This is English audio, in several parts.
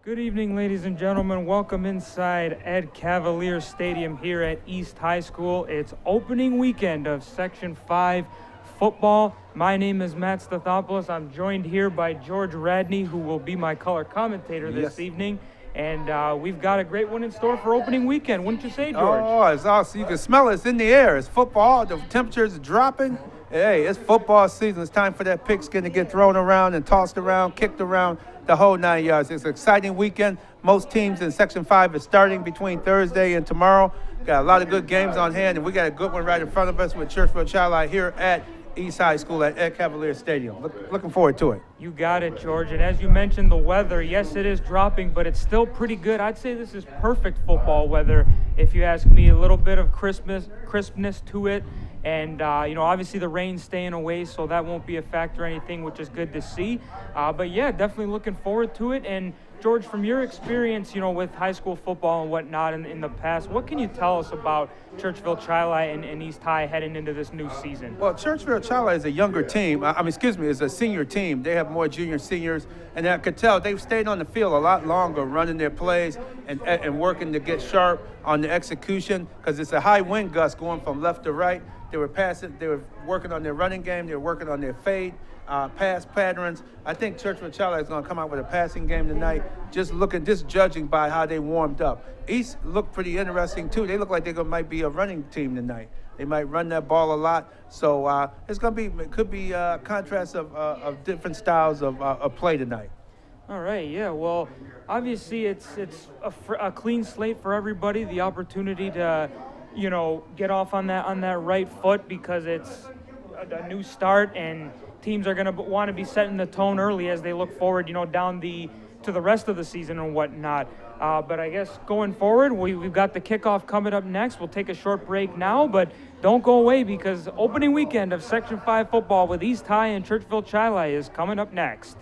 Good evening, ladies and gentlemen. Welcome inside Ed Cavalier Stadium here at East High School. It's opening weekend of Section 5 football. My name is Matt Stathopoulos. I'm joined here by George Radney, who will be my color commentator this evening. And we've got a great one in store for opening weekend. Wouldn't you say, George? Oh, it's awesome. You can smell it. It's in the air. It's football. The temperature's dropping. Hey, it's football season. It's time for that pigskin to get thrown around and tossed around, kicked around, the whole 9 yards. It's an exciting weekend. Most teams in Section 5 are starting between Thursday and tomorrow. Got a lot of good games on hand, and we got a good one right in front of us with Churchville-Chili here at East High School at Ed Cavalier Stadium. Looking forward to it. You got it, George. And as you mentioned, the weather, yes, it is dropping, but it's still pretty good. I'd say this is perfect football weather, if you ask me. A little bit of crispness to it. And, obviously the rain's staying away, so that won't be a factor or anything, which is good to see. But, yeah, definitely looking forward to it. And, George, from your experience, with high school football and whatnot in the past, what can you tell us about Churchville-Chili and East High heading into this new season? Well, Churchville-Chili is a younger team. Is a senior team. They have more junior seniors. And I could tell they've stayed on the field a lot longer, running their plays and working to get sharp on the execution, because it's a high wind gust going from left to right. They were working on their running game. They were working on their fade, pass patterns. I think Churchville-Chili is going to come out with a passing game tonight, just judging by how they warmed up. East looked pretty interesting, too. They look like might be a running team tonight. They might run that ball a lot. So it could be a contrast of different styles of play tonight. All right, yeah. Well, obviously it's a clean slate for everybody. The opportunity to get off on that right foot, because it's a new start, and teams are going to want to be setting the tone early as they look forward, down to the rest of the season and whatnot. But I guess going forward, we've got the kickoff coming up next. We'll take a short break now, but don't go away, because opening weekend of Section 5 football with East High and Churchville-Chili is coming up next.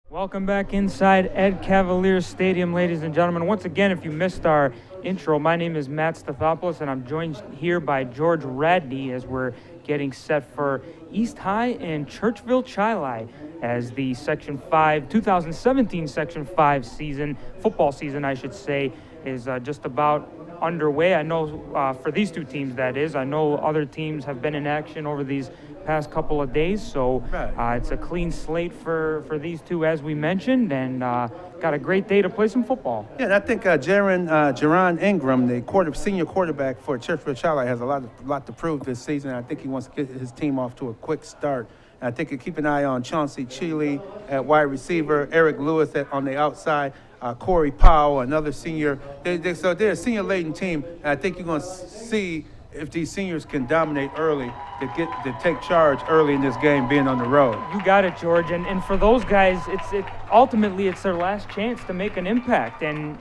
Welcome back inside Ed Cavalier Stadium, ladies and gentlemen. Once again, if you missed our intro, my name is Matt Stathopoulos, and I'm joined here by George Radney as we're getting set for East High and Churchville-Chili as the Section 5, 2017 Section 5 season, football season, I should say, is just about underway. I know for these two teams, that is. I know other teams have been in action over these past couple of days, so it's a clean slate for these two, as we mentioned, and got a great day to play some football. Yeah, and I think Jaron Ingram, the senior quarterback for Churchville-Chili, has a lot to prove this season. I think he wants to get his team off to a quick start. And I think you keep an eye on Chauncey-Chili at wide receiver, Eric Lewis on the outside, Corey Powell, another senior. So they're a senior-laden team, and I think you're going to see if these seniors can dominate early, to take charge early in this game, being on the road. You got it, George. And for those guys, ultimately it's their last chance to make an impact and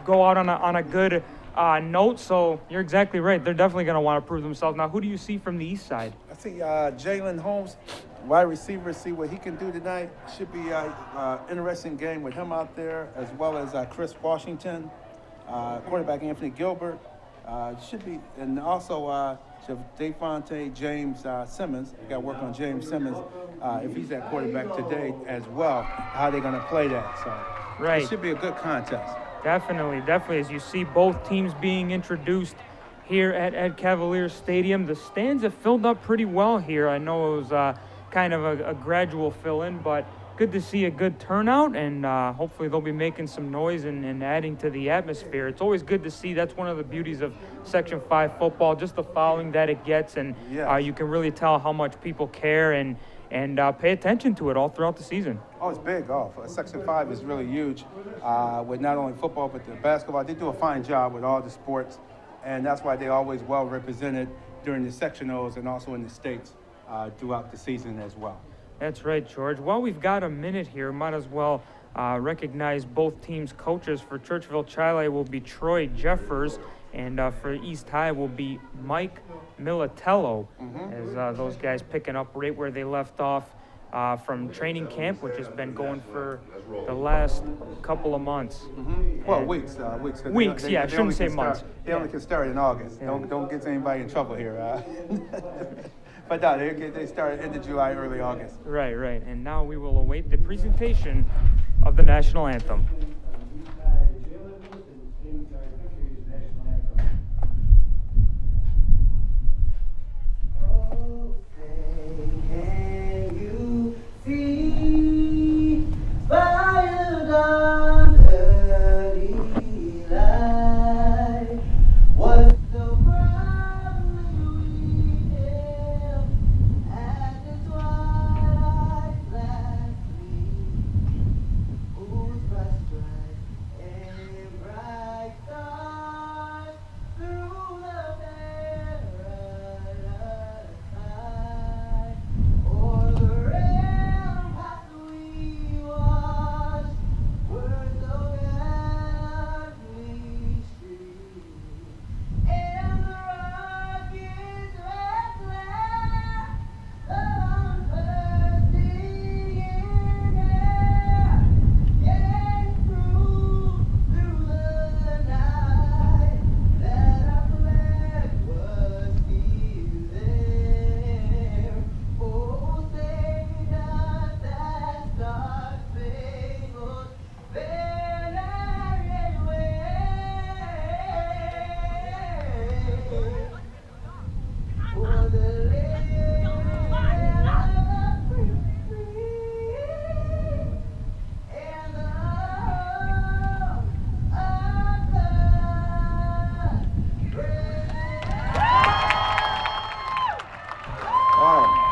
go out on a good note. So you're exactly right. They're definitely going to want to prove themselves. Now, who do you see from the east side? I see Jalen Holmes, wide receiver. See what he can do tonight. Should be an interesting game with him out there, as well as Chris Washington, quarterback Anthony Gilbert. Should be, and also Defonte James Simmons. We got to work on James Simmons if he's at quarterback today as well. How they're going to play that? So right, it should be a good contest. Definitely. As you see both teams being introduced here at Ed Cavalier Stadium, the stands have filled up pretty well here. I know it was kind of a gradual fill-in, but good to see a good turnout, and hopefully they'll be making some noise and adding to the atmosphere. It's always good to see. That's one of the beauties of Section 5 football, just the following that it gets, and you can really tell how much people care and pay attention to it all throughout the season. Oh, it's big. Section 5 is really huge with not only football but the basketball. They do a fine job with all the sports, and that's why they're always well represented during the sectionals and also in the states throughout the season as well. That's right, George. Well, we've got a minute here. Might as well recognize both teams' coaches. For Churchville-Chili will be Troy Jeffers, and for East High will be Mike Militello, as those guys picking up right where they left off from training camp, which has been going for the last couple of months. Well, weeks. Weeks, I shouldn't say months. They only can start in August. Yeah. Don't get anybody in trouble here. But no, they start end of July, early August. Right. And now we will await the presentation of the national anthem.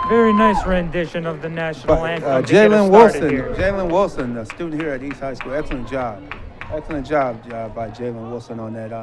Very nice rendition of the national anthem. Jalen Wilson, a student here at East High School. Excellent job by Jalen Wilson on that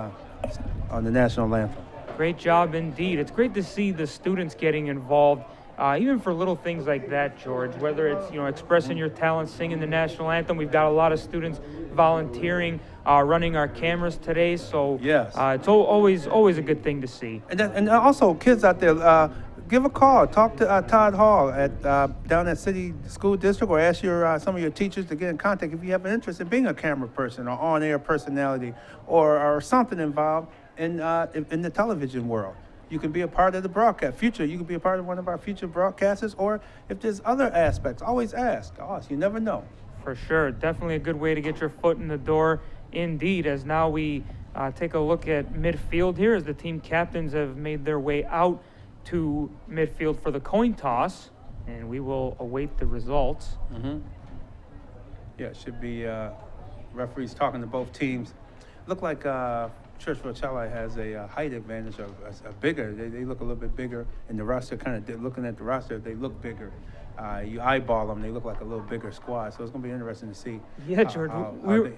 on the national anthem. Great job indeed. It's great to see the students getting involved, even for little things like that, George. Whether it's expressing your talent, singing the national anthem. We've got a lot of students volunteering, running our cameras today. So yes, it's always a good thing to see. And also kids out there. Give a call. Talk to Todd Hall at down at City School District, or ask some of your teachers to get in contact if you have an interest in being a camera person or on-air personality or something involved in the television world. You can be a part of the broadcast. You can be a part of one of our future broadcasters, or if there's other aspects, always ask. You never know. For sure. Definitely a good way to get your foot in the door indeed, as now we take a look at midfield here as the team captains have made their way out to midfield for the coin toss, and we will await the results. Mm-hmm. Yeah, it should be referees talking to both teams. Look like Churchville-Chili has a height advantage, a bigger. They look a little bit bigger in the roster. Looking at the roster, they look bigger. You eyeball them, they look like a little bigger squad. So it's going to be interesting to see. Yeah, George. We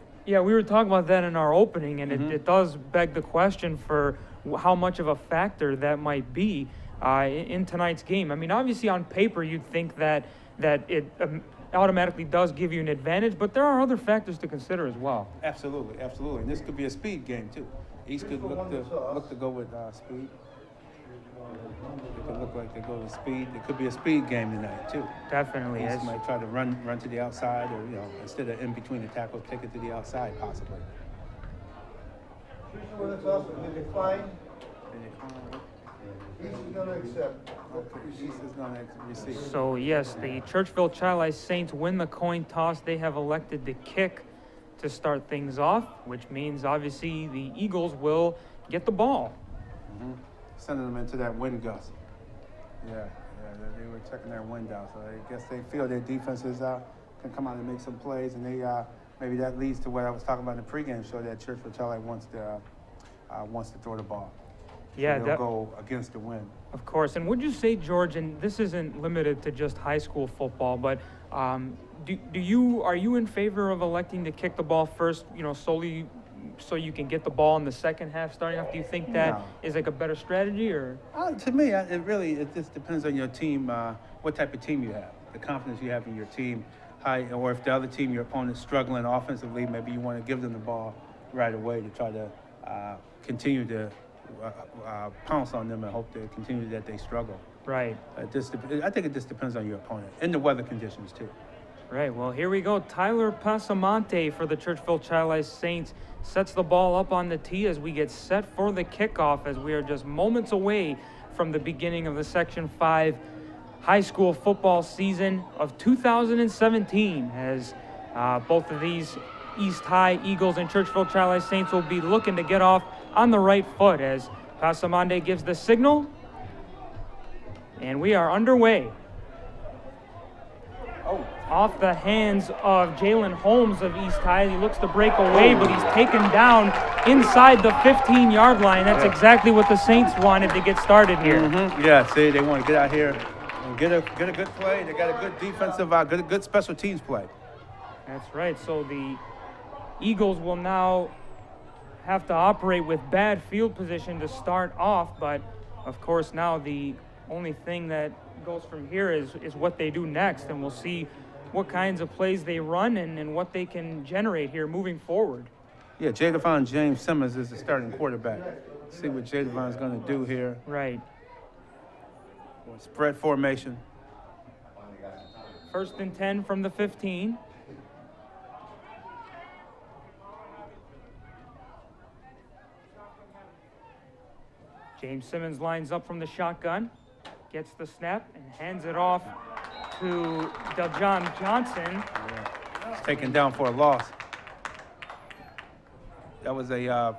were talking about that in our opening, and it does beg the question for how much of a factor that might be in tonight's game. I mean, obviously on paper you'd think that it automatically does give you an advantage, but there are other factors to consider as well. Absolutely. And this could be a speed game too. East could look to go with speed. It could look like they go with speed. It could be a speed game tonight too. Definitely. East might try to run to the outside, or instead of in between the tackles, take it to the outside possibly. So yes, the Churchville-Chili Saints win the coin toss. They have elected to kick to start things off, which means obviously the Eagles will get the ball. Mm-hmm. Sending them into that wind gust. Yeah, they were checking their wind out. So I guess they feel their defenses can come out and make some plays, and they maybe that leads to what I was talking about in the pregame show, that Churchville-Chili wants to throw the ball. Yeah, they'll go against the wind. Of course. And would you say, George, and this isn't limited to just high school football, but are you in favor of electing to kick the ball first, solely so you can get the ball in the second half starting off? Do you think that is like a better strategy, or? To me, it just depends on your team, what type of team you have, the confidence you have in your team, or if the other team, your opponent's struggling offensively, maybe you want to give them the ball right away to try to continue to pounce on them and hope to continue that they struggle. Right. I think it just depends on your opponent and the weather conditions too. Right. Well, here we go. Tyler Pasamonte for the Churchville-Chili Saints sets the ball up on the tee as we get set for the kickoff, as we are just moments away from the beginning of the Section 5 high school football season of 2017, as Both of these East High Eagles and Churchville-Chili Saints will be looking to get off on the right foot as Pasamande gives the signal. And we are underway. Off the hands of Jalen Holmes of East High. He looks to break away, but he's taken down inside the 15-yard line. That's exactly what the Saints wanted to get started here. Yeah, see, they want to get out here and get a good play. They got a good defensive, good special teams play. That's right. So the Eagles will now have to operate with bad field position to start off, but of course now the only thing that goes from here is what they do next, and we'll see what kinds of plays they run and what they can generate here moving forward. Yeah, Jadavon James Simmons is the starting quarterback. See what Jadavon's going to do here. Right. Spread formation. 1st and 10 from the 15. James Simmons lines up from the shotgun, gets the snap, and hands it off to Deljon Johnson. He's taken down for a loss. That was a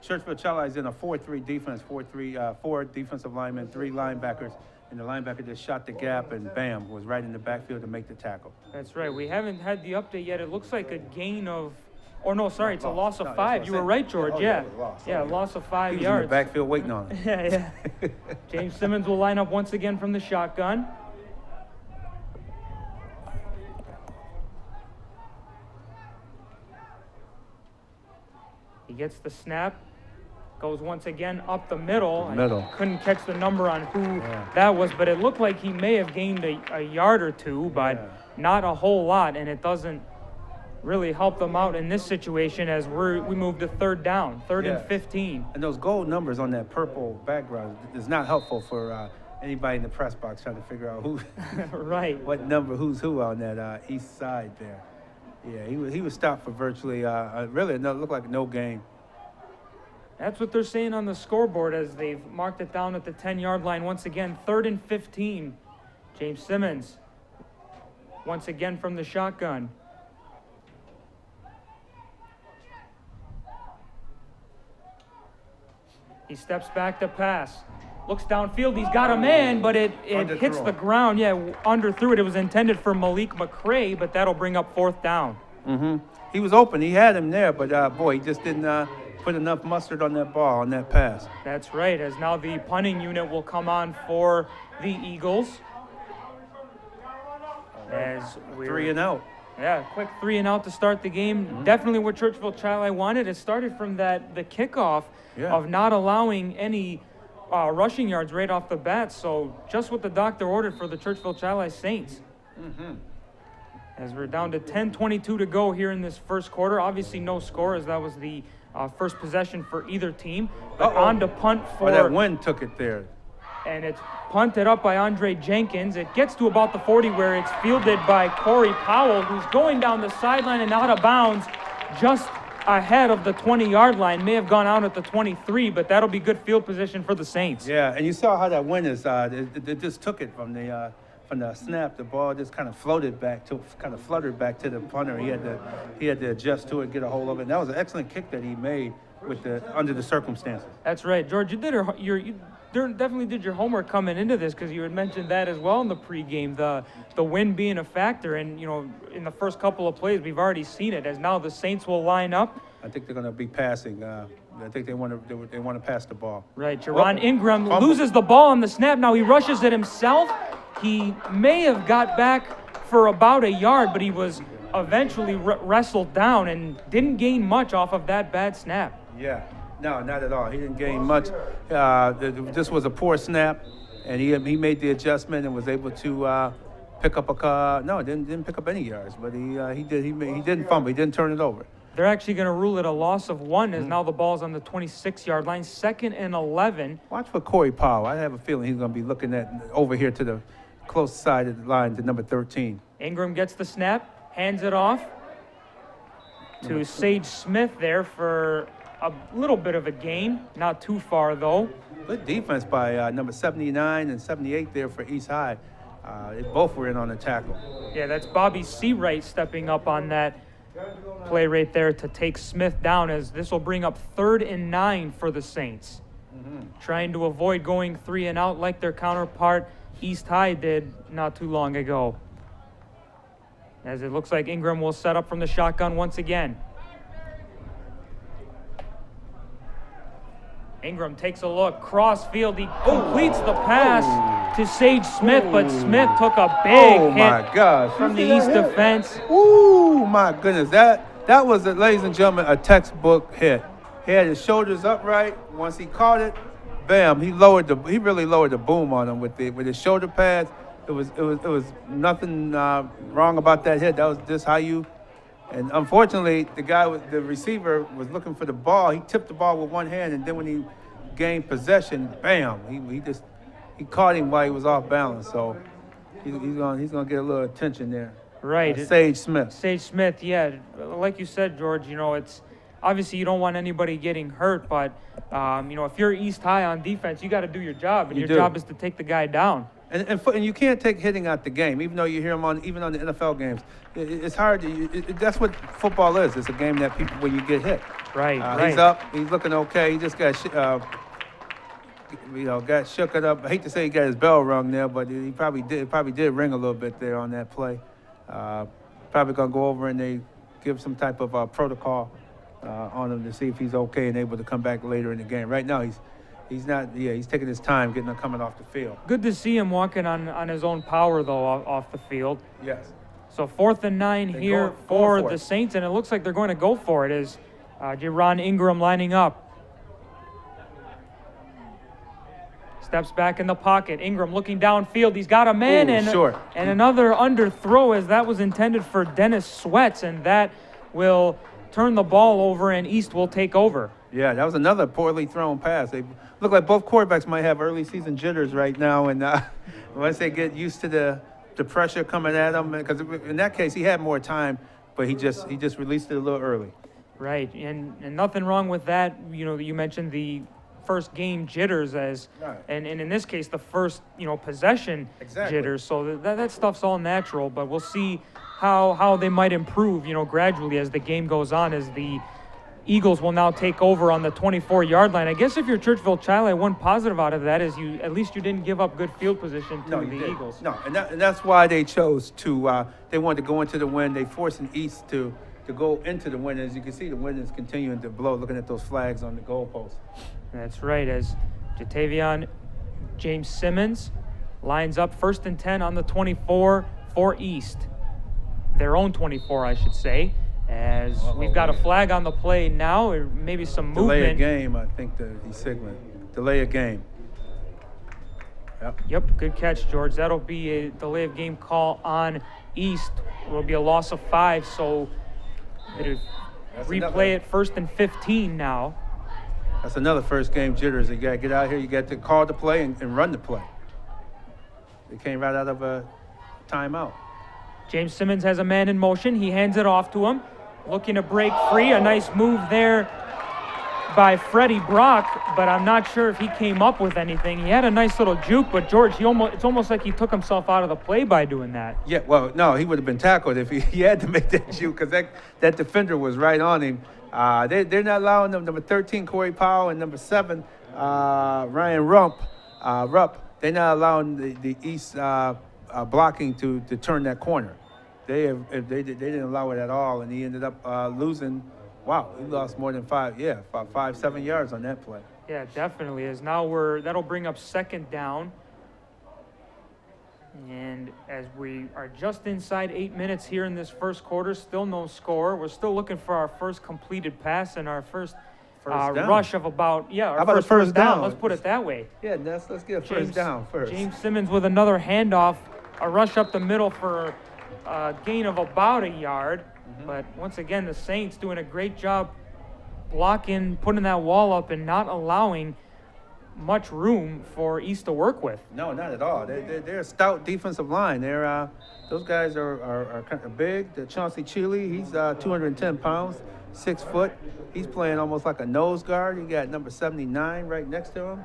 Churchville-Chili is in a 4-3 defense, 4 defensive linemen, 3 linebackers, and the linebacker just shot the gap and bam, was right in the backfield to make the tackle. That's right. We haven't had the update yet. It looks like a gain of, or no, sorry, it's a loss of 5. You were right, George. Yeah, loss of 5 He was yards. in the backfield waiting on it. Yeah. James Simmons will line up once again from the shotgun. He gets the snap, goes once again up the middle. I couldn't catch the number on who that was, but it looked like he may have gained a yard or two, but not a whole lot, and it doesn't really help them out in this situation as we move to 3rd down, 3rd and 15. And those gold numbers on that purple background is not helpful for anybody in the press box trying to figure out who, right, what number, who's who on that east side there. Yeah, he was stopped for virtually, really, it looked like no gain. That's what they're saying on the scoreboard as they've marked it down at the 10-yard line. Once again, 3rd and 15. James Simmons, once again from the shotgun. He steps back to pass. Looks downfield. He's got a man, but it hits the ground. Yeah, underthrew it. It was intended for Malik McCray, but that'll bring up 4th down. He was open. He had him there, but boy, he just didn't put enough mustard on that ball, on that pass. That's right, as now the punting unit will come on for the Eagles. As we're 3 and out. Yeah, quick 3 and out to start the game. Definitely what Churchville-Chili wanted. It started from the kickoff of not allowing any rushing yards right off the bat. So just what the doctor ordered for the Churchville-Chili Saints. As we're down to 10:22 to go here in this first quarter. Obviously no score as that was the first possession for either team. But on to punt for... that wind took it there. And it's punted up by Andre Jenkins. It gets to about the 40 where it's fielded by Corey Powell, who's going down the sideline and out of bounds just ahead of the 20-yard line. May have gone out at the 23, but that'll be good field position for the Saints. Yeah, and you saw how that wind is. It just took it from the snap. The ball just kind of fluttered back to the punter. He had to adjust to it, get a hold of it. And that was an excellent kick that he made under the circumstances. That's right, George. You definitely did your homework coming into this because you had mentioned that as well in the pregame, the wind being a factor. And, in the first couple of plays, we've already seen it as now the Saints will line up. I think they're going to be passing. I think they want to pass the ball. Right. Jaron Ingram loses the ball on the snap. Now he rushes it himself. He may have got back for about a yard, but he was eventually wrestled down and didn't gain much off of that bad snap. Yeah. No, not at all. He didn't gain much. This was a poor snap, and he made the adjustment and was able to pick up didn't pick up any yards, but he didn't fumble. He didn't turn it over. They're actually going to rule it a loss of 1 as now the ball's on the 26-yard line, 2nd and 11. Watch for Corey Powell. I have a feeling he's going to be looking over here to the close side of the line to number 13. Ingram gets the snap, hands it off to Sage Smith there for a little bit of a gain, not too far though. Good defense by number 79 and 78 there for East High. They both were in on the tackle. Yeah, that's Bobby Seawright stepping up on that play right there to take Smith down, as this will bring up 3rd and 9 for the Saints. Trying to avoid going 3 and out like their counterpart East High did not too long ago. As it looks like Ingram will set up from the shotgun once again. Ingram takes a look, cross field, he completes the pass to Sage Smith, but Smith took a big hit from the East defense. Ooh, my goodness, that was, ladies and gentlemen, a textbook hit. He had his shoulders upright. Once he caught it, bam, he really lowered the boom on him with his shoulder pads. It was nothing wrong about that hit. That was just how you. And unfortunately, the receiver was looking for the ball. He tipped the ball with one hand, and then when he gained possession, bam, he caught him while he was off balance. So he's gonna get a little attention there. Right. Sage Smith. Sage Smith, yeah. Like you said, George, it's obviously you don't want anybody getting hurt, but if you're East High on defense, you got to do your job, and your job is to take the guy down. And you can't take hitting out the game, even though you hear him even on the NFL games. It's hard. That's what football is. It's a game that where you get hit. Right. He's up. He's looking okay. He just got got shook it up. I hate to say he got his bell rung there, but he probably did ring a little bit there on that play. Probably gonna go over and they give some type of protocol on him to see if he's okay and able to come back later in the game. Right now he's not. Yeah, he's taking his time coming off the field. Good to see him walking on his own power though off the field. Yes. So 4th and 9 here for the Saints, and it looks like they're going to go for it as Jaron Ingram lining up. Steps back in the pocket. Ingram looking downfield. He's got a man and another underthrow as that was intended for Dennis Sweats, and that will turn the ball over and East will take over. Yeah, that was another poorly thrown pass. They look like both quarterbacks might have early season jitters right now, and once they get used to the pressure coming at them, because in that case he had more time, but he just released it a little early. Right, and nothing wrong with that. You mentioned the first game jitters and in this case the first possession jitters. So that stuff's all natural, but we'll see how they might improve gradually as the game goes on, as the Eagles will now take over on the 24-yard line. I guess if you're Churchville-Chili, one positive out of that is at least you didn't give up good field position to the Eagles. No, and that's why they chose to. They wanted to go into the wind. They forced the East to go into the wind. As you can see, the wind is continuing to blow. Looking at those flags on the goalpost. That's right. As Jatavion James Simmons lines up 1st and 10 on the 24 for East, their own 24, I should say. As we've got a flag on the play now, or maybe some movement. Delay a game, I think he's signaling. Delay a game. Yep, good catch, George. That'll be a delay of game call on East. It will be a loss of 5, so it'll replay it 1st and 15 now. That's another first game jitters. You got to get out here. You got to call the play and run the play. They came right out of a timeout. James Simmons has a man in motion. He hands it off to him. Looking to break free. A nice move there by Freddie Brock, but I'm not sure if he came up with anything. He had a nice little juke, but George, it's almost like he took himself out of the play by doing that. Yeah, well, no, he would have been tackled if he had to make that juke, because that defender was right on him. They're not allowing them. Number 13, Corey Powell, and number 7, Ryan Rupp. They're not allowing the East blocking to turn that corner. They didn't allow it at all, and he ended up losing. Wow, he lost more than 5-7 yards on that play. Yeah, definitely. As now that'll bring up 2nd down. And as we are just inside 8 minutes here in this first quarter, still no score. We're still looking for our first completed pass and our first rush of about, How about first down? Let's put it that way. Yeah, let's get a first down first. James Simmons with another handoff, a rush up the middle for a gain of about a yard. But once again, the Saints doing a great job blocking, putting that wall up, and not allowing much room for East to work with. No, not at all. They're a stout defensive line. Those guys are kind of big. The Churchnille-Chili, he's 210 pounds, 6 foot. He's playing almost like a nose guard. You got number 79 right next to him.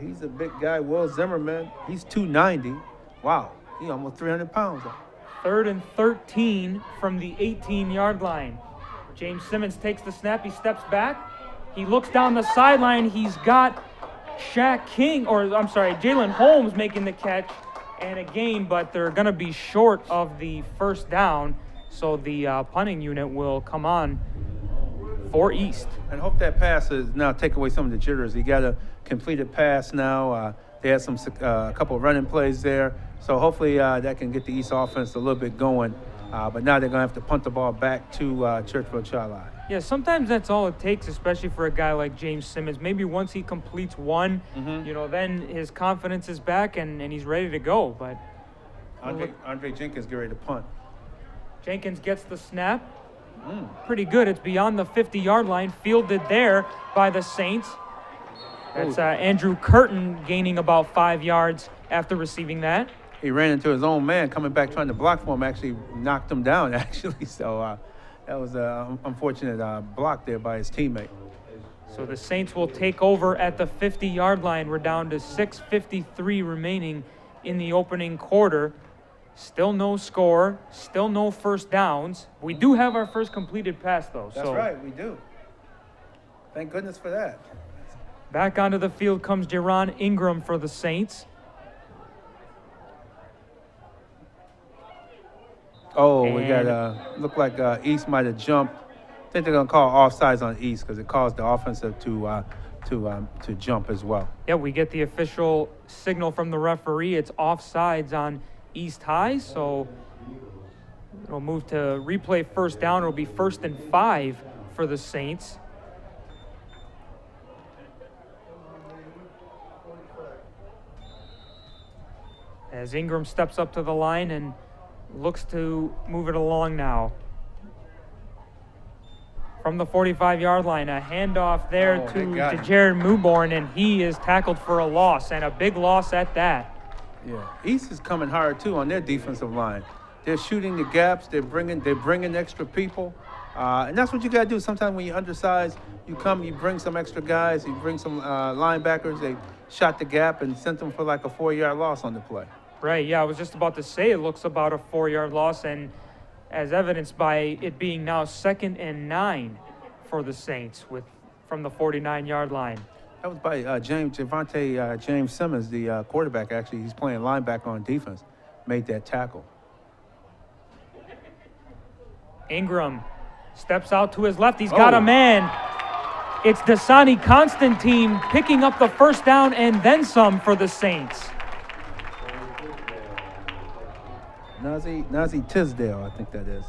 He's a big guy. Will Zimmerman, he's 290. Wow. He almost 300 pounds. 3rd and 13 from the 18-yard line. James Simmons takes the snap. He steps back. He looks down the sideline. He's got Jalen Holmes making the catch and a gain, but they're going to be short of the first down. So the punting unit will come on for East. And hope that pass is now take away some of the jitters. He got a completed pass now. They had a couple of running plays there. So hopefully that can get the East offense a little bit going. But now they're going to have to punt the ball back to Churchville-Chili. Yeah, sometimes that's all it takes, especially for a guy like James Simmons. Maybe once he completes one, then his confidence is back and he's ready to go. But Andre Jenkins get ready to punt. Jenkins gets the snap. Pretty good. It's beyond the 50-yard line, fielded there by the Saints. That's Andrew Curtin gaining about 5 yards after receiving that. He ran into his own man coming back trying to block for him, actually knocked him down, actually. So that was an unfortunate block there by his teammate. So the Saints will take over at the 50-yard line. We're down to 6:53 remaining in the opening quarter. Still no score, still no first downs. We do have our first completed pass, though. That's right, we do. Thank goodness for that. Back onto the field comes Jaron Ingram for the Saints. Oh, we got look like East might have jumped. I think they're gonna call offsides on East because it caused the offensive to jump as well. Yeah, we get the official signal from the referee. It's offsides on East High, so it'll move to replay first down. It'll be 1st and 5 for the Saints. As Ingram steps up to the line and looks to move it along now. From the 45-yard line, a handoff there to Jared Mewborn, and he is tackled for a loss, and a big loss at that. Yeah, East is coming hard too on their defensive line. They're shooting the gaps. They're bringing extra people, and that's what you got to do. Sometimes when you're undersized, you bring some extra guys, you bring some linebackers. They shot the gap and sent them for like a 4-yard loss on the play. Right. Yeah, I was just about to say it looks about a 4-yard loss, and as evidenced by it being now 2nd and 9 for the Saints from the 49-yard line. That was by James Simmons, the quarterback. Actually, he's playing linebacker on defense. Made that tackle. Ingram steps out to his left. He's got a man. It's Dasani Constantine picking up the first down and then some for the Saints. Nazi Tisdale, I think that is.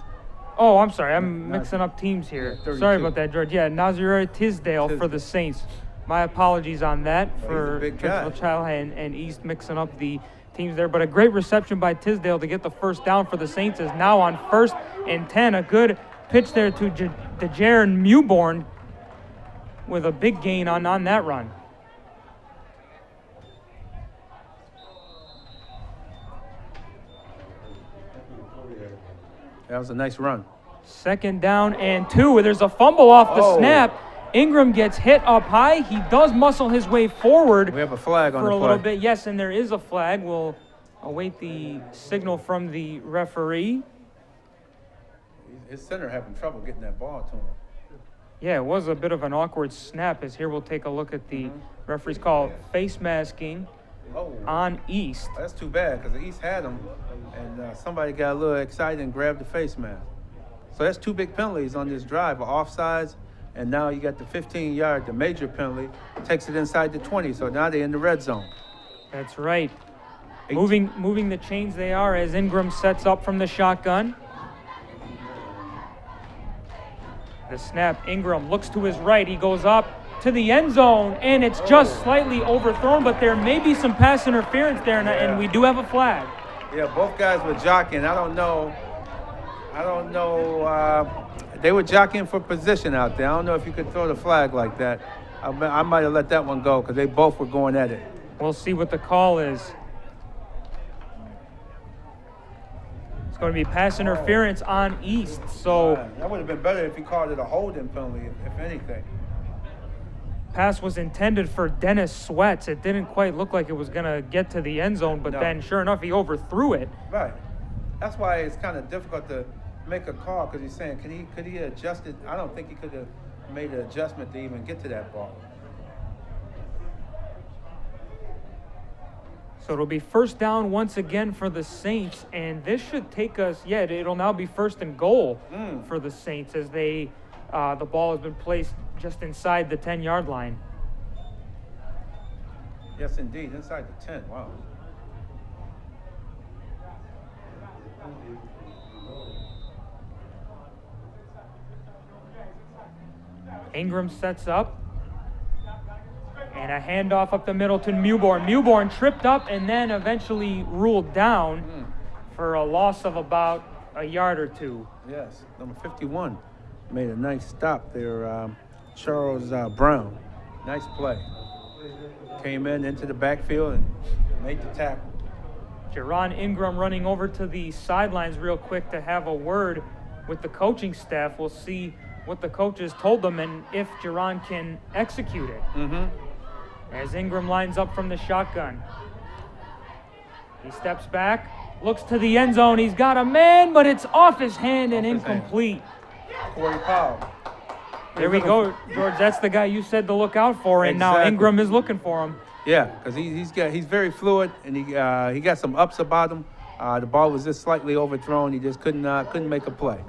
Oh, I'm sorry. I'm mixing up teams here. Yeah, sorry about that, George. Yeah, Nazir Tisdale for the Saints. My apologies on that for Churchville-Chili and East mixing up the teams there. But a great reception by Tisdale to get the first down for the Saints is now on 1st and 10. A good pitch there to Jaron Mewborn with a big gain on that run. That was a nice run. 2nd down and 2. There's a fumble off the snap. Ingram gets hit up high. He does muscle his way forward. We have a flag on the play. For a little bit. Yes, and there is a flag. We'll await the signal from the referee. His center having trouble getting that ball to him. Yeah, it was a bit of an awkward snap, as here we'll take a look at the referee's call. Face masking on East. That's too bad because the East had him, and somebody got a little excited and grabbed the face mask. So that's 2 big penalties on this drive, offsides, and now you got the 15-yard, the major penalty, takes it inside the 20, so now they're in the red zone. That's right. Moving the chains they are as Ingram sets up from the shotgun. The snap, Ingram looks to his right. He goes up to the end zone, and it's just slightly overthrown, but there may be some pass interference there, and we do have a flag. Yeah, both guys were jockeying. I don't know. They were jockeying for position out there. I don't know if you could throw the flag like that. I might have let that one go because they both were going at it. We'll see what the call is. It's going to be pass interference on East. So that would have been better if he called it a holding penalty, if anything. pass was intended for Dennis Sweats. It didn't quite look like it was going to get to the end zone, but then sure enough, he overthrew it. Right. That's why it's kind of difficult to make a call, because he's saying, could he adjust it? I don't think he could have made an adjustment to even get to that ball. So it'll be first down once again for the Saints, and this should take us, it'll now be first and goal for the Saints as the ball has been placed just inside the 10-yard line. Yes, indeed, inside the 10, wow. Ingram sets up. And a handoff up the middle to Mewborn. Mewborn tripped up and then eventually ruled down for a loss of about a yard or two. Yes, number 51 made a nice stop there. Charles Brown, nice play. Came into the backfield and made the tackle. Jerron Ingram running over to the sidelines real quick to have a word with the coaching staff. We'll see what the coaches told them and if Jerron can execute it. As Ingram lines up from the shotgun. He steps back, looks to the end zone. He's got a man, but it's off his hand and incomplete. Corey Powell. There we go, George. That's the guy you said to look out for, and now Ingram is looking for him. Yeah, because he's very fluid, and he got some ups about him. The ball was just slightly overthrown. He just couldn't make a play.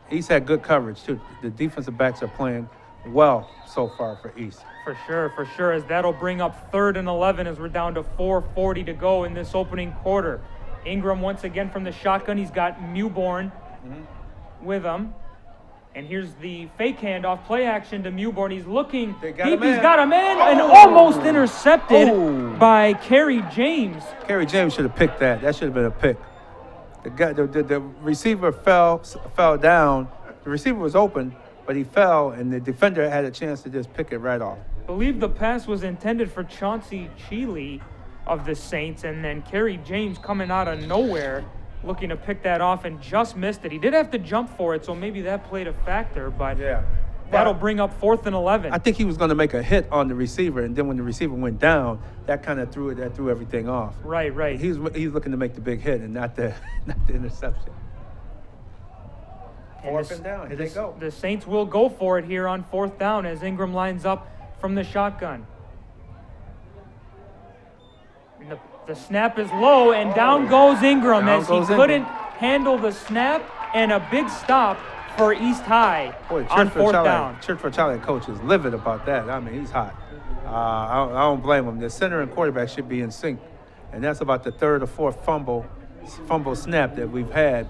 He's had good coverage too. The defensive backs are playing well so far for East. For sure, as that'll bring up 3rd and 11 as we're down to 4:40 to go in this opening quarter. Ingram once again from the shotgun. He's got Mewborn with him. And here's the fake handoff, play action to Mewborn. He's looking deep. He's got a man and almost intercepted by Kerry James. Kerry James should have picked that. That should have been a pick. The receiver fell down. The receiver was open, but he fell, and the defender had a chance to just pick it right off. I believe the pass was intended for Churchnille-Chili of the Saints, and then Kerry James coming out of nowhere looking to pick that off and just missed it. He did have to jump for it, so maybe that played a factor, but that'll bring up 4th and 11. I think he was going to make a hit on the receiver, and then when the receiver went down, that kind of threw everything off. Right. He's looking to make the big hit and not the interception. 4th and down. Here they go. The Saints will go for it here on 4th down as Ingram lines up from the shotgun. And the snap is low, and down goes Ingram as he couldn't handle the snap, and a big stop for East High on 4th down. Churchville-Chili coach is livid about that. I mean, he's hot. I don't blame him. The center and quarterback should be in sync, and that's about the 3rd or 4th fumble snap that we've had.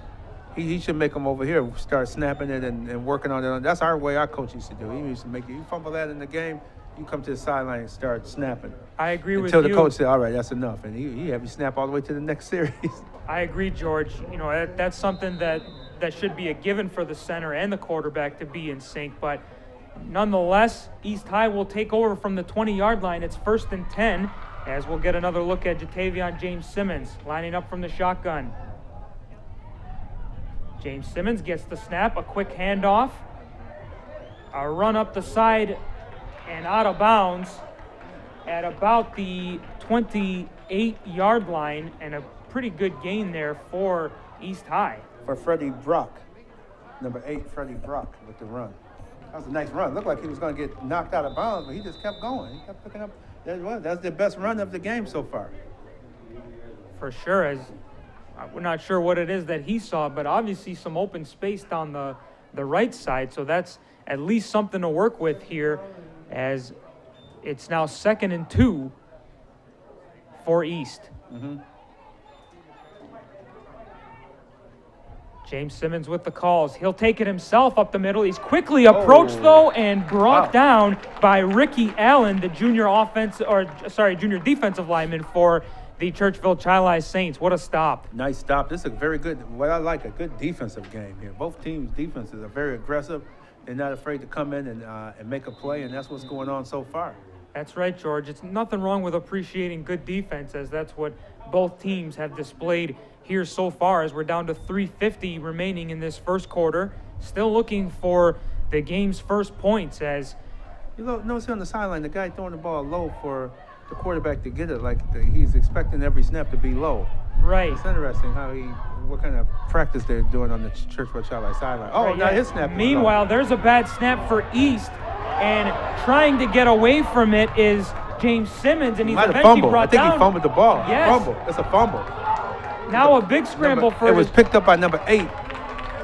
He should make them over here start snapping it and working on it. That's our way our coach used to do. He used to make you fumble that in the game, you come to the sideline and start snapping. I agree with you. Until the coach said, all right, that's enough. And he have you snap all the way to the next series. I agree, George. You know, that's something that should be a given for the center and the quarterback to be in sync. But nonetheless, East High will take over from the 20-yard line. It's 1st and 10 as we'll get another look at Jatavion James Simmons lining up from the shotgun. James Simmons gets the snap, a quick handoff, a run up the side and out of bounds at about the 28-yard line, and a pretty good gain there for East High. For Freddie Brock, number 8, Freddie Brock with the run. That was a nice run. Looked like he was going to get knocked out of bounds, but he just kept going. He kept picking up. That's the best run of the game so far. For sure, as we're not sure what it is that he saw, but obviously some open space down the right side, so that's at least something to work with here as it's now 2nd and 2 for East. James Simmons with the calls. He'll take it himself up the middle. He's quickly approached, though, and brought down by Ricky Allen, the junior defensive lineman for the Churchville-Chili Saints. What a stop. Nice stop. This is a very good, what I like, a good defensive game here. Both teams' defenses are very aggressive. They're not afraid to come in and make a play, and that's what's going on so far. That's right, George. It's nothing wrong with appreciating good defense, as that's what both teams have displayed here so far, as we're down to 3:50 remaining in this first quarter. Still looking for the game's first points, as You notice on the sideline, the guy throwing the ball low for the quarterback to get it, like he's expecting every snap to be low. Right. It's interesting what kind of practice they're doing on the Churchville-Chili sideline. Oh, Right, now yeah. his snap is Meanwhile, low. there's a bad snap for East, and trying to get away from it is James Simmons, and he's Might have eventually fumbled. brought I think down. he fumbled the ball. Yes. Fumble. It's a fumble. Now a big scramble for It was picked up by number 8.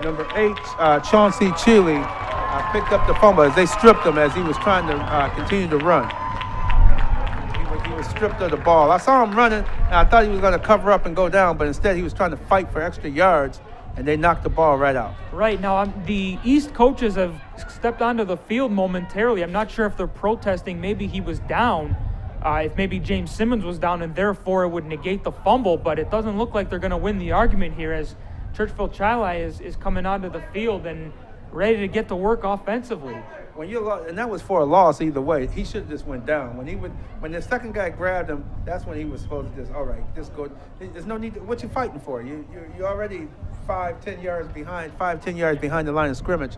Number 8, Churchnille-Chili, picked up the fumble as they stripped him as he was trying to continue to run. He was stripped of the ball. I saw him running, and I thought he was going to cover up and go down, but instead he was trying to fight for extra yards, and they knocked the ball right out. Right now, the East coaches have stepped onto the field momentarily. I'm not sure if they're protesting. Maybe he was down. If maybe James Simmons was down, and therefore it would negate the fumble. But it doesn't look like they're going to win the argument here, as Churchville-Chili is coming onto the field and ready to get to work offensively. When you and that was for a loss either way. He should have just went down. When the second guy grabbed him, that's when he was supposed to just, all right, just go. There's no need to, what you fighting for? You're already 5-10 yards behind the line of scrimmage.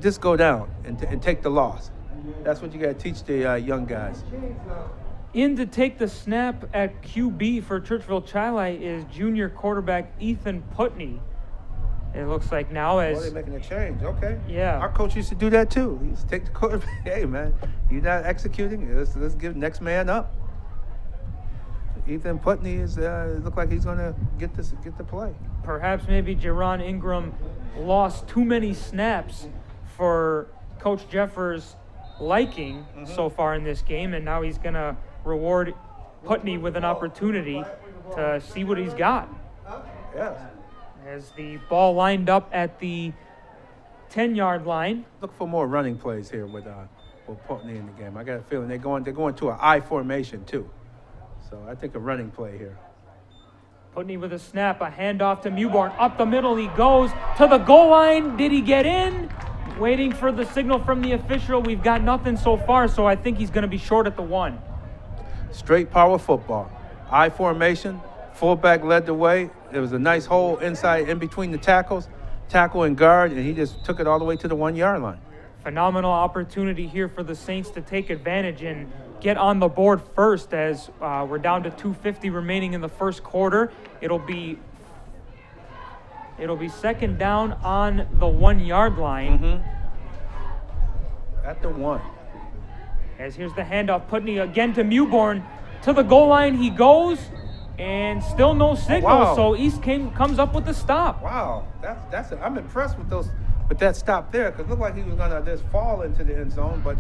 Just go down and take the loss. That's what you got to teach the young guys. In to take the snap at QB for Churchville-Chili is junior quarterback Ethan Putney. It looks like now as... Oh, they're making a change. Okay. Yeah. Our coach used to do that too. He used to take the quarterback. Hey, man, you're not executing. Let's give next man up. Ethan Putney look like he's going to get the play. Perhaps maybe Jerron Ingram lost too many snaps for Coach Jeffers' liking so far in this game, and now he's going to reward Putney with an opportunity to see what he's got. Yes. As the ball lined up at the 10-yard line. Look for more running plays here with Putney in the game. I got a feeling they're going to an I formation too. So I think a running play here. Putney with a snap, a handoff to Mewborn. Up the middle he goes to the goal line. Did he get in? Waiting for the signal from the official. We've got nothing so far, so I think he's going to be short at the 1. Straight power football. I formation. Fullback led the way. There was a nice hole inside in between the tackle and guard, and he just took it all the way to the 1-yard line. Phenomenal opportunity here for the Saints to take advantage and get on the board first, as we're down to 2:50 remaining in the first quarter. It'll be second down on the 1-yard line. At the 1. As here's the handoff, Putney again to Mewborn. To the goal line he goes, and still no signal. Wow. So East comes up with the stop. Wow, I'm impressed with that stop there, because it looked like he was gonna just fall into the end zone, but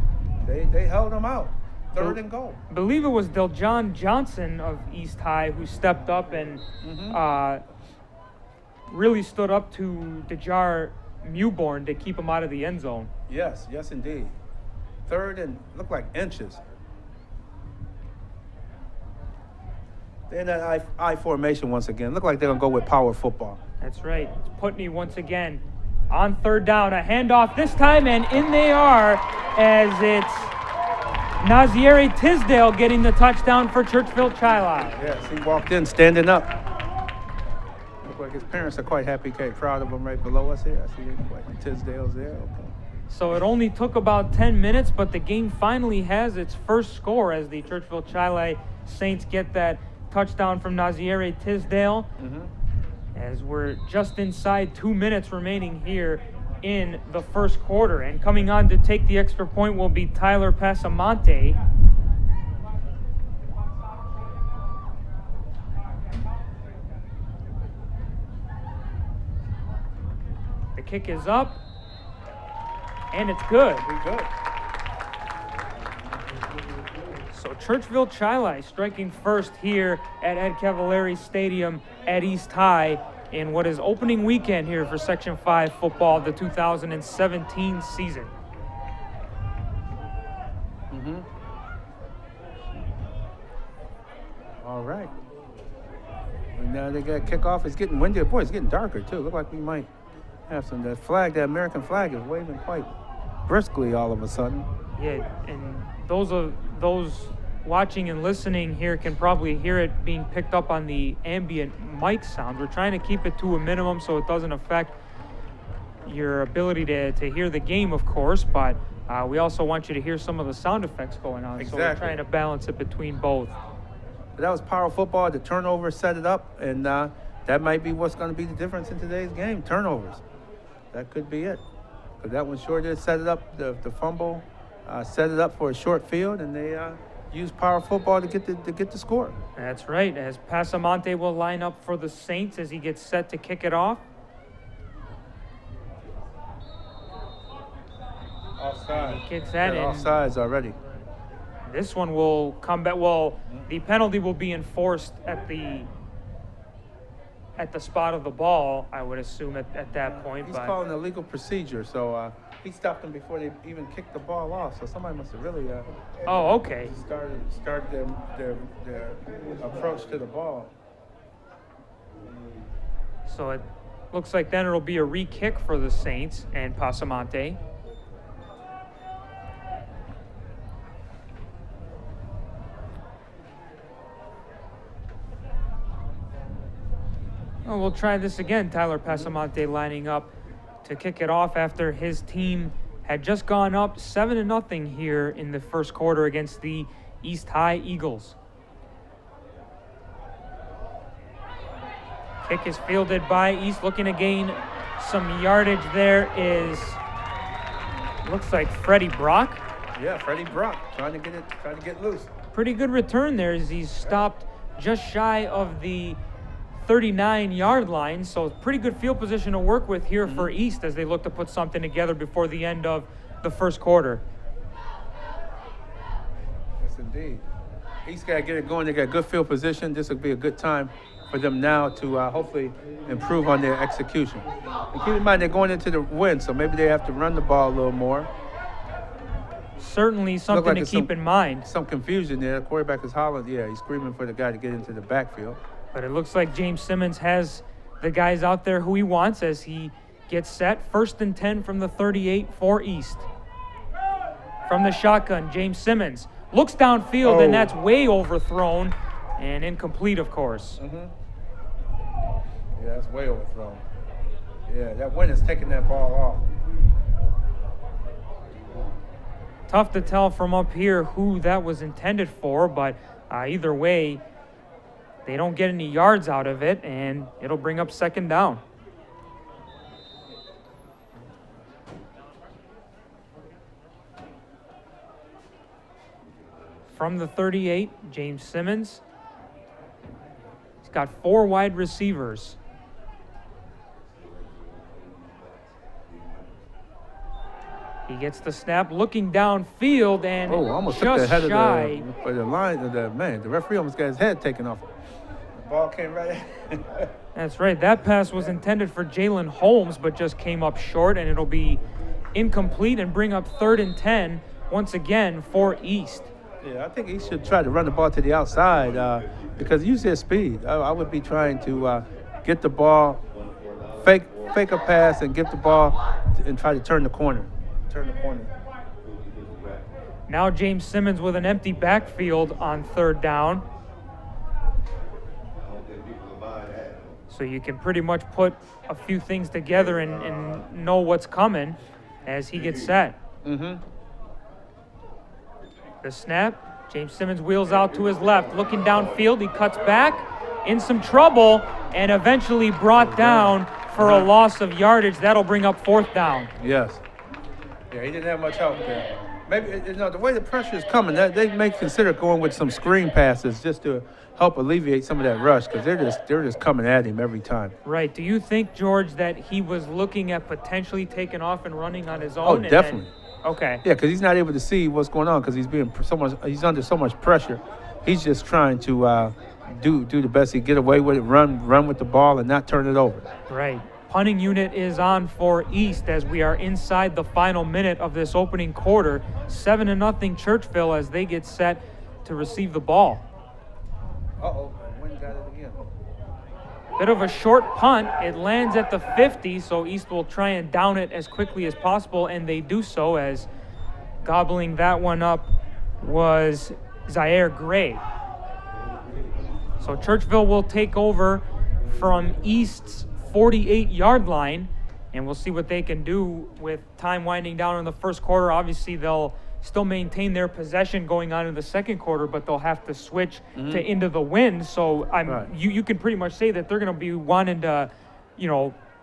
they held him out. 3rd and goal. I believe it was Deljon Johnson of East High who stepped up and really stood up to Dejar Mewborn to keep him out of the end zone. Yes, indeed. 3rd and looked like inches. They're in that I formation once again. Look like they're going to go with power football. That's right. It's Putney once again on 3rd down. A handoff this time, and in they are, as it's Naziere Tisdale getting the touchdown for Churchville-Chili. Yes, he walked in standing up. Look like his parents are quite happy, quite proud of him right below us here. I see like Tisdale's there. Okay. So it only took about 10 minutes, but the game finally has its first score as the Churchville-Chili Saints get that touchdown from Naziere Tisdale. As we're just inside 2 minutes remaining here in the first quarter. And coming on to take the extra point will be Tyler Passamonte. The kick is up, and it's good. Pretty good. So Churchville-Chili striking first here at Ed Cavalieri Stadium at East High in what is opening weekend here for Section 5 football of the 2017 season. All right. And now they got kickoff. It's getting windy. Boy, it's getting darker too. Look like we might have some. That American flag is waving quite briskly all of a sudden. Yeah, and those watching and listening here can probably hear it being picked up on the ambient mic sound. We're trying to keep it to a minimum so it doesn't affect your ability to hear the game, of course, but We also want you to hear some of the sound effects going on. So we're Exactly. trying to balance it between both. But that was power football. The turnover set it up, and that might be what's going to be the difference in today's game, turnovers. That could be it. Because that one sure did set it up, the fumble, set it up for a short field, and they used power football to get the score. That's right, as Pasamonte will line up for the Saints as he gets set to kick it off. Offside. He kicks that in. Offsides already. This one will come back. Well, the penalty will be enforced at the spot of the ball, I would assume at that point. He's but calling a legal procedure, so he stopped them before they even kicked the ball off. So somebody must have really oh, okay. started their approach to the ball. So it looks like then it'll be a re-kick for the Saints and Pasamonte. Oh, we'll try this again. Tyler Pasamonte lining up to kick it off after his team had just gone up 7-0 here in the first quarter against the East High Eagles. Kick is fielded by East, looking to gain some yardage. There is, looks like Freddie Brock. Yeah, Freddie Brock trying to get loose. Pretty good return there as he's stopped just shy of the 39-yard line, so pretty good field position to work with here for East as they look to put something together before the end of the first quarter. Yes, indeed. East got to get it going. They got good field position. This will be a good time for them now to hopefully improve on their execution. And keep in mind, they're going into the win, so maybe they have to run the ball a little more. Certainly something to keep in mind. Some confusion there. The quarterback is hollering. Yeah, he's screaming for the guy to get into the backfield. But it looks like James Simmons has the guys out there who he wants as he gets set. 1st and 10 from the 38 for East. From the shotgun, James Simmons looks downfield, and that's way overthrown and incomplete, of course. Yeah, that's way overthrown. Yeah, that wind is taking that ball off. Tough to tell from up here who that was intended for, but either way, they don't get any yards out of it, and it'll bring up 2nd down. From the 38, James Simmons. He's got 4 wide receivers. He gets the snap, looking downfield, and almost took the just head shy. of the line. The referee almost got his head taken off. The ball came right in. That's right. That pass was intended for Jalen Holmes, but just came up short, and it'll be incomplete and bring up 3rd and 10 once again for East. Yeah, I think he should try to run the ball to the outside because use their speed. I would be trying to get the ball, fake a pass, and get the ball and try to turn the corner. Now James Simmons with an empty backfield on 3rd down. So you can pretty much put a few things together and know what's coming as he gets set. The snap, James Simmons wheels out to his left, looking downfield. He cuts back, in some trouble, and eventually brought down for a loss of yardage. That'll bring up 4th down. Yes. Yeah, he didn't have much help there. Maybe, the way the pressure is coming, they may consider going with some screen passes just to help alleviate some of that rush because they're just coming at him every time. Right. Do you think, George, that he was looking at potentially taking off and running on his own? Oh, definitely. Okay. Yeah, because he's not able to see what's going on because he's under so much pressure. He's just trying to do the best he get away with it, run with the ball, and not turn it over. Right. Punting unit is on for East as we are inside the final minute of this opening quarter. 7-0 Churchville as they get set to receive the ball. Wind got it again. Bit of a short punt. It lands at the 50, so East will try and down it as quickly as possible, and they do so as gobbling that one up was Zaire Gray. So Churchville will take over from East's 48-yard line and we'll see what they can do with time winding down in the first quarter. Obviously, they'll still maintain their possession going on in the second quarter, but they'll have to switch to into the wind. So you can pretty much say that they're going to be wanting to,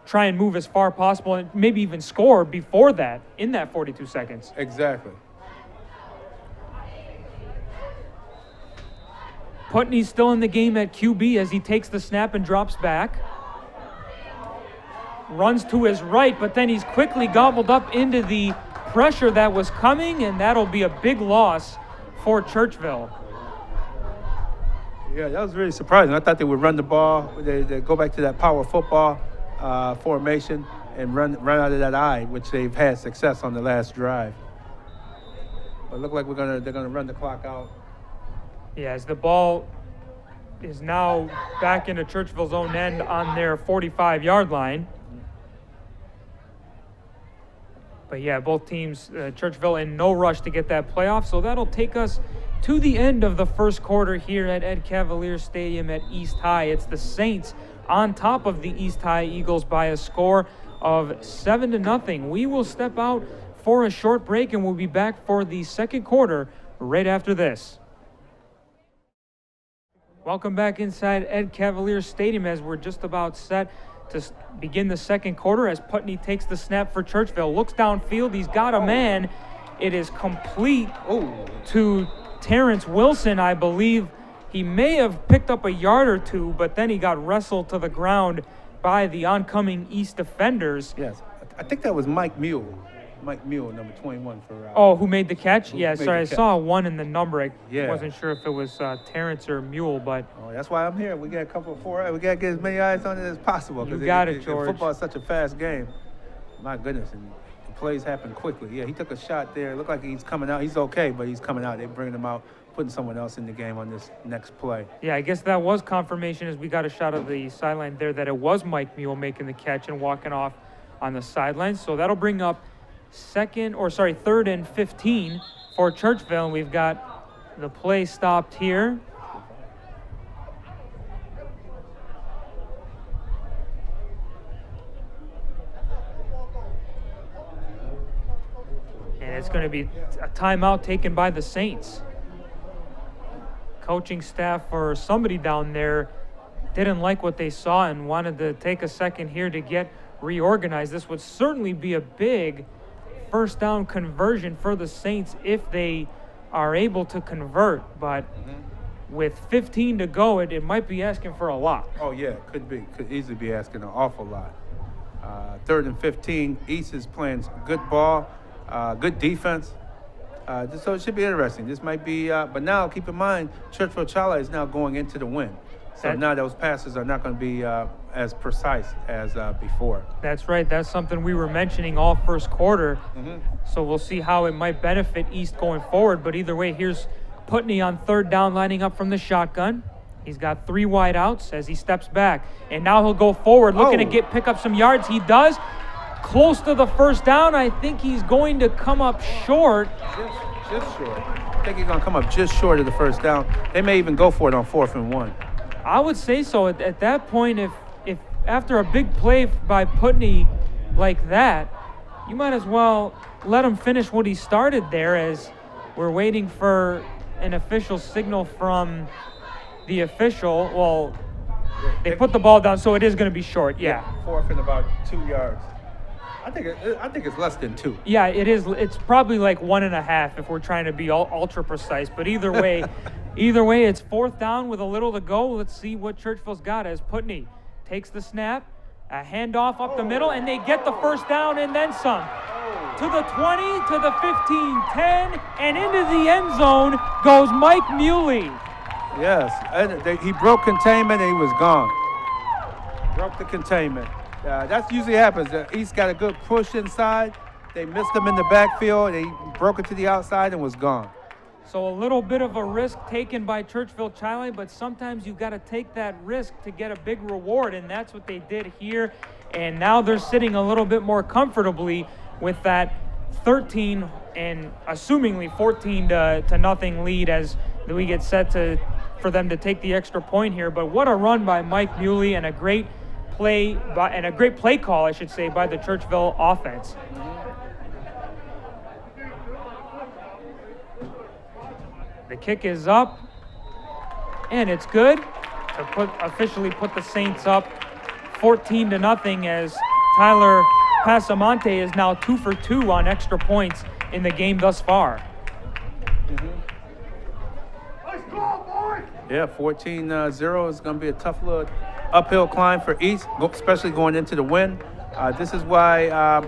try and move as far as possible and maybe even score before that in that 42 seconds. Exactly. Putney's still in the game at QB as he takes the snap and drops back. Runs to his right, but then he's quickly gobbled up into the pressure that was coming, and that'll be a big loss for Churchville. Yeah, that was really surprising. I thought they would run the ball. They go back to that power football formation and run out of that eye, which they've had success on the last drive. But it looked like they're gonna run the clock out. Yeah, as the ball is now back into Churchville's own end on their 45-yard line. But yeah, both teams, Churchville in no rush to get that playoff. So that'll take us to the end of the first quarter here at Ed Cavalier Stadium at East High. It's the Saints on top of the East High Eagles by a score of 7-0. We will step out for a short break, and we'll be back for the second quarter right after this. Welcome back inside Ed Cavalier Stadium as we're just about set to begin the second quarter as Putney takes the snap for Churchville. Looks downfield. He's got a man. It is complete to Terrence Wilson, I believe. He may have picked up a yard or two, but then he got wrestled to the ground by the oncoming East defenders. Yes, I think that was Mike Mule. Mike Mule, number 21 for. Who made the catch? Yeah, sorry, I saw a 1 in the number. I wasn't sure if it was Terrence or Mule, but. Oh, that's why I'm here. We got a couple of 4. We got to get as many eyes on it as possible. You got it, George. Football is such a fast game. My goodness, and the plays happen quickly. Yeah, he took a shot there. It looked like he's coming out. He's okay, but he's coming out. They're bringing him out, putting someone else in the game on this next play. Yeah, I guess that was confirmation as we got a shot of the sideline there that it was Mike Mule making the catch and walking off on the sideline. So that'll bring up third and 15 for Churchville, and we've got the play stopped here. And it's going to be a timeout taken by the Saints. Coaching staff or somebody down there didn't like what they saw and wanted to take a second here to get reorganized. This would certainly be a big first down conversion for the Saints if they are able to convert, but with 15 to go, it might be asking for a lot. Oh yeah, could easily be asking an awful lot. Third and 15, East is playing good ball, good defense, so it should be interesting. This might be, but now keep in mind, Churchville-Chili is now going into the win. So now those passes are not going to be as precise as before. That's right. That's something we were mentioning all first quarter. So we'll see how it might benefit East going forward. But either way, here's Putney on third down lining up from the shotgun. He's got 3 wide outs as he steps back. And now he'll go forward looking to pick up some yards. He does. Close to the first down. I think he's going to come up short. Just short. I think he's going to come up just short of the first down. They may even go for it on 4th and 1. I would say so. At that point, if after a big play by Putney like that, you might as well let him finish what he started there as we're waiting for an official signal from the official. Well, they put the ball down, so it is going to be short. Yeah. 4th and about 2 yards. I think it's less than 2. Yeah, it is. It's probably like 1.5 if we're trying to be ultra precise. But either way, it's 4th down with a little to go. Let's see what Churchville's got as Putney takes the snap, a handoff up the middle, and they get the first down and then some. To the 20, to the 15, 10, and into the end zone goes Mike Muley. Yes, and he broke containment and he was gone. Broke the containment. That usually happens. East got a good push inside. They missed him in the backfield. He broke it to the outside and was gone. So a little bit of a risk taken by Churchville-Chili, but sometimes you've got to take that risk to get a big reward, and that's what they did here. And now they're sitting a little bit more comfortably with that 13 and assumingly 14 to nothing lead as we get set for them to take the extra point here. But what a run by Mike Muley and a great play and a great play call, I should say, by the Churchville offense. The kick is up, and it's good to officially put the Saints up 14-0 as Tyler Pasamonte is now 2 for 2 on extra points in the game thus far. Yeah, 14-0 is going to be a tough little uphill climb for East, especially going into the win. This is why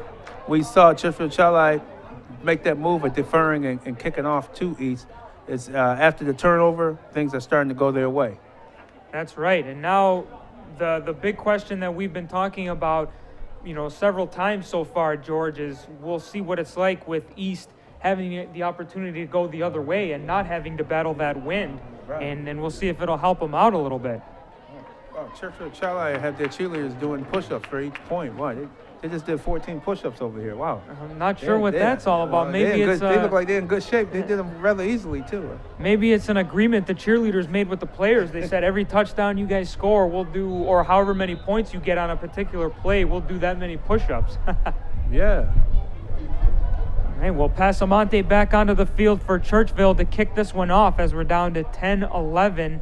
we saw Churchville-Chili make that move of deferring and kicking off to East. It's after the turnover, things are starting to go their way. That's right. And now the big question that we've been talking about, several times so far, George, is we'll see what it's like with East having the opportunity to go the other way and not having to battle that wind. Right. And we'll see if it'll help them out a little bit. Well, Churchville-Chili have their cheerleaders doing push-ups for each point. Wow, they just did 14 push-ups over here. Wow. I'm not sure what that's all about. Maybe it's they look like they're in good shape. They did them rather easily too. Maybe it's an agreement the cheerleaders made with the players. They said every touchdown you guys score, we'll do, or however many points you get on a particular play, we'll do that many push-ups. Yeah. All right, we'll pass Pasamonte back onto the field for Churchville to kick this one off as we're down to 10-11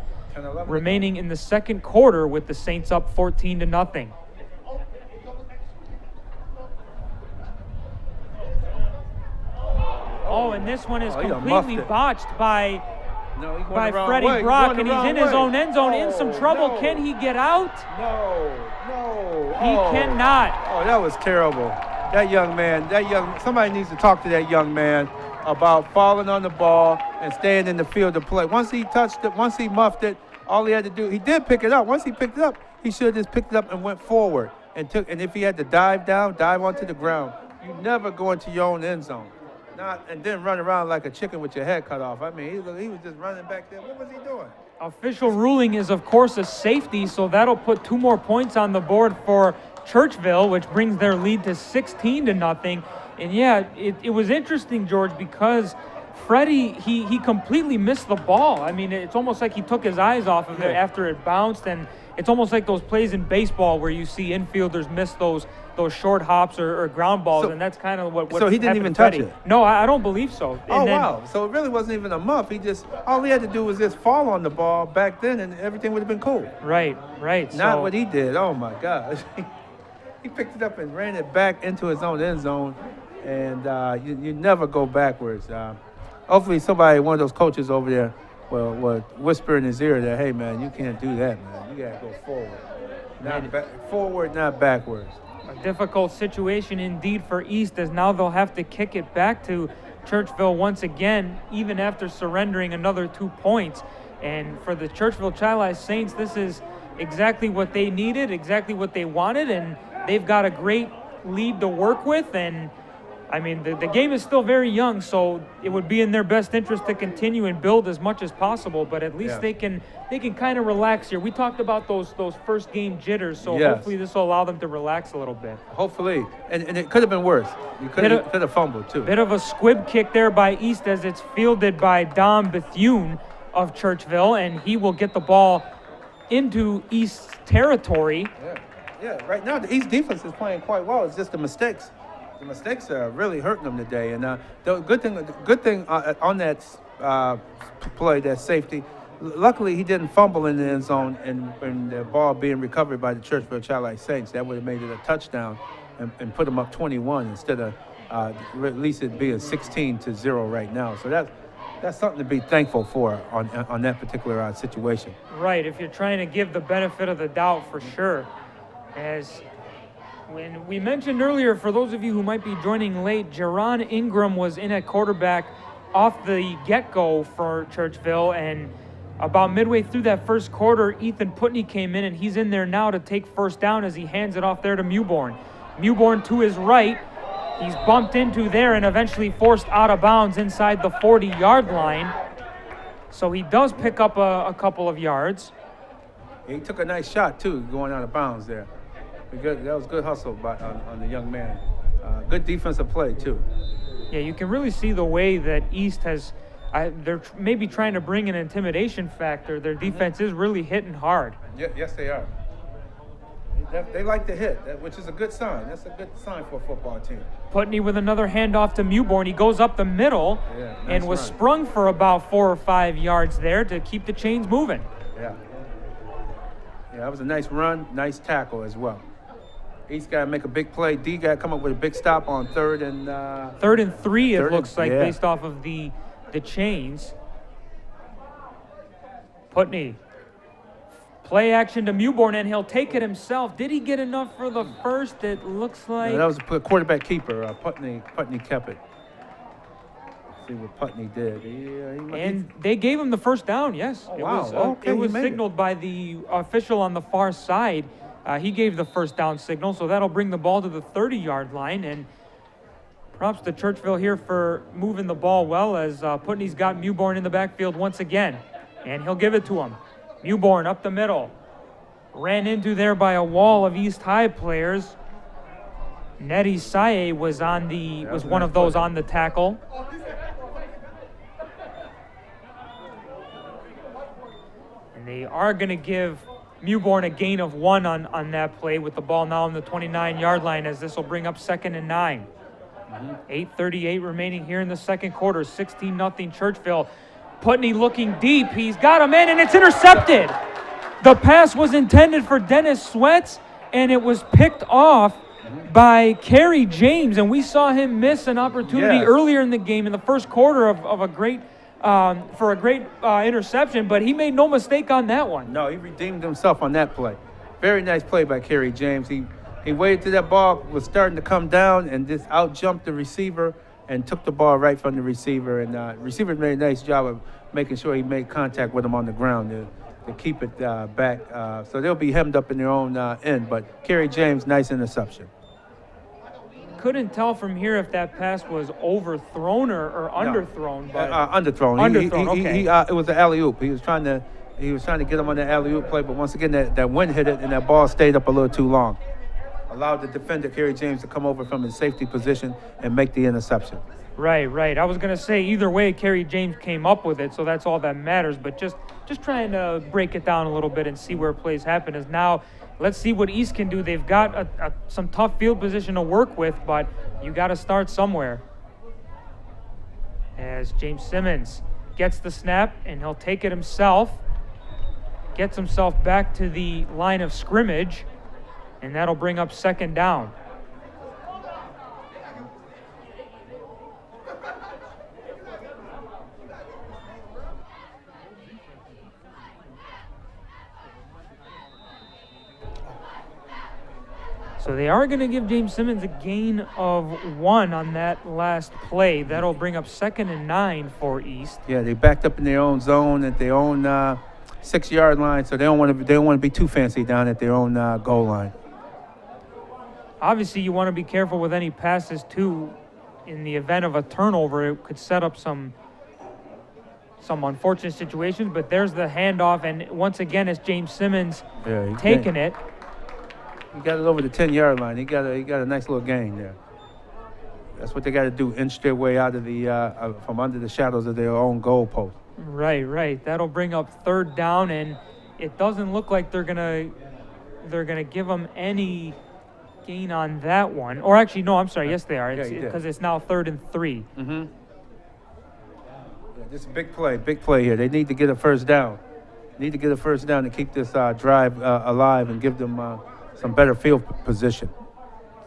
remaining in the second quarter with the Saints up 14-0. Oh, and this one is completely botched by Freddie Brock, and he's in his own end zone in some trouble. No. Can he get out? No. He cannot. Oh, that was terrible. Somebody needs to talk to that young man about falling on the ball and staying in the field to play. Once he touched it, once he muffed it, all he had to do, he did pick it up. Once he picked it up, he should have just picked it up and went forward and if he had to dive onto the ground. You never go into your own end zone. And then run around like a chicken with your head cut off. I mean, he was just running back there. What was he doing? Official ruling is, of course, a safety, so that'll put 2 more points on the board for Churchville, which brings their lead to 16-0. And yeah, it was interesting, George, because Freddie, he completely missed the ball. I mean, it's almost like he took his eyes off of it after it bounced, and it's almost like those plays in baseball where you see infielders miss those short hops or ground balls, and that's kind of what so he didn't even touch it? No, I don't believe so. Wow. So it really wasn't even a muff. All he had to do was just fall on the ball back then, and everything would have been cool. Right. Not what he did. Oh, my gosh. He picked it up and ran it back into his own end zone, and you never go backwards. Hopefully one of those coaches over there will whisper in his ear that, hey, man, you can't do that, man. You got to go forward. Forward, not backwards. A difficult situation indeed for East, as now they'll have to kick it back to Churchville once again, even after surrendering another 2 points. And for the Churchville-Chili Saints, this is exactly what they needed, exactly what they wanted, and they've got a great lead to work with. And I mean, the game is still very young, so it would be in their best interest to continue and build as much as possible, but at least they can kind of relax here. We talked about those first game jitters, so hopefully this will allow them to relax a little bit. Hopefully. And it could have been worse. You could have fumbled, too. Bit of a squib kick there by East as it's fielded by Dom Bethune of Churchville, and he will get the ball into East's territory. Yeah, right now the East defense is playing quite well. It's just the mistakes. The mistakes are really hurting them today. And the good thing on that play, that safety, luckily he didn't fumble in the end zone and the ball being recovered by the Churchville-Chili Saints. That would have made it a touchdown and put them up 21 instead of at least it being 16-0 right now. So that's something to be thankful for on that particular situation. Right, if you're trying to give the benefit of the doubt, for sure. As when we mentioned earlier, for those of you who might be joining late, Jaron Ingram was in at quarterback off the get-go for Churchville, and about midway through that first quarter, Ethan Putney came in, and he's in there now to take first down as he hands it off there to Mewborn. Mewborn to his right. He's bumped into there and eventually forced out of bounds inside the 40-yard line. So he does pick up a couple of yards. He took a nice shot, too, going out of bounds there. That was good hustle on the young man. Good defensive play, too. Yeah, you can really see the way that East has they're maybe trying to bring an intimidation factor. Their defense is really hitting hard. Yes, they are. They like to hit, which is a good sign. That's a good sign for a football team. Putney with another handoff to Mewborn. He goes up the middle and was sprung for about 4 or 5 yards there to keep the chains moving. Yeah. Yeah, that was a nice run, nice tackle as well. East got to make a big play. D got to come up with a big stop on 3rd and 3, it looks like, based off of the chains. Putney. Play action to Mewborn, and he'll take it himself. Did he get enough for the first? It looks like... No, that was a quarterback keeper. Putney kept it. Let's see what Putney did. And they gave him the first down, yes. Oh, wow. It was signaled by the official on the far side. He gave the first down signal, so that'll bring the ball to the 30-yard line. And props to Churchville here for moving the ball well, as Putney's got Mewborn in the backfield once again. And he'll give it to him. Mewborn up the middle. Ran into there by a wall of East High players. Nettie Saye was one of those on the tackle. And they are going to give Mewborn a gain of 1 on that play, with the ball now on the 29-yard line, as this will bring up 2nd and 9. 8:38 remaining here in the second quarter. 16-0 Churchville. Putney looking deep. He's got him in, and it's intercepted. The pass was intended for Dennis Sweats, and it was picked off by Kerry James, and we saw him miss an opportunity earlier in the game in the first quarter of a great interception, but he made no mistake on that one. No, he redeemed himself on that play. Very nice play by Kerry James. He waited till that ball was starting to come down and just out-jumped the receiver and took the ball right from the receiver. And receiver made a nice job of making sure he made contact with him on the ground to keep it back. So they'll be hemmed up in their own end. But Kerry James, nice interception. Couldn't tell from here if that pass was overthrown or underthrown. But underthrown. Underthrown. Okay. It was an alley-oop. He was trying to get him on the alley-oop play, but once again that wind hit it and that ball stayed up a little too long. Allowed the defender, Kerry James, to come over from his safety position and make the interception. Right. I was going to say, either way, Kerry James came up with it, so that's all that matters. But just trying to break it down a little bit and see where plays happen is now. Let's see what East can do. They've got some tough field position to work with, but you got to start somewhere. As James Simmons gets the snap, and he'll take it himself. Gets himself back to the line of scrimmage. And that'll bring up 2nd down. So they are going to give James Simmons a gain of 1 on that last play. That'll bring up 2nd and 9 for East. Yeah, they backed up in their own zone at their own 6-yard line, so they don't want to be too fancy down at their own goal line. Obviously, you want to be careful with any passes, too. In the event of a turnover, it could set up some unfortunate situations. But there's the handoff, and once again, it's James Simmons taking it. He got it over the 10-yard line. He got a nice little gain there. That's what they got to do: inch their way out of the from under the shadows of their own goal post. Right. That'll bring up 3rd down, and it doesn't look like they're gonna give them any gain on that one. Or actually, no, I'm sorry. Yes, they are. Because it's now 3rd and 3. Mm-hmm. Yeah, this is a big play here. They need to get a first down. To keep this drive alive and give them some better field position.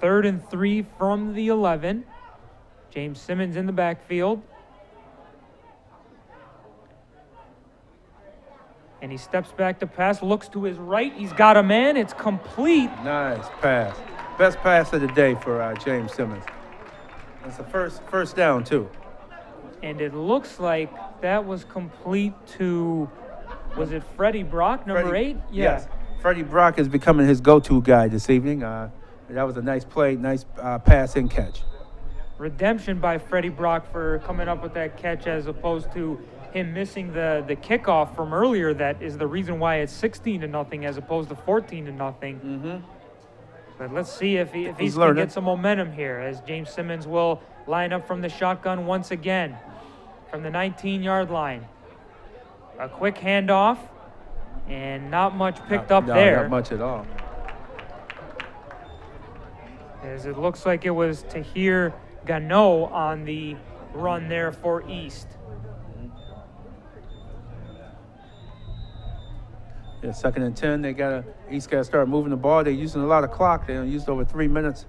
3rd and 3 from the 11. James Simmons in the backfield. And he steps back to pass, looks to his right. He's got a man. It's complete. Nice pass. Best pass of the day for James Simmons. That's the first down, too. And it looks like that was complete to, was it Freddie Brock, number 8? Yeah. Yes. Freddie Brock is becoming his go-to guy this evening. That was a nice play, nice pass and catch. Redemption by Freddie Brock for coming up with that catch, as opposed to him missing the kickoff from earlier. That is the reason why it's 16-0 as opposed to 14-0. Mm-hmm. But let's see if he's going to get some momentum here, as James Simmons will line up from the shotgun once again from the 19-yard line. A quick handoff, and not much picked up there. Not much at all. as it looks like it was Tahir Gano on the run there for East. Yeah, 2nd and 10. East got to start moving the ball. They're using a lot of clock. They used over 3 minutes.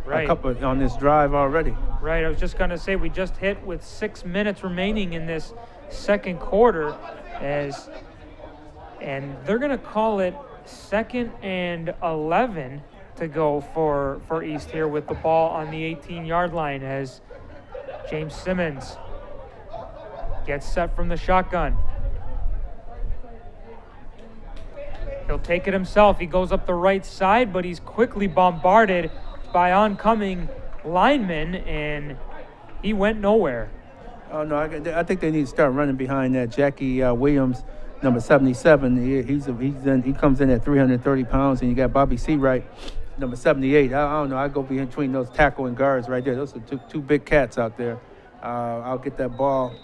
Right. A couple on this drive already. Right. I was just going to say we just hit with 6 minutes remaining in this second quarter, and they're going to call it 2nd and 11 to go for East here with the ball on the 18-yard line as James Simmons gets set from the shotgun. He'll take it himself. He goes up the right side, but he's quickly bombarded by oncoming linemen, and he went nowhere. Oh, no, I think they need to start running behind that. Jackie Williams, number 77, he comes in at 330 pounds, and you got Bobby Seawright, number 78. I don't know. I go between those tackle and guards right there. Those are two big cats out there. I'll get that ball.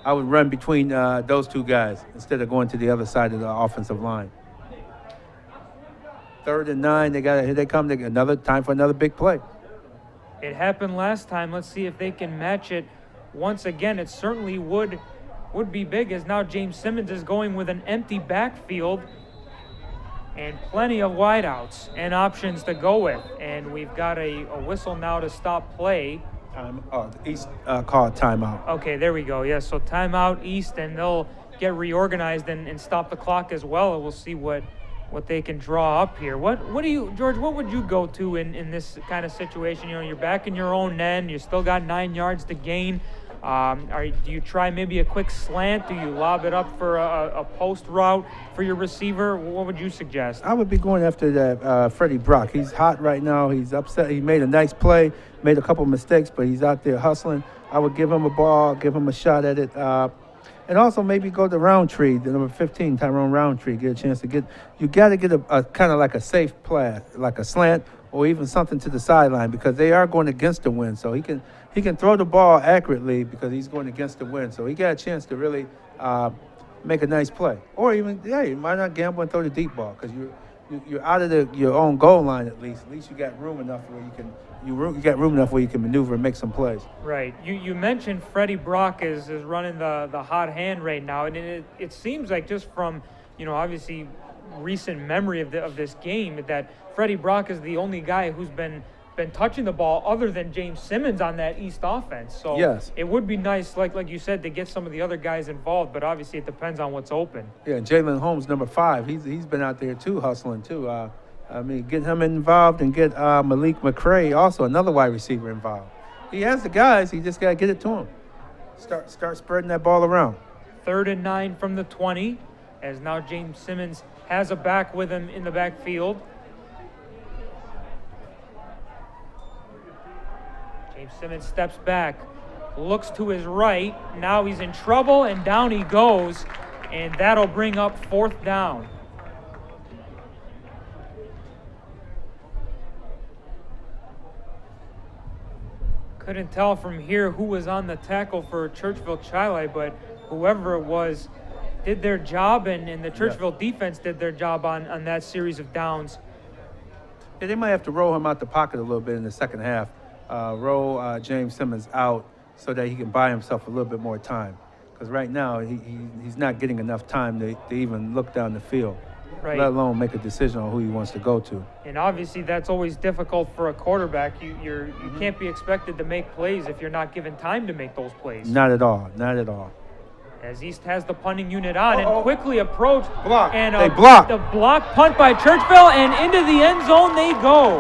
I would run between those two guys instead of going to the other side of the offensive line. 3rd and 9. Here they come. Another time for another big play. It happened last time. Let's see if they can match it once again. It certainly would be big, as now James Simmons is going with an empty backfield and plenty of wideouts and options to go with. And we've got a whistle now to stop play. East called timeout. Okay, there we go. Yes, so timeout East, and they'll get reorganized and stop the clock as well, and we'll see what they can draw up here. What do you, George, what would you go to in this kind of situation? You know, you're back in your own end, you still got 9 yards to gain. Do you try maybe a quick slant? Do you lob it up for a post route for your receiver? What would you suggest? I would be going after that Freddie Brock. He's hot right now. He's upset. He made a nice play, made a couple mistakes, but he's out there hustling. I would give him a ball, give him a shot at it. And also maybe go to Roundtree, the number 15, Tyrone Roundtree, get a chance to get – you got to get a kind of like a safe play, like a slant or even something to the sideline, because they are going against the wind. So he can throw the ball accurately because he's going against the wind. So he got a chance to really make a nice play. Or even, you might not gamble and throw the deep ball because you're out of your own goal line at least. At least you got room enough where you can maneuver and make some plays. Right. You mentioned Freddie Brock is running the hot hand right now, and it seems like just from, obviously recent memory of this game that Freddie Brock is the only guy who's been touching the ball other than James Simmons on that East offense. So yes, it would be nice, like you said, to get some of the other guys involved, but obviously it depends on what's open. Yeah, Jalen Holmes, number 5, he's been out there too, hustling too. Get him involved and get Malik McCray, also another wide receiver, involved. He has the guys. He just got to get it to him. Start spreading that ball around. 3rd and 9 from the 20, as now James Simmons has a back with him in the backfield. James Simmons steps back, looks to his right. Now he's in trouble, and down he goes, and that'll bring up 4th down. Couldn't tell from here who was on the tackle for Churchville-Chili, but whoever it was did their job, and the Churchville defense did their job on that series of downs. Yeah, they might have to roll him out the pocket a little bit in the second half. Roll James Simmons out so that he can buy himself a little bit more time. Because right now he's not getting enough time to even look down the field. Right. Let alone make a decision on who he wants to go to. And obviously that's always difficult for a quarterback. You can't be expected to make plays if you're not given time to make those plays. Not at all. Not at all. As East has the punting unit on and quickly approach. Block. And they block. The block punt by Churchville, and into the end zone they go.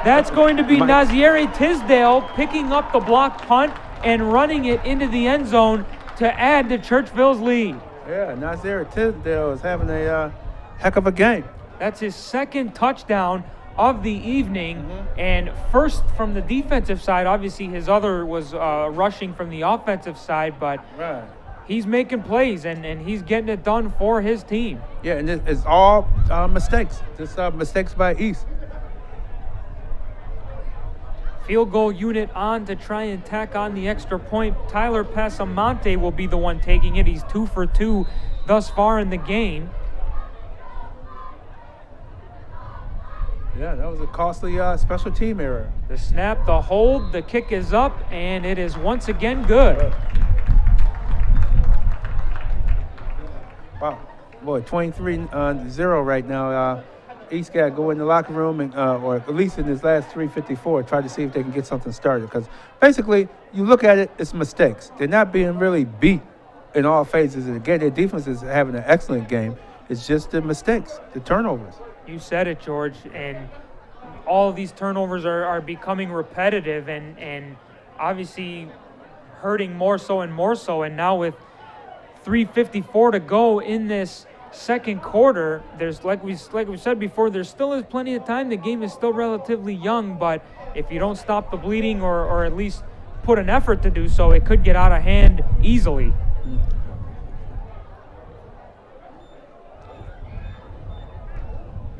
That's going to be Naziere Tisdale picking up the block punt and running it into the end zone to add to Churchville's lead. Yeah, Naziere Tisdale is having a heck of a game. That's his 2nd touchdown of the evening, and first from the defensive side. Obviously his other was rushing from the offensive side, but he's making plays and he's getting it done for his team. Yeah, and it's all mistakes. Just mistakes by East. Field goal unit on to try and tack on the extra point. Tyler Passamonte will be the one taking it. He's 2 for 2 thus far in the game. Yeah, that was a costly special team error. The snap, the hold, the kick is up, and it is once again good. Wow. Boy, 23-0 right now. East got to go in the locker room, and, or at least in his last 3:54, try to see if they can get something started. Because basically, you look at it, it's mistakes. They're not being really beat in all phases of the game. Their defense is having an excellent game. It's just the mistakes, the turnovers. You said it, George, and all of these turnovers are becoming repetitive and obviously hurting more so and more so. And now with 3:54 to go in this second quarter, there's like we said before, there still is plenty of time. The game is still relatively young, but if you don't stop the bleeding or at least put an effort to do so, it could get out of hand easily.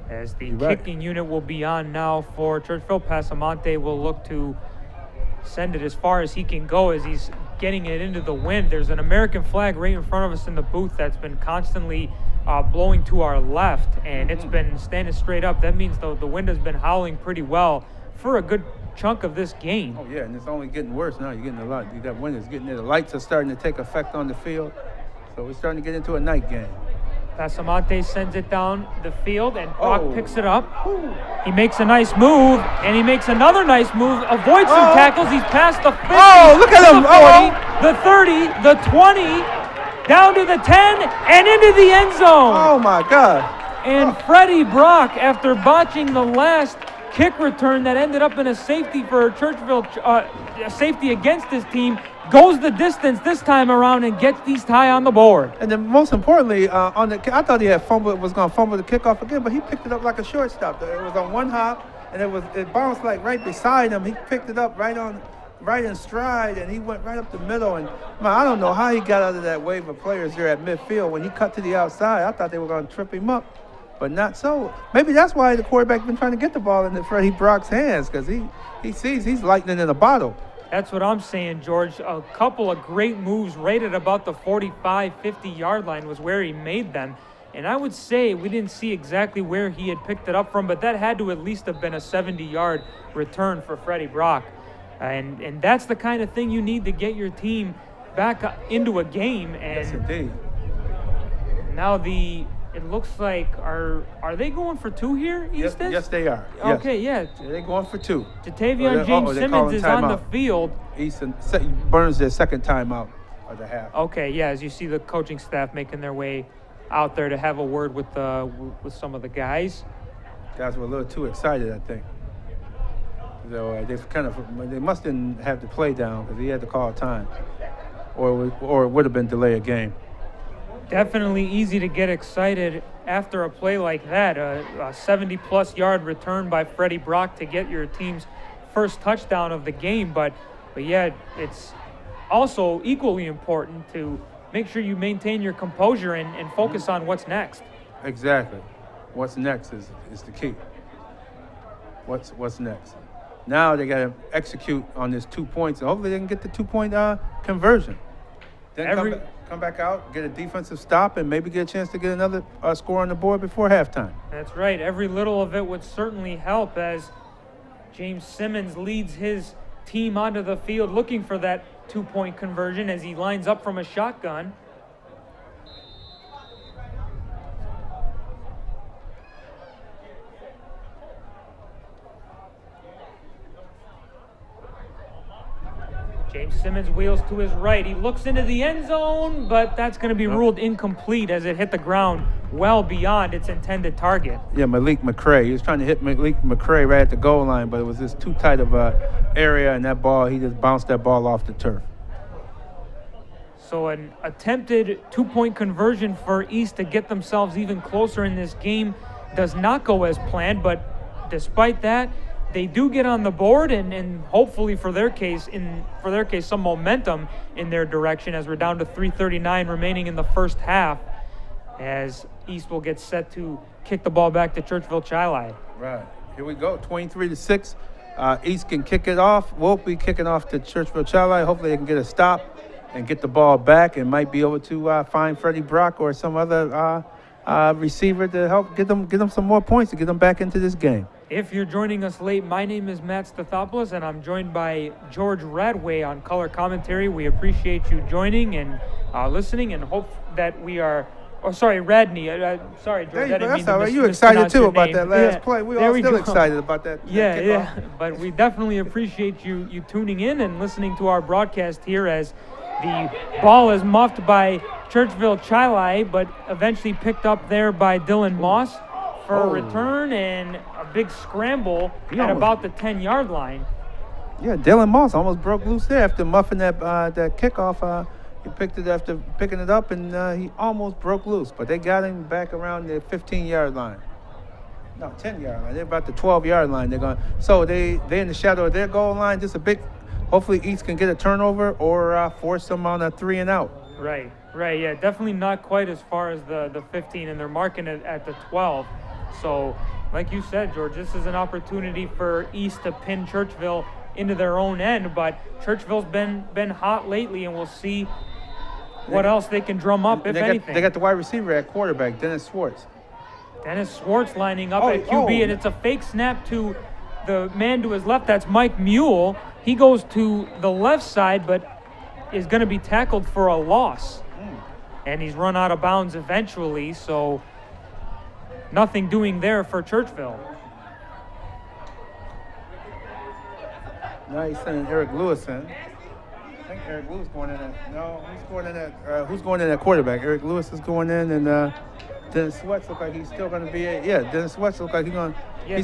As the kicking unit will be on now for Churchville, Pasamonte will look to send it as far as he can go as he's getting it into the wind. There's an American flag right in front of us in the booth that's been constantly blowing to our left, and it's been standing straight up. That means the wind has been howling pretty well for a good chunk of this game. Oh, yeah, and it's only getting worse now. You're getting a lot. That wind is getting there. The lights are starting to take effect on the field, so we're starting to get into a night game. Pasamonte sends it down the field, and Brock picks it up. He makes a nice move, and he makes another nice move, avoids some tackles. He's past the 50, look at him. the 40, the 30, the 20, down to the 10, and into the end zone. Oh, my God. And Freddie Brock, after botching the last kick return that ended up in a safety for Churchville, a safety against his team, goes the distance this time around and gets East High on the board. And then most importantly, I thought he was going to fumble the kickoff again, but he picked it up like a shortstop. It was on one hop, and it bounced like right beside him. He picked it up right in stride, and he went right up the middle. And man, I don't know how he got out of that wave of players there at midfield. When he cut to the outside, I thought they were going to trip him up, but not so. Maybe that's why the quarterback been trying to get the ball into Freddie Brock's hands, because he sees he's lightning in a bottle. That's what I'm saying, George. A couple of great moves right at about the 45, 50-yard line was where he made them. And I would say we didn't see exactly where he had picked it up from, but that had to at least have been a 70-yard return for Freddie Brock. And that's the kind of thing you need to get your team back into a game. And yes, indeed. Now it looks like, are they going for two here, Easton? Yes, they are. Okay, yes. Yeah. They're going for two. Jatavion James Simmons is on the field. Easton burns their second timeout of the half. Okay, yeah, as you see the coaching staff making their way out there to have a word with some of the guys. Guys were a little too excited, I think. So they must didn't have the play down because he had to call time, or it would have been delay a game. Definitely easy to get excited after a play like that. A 70-plus yard return by Freddie Brock to get your team's first touchdown of the game. But yeah, it's also equally important to make sure you maintain your composure and focus on what's next. Exactly. What's next is the key. What's next? Now they got to execute on this 2 points, and hopefully they can get the 2-point conversion. Then come back out, get a defensive stop, and maybe get a chance to get another score on the board before halftime. That's right. Every little of it would certainly help as James Simmons leads his team onto the field looking for that 2-point conversion as he lines up from a shotgun. James Simmons wheels to his right. He looks into the end zone, but that's going to be ruled incomplete as it hit the ground well beyond its intended target. Yeah, Malik McCray. He was trying to hit Malik McCray right at the goal line, but it was just too tight of a area, and that ball, he just bounced that ball off the turf. So an attempted 2-point conversion for East to get themselves even closer in this game does not go as planned, but despite that, they do get on the board and hopefully for their case some momentum in their direction as we're down to 3:39 remaining in the first half as East will get set to kick the ball back to Churchville-Chili. Right. Here we go, 23-6. East can kick it off. We'll be kicking off to Churchville-Chili. Hopefully they can get a stop and get the ball back and might be able to find Freddie Brock or some other receiver to help get them some more points to get them back into this game. If you're joining us late, my name is Matt Stathopoulos, and I'm joined by George Radway on color commentary. We appreciate you joining and listening, and hope that we are. Oh, sorry, Radney. Sorry, George. That's all right. You excited too about that last play? We all still excited about that. Yeah. But we definitely appreciate you tuning in and listening to our broadcast here as the ball is muffed by Churchville-Chili, but eventually picked up there by Dylan Moss for a return and a big scramble at about the 10-yard line. Yeah, Dylan Moss almost broke loose there after muffing that kickoff. He picked it after picking it up, and he almost broke loose. But they got him back around the 15-yard line. No, 10-yard line. They're about the 12-yard line. So they're in the shadow of their goal line. Just a big. Hopefully, East can get a turnover or force them on a 3 and out. Right. Yeah, definitely not quite as far as the 15, and they're marking it at the 12. So, like you said, George, this is an opportunity for East to pin Churchville into their own end. But Churchville's been hot lately, and we'll see what else they can drum up, if anything. They got the wide receiver at quarterback, Dennis Schwartz. Dennis Schwartz lining up at QB, and it's a fake snap to the man to his left. That's Mike Mule. He goes to the left side, but is going to be tackled for a loss. And he's run out of bounds eventually, so nothing doing there for Churchville. Now he's sending Eric Lewis in. I think Eric Lewis going in at, no, who's going in at quarterback? Eric Lewis is going in, and Dennis Sweats look like he's still going to be Dennis Sweats look like he's going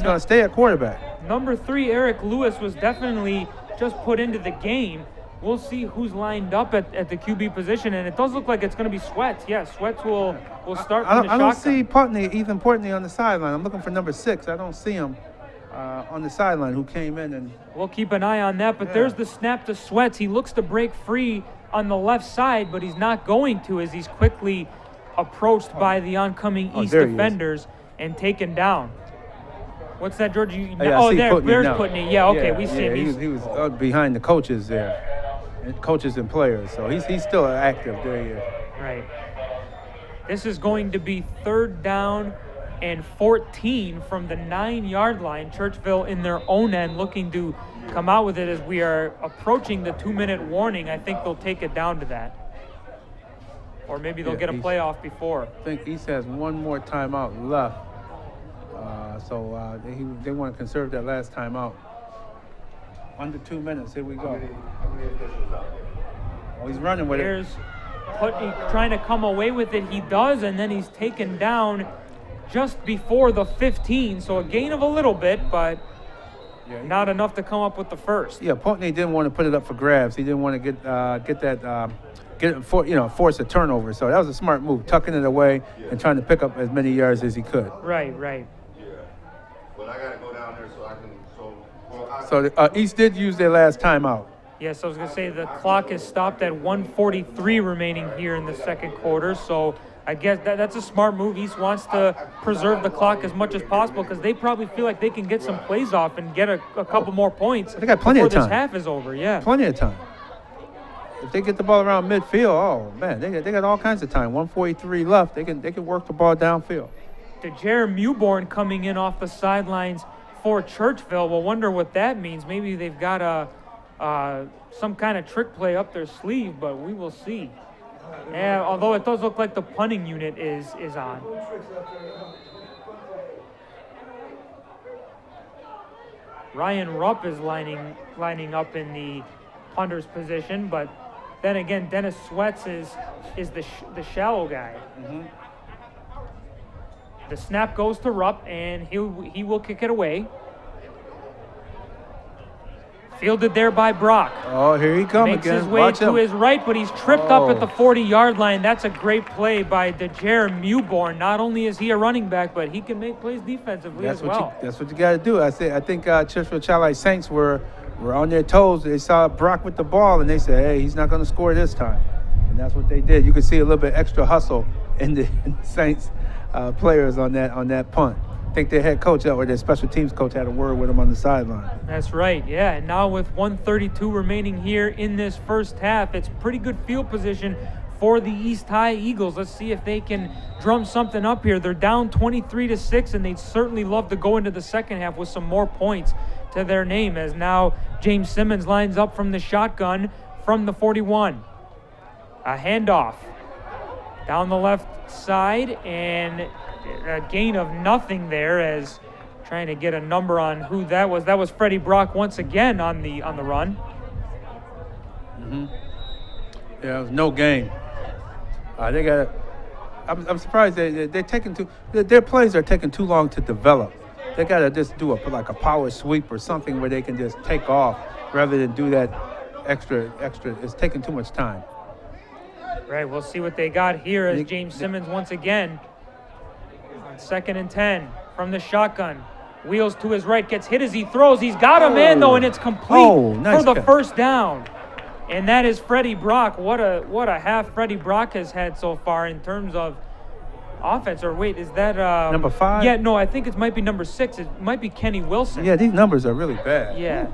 to stay at quarterback. Number 3, Eric Lewis, was definitely just put into the game. We'll see who's lined up at the QB position, and it does look like it's going to be Sweats. Yeah, Sweats will start from the shotgun. I don't see Ethan Portney on the sideline. I'm looking for number 6. I don't see him on the sideline who came in. And we'll keep an eye on that, but there's the snap to Sweats. He looks to break free on the left side, but he's not going to as he's quickly approached by the oncoming East defenders and taken down. What's that, George? There's Putney. Yeah, okay, we see him. He was behind the coaches there, coaches and players, so he's still active there. Right. This is going to be 3rd down and 14 from the 9-yard line. Churchville in their own end looking to come out with it as we are approaching the 2-minute warning. I think they'll take it down to that. Or maybe they'll get a playoff before. I think East has one more timeout left. So they want to conserve that last timeout. Under 2 minutes. Here we go. Oh, he's running with it. Putney trying to come away with it. He does, and then he's taken down just before the 15. So a gain of a little bit, but not enough to come up with the first. Yeah, Putney didn't want to put it up for grabs. He didn't want to force a turnover. So that was a smart move, tucking it away and trying to pick up as many yards as he could. Right. Yeah. But I got to go down there so I can. So East did use their last timeout. Yes, I was going to say the clock is stopped at 1:43 remaining here in the second quarter. So I guess that's a smart move. East wants to preserve the clock as much as possible because they probably feel like they can get some plays off and get a couple more points. They got plenty of time. Before this half is over. Yeah. Plenty of time. If they get the ball around midfield, oh man, they got all kinds of time. 1:43 left. They can work the ball downfield. DeJare Mewborn coming in off the sidelines for Churchville. We'll wonder what that means. Maybe they've got some kind of trick play up their sleeve, but we will see. Yeah, although it does look like the punting unit is on. Ryan Rupp is lining up in the punter's position, but then again, Dennis Sweats is the shallow guy. Mm-hmm. The snap goes to Rupp, and he will kick it away. Fielded there by Brock. Oh, here he comes again. Makes his way to his right, but he's tripped up at the 40-yard line. That's a great play by DeJare Mewborn. Not only is he a running back, but he can make plays defensively as well. That's what you got to do. I think Churchville-Chili Saints were on their toes. They saw Brock with the ball, and they said, hey, he's not going to score this time. And that's what they did. You could see a little bit extra hustle in the Saints players on that punt. I think their head coach or their special teams coach had a word with him on the sideline. That's right, yeah. And now with 1:32 remaining here in this first half, it's pretty good field position for the East High Eagles. Let's see if they can drum something up here. They're down 23-6, and they'd certainly love to go into the second half with some more points to their name, as now James Simmons lines up from the shotgun from the 41. A handoff down the left side, and a gain of nothing there, as trying to get a number on who that was. That was Freddie Brock once again on the run. Yeah, it was no gain. They got. I'm surprised they're taking too. Their plays are taking too long to develop. They got to just do like a power sweep or something where they can just take off rather than do that extra. It's taking too much time. Right, we'll see what they got here as James Simmons once again on 2nd and 10 from the shotgun. Wheels to his right, gets hit as he throws. He's got a man though, and it's complete nice for the catch. first down. And that is Freddie Brock. What a half Freddie Brock has had so far in terms of offense. Or wait, is that number 5? Yeah, no, I think it might be number 6. It might be Kenny Wilson. Yeah, these numbers are really bad. Yeah.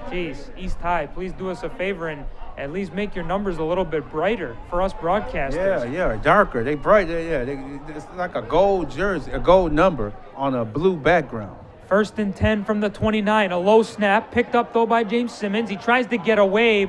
Jeez, East High, please do us a favor and at least make your numbers a little bit brighter for us broadcasters. Yeah, darker. They bright. It's like a gold jersey, a gold number on a blue background. 1st and 10 from the 29. A low snap, picked up though by James Simmons. He tries to get away,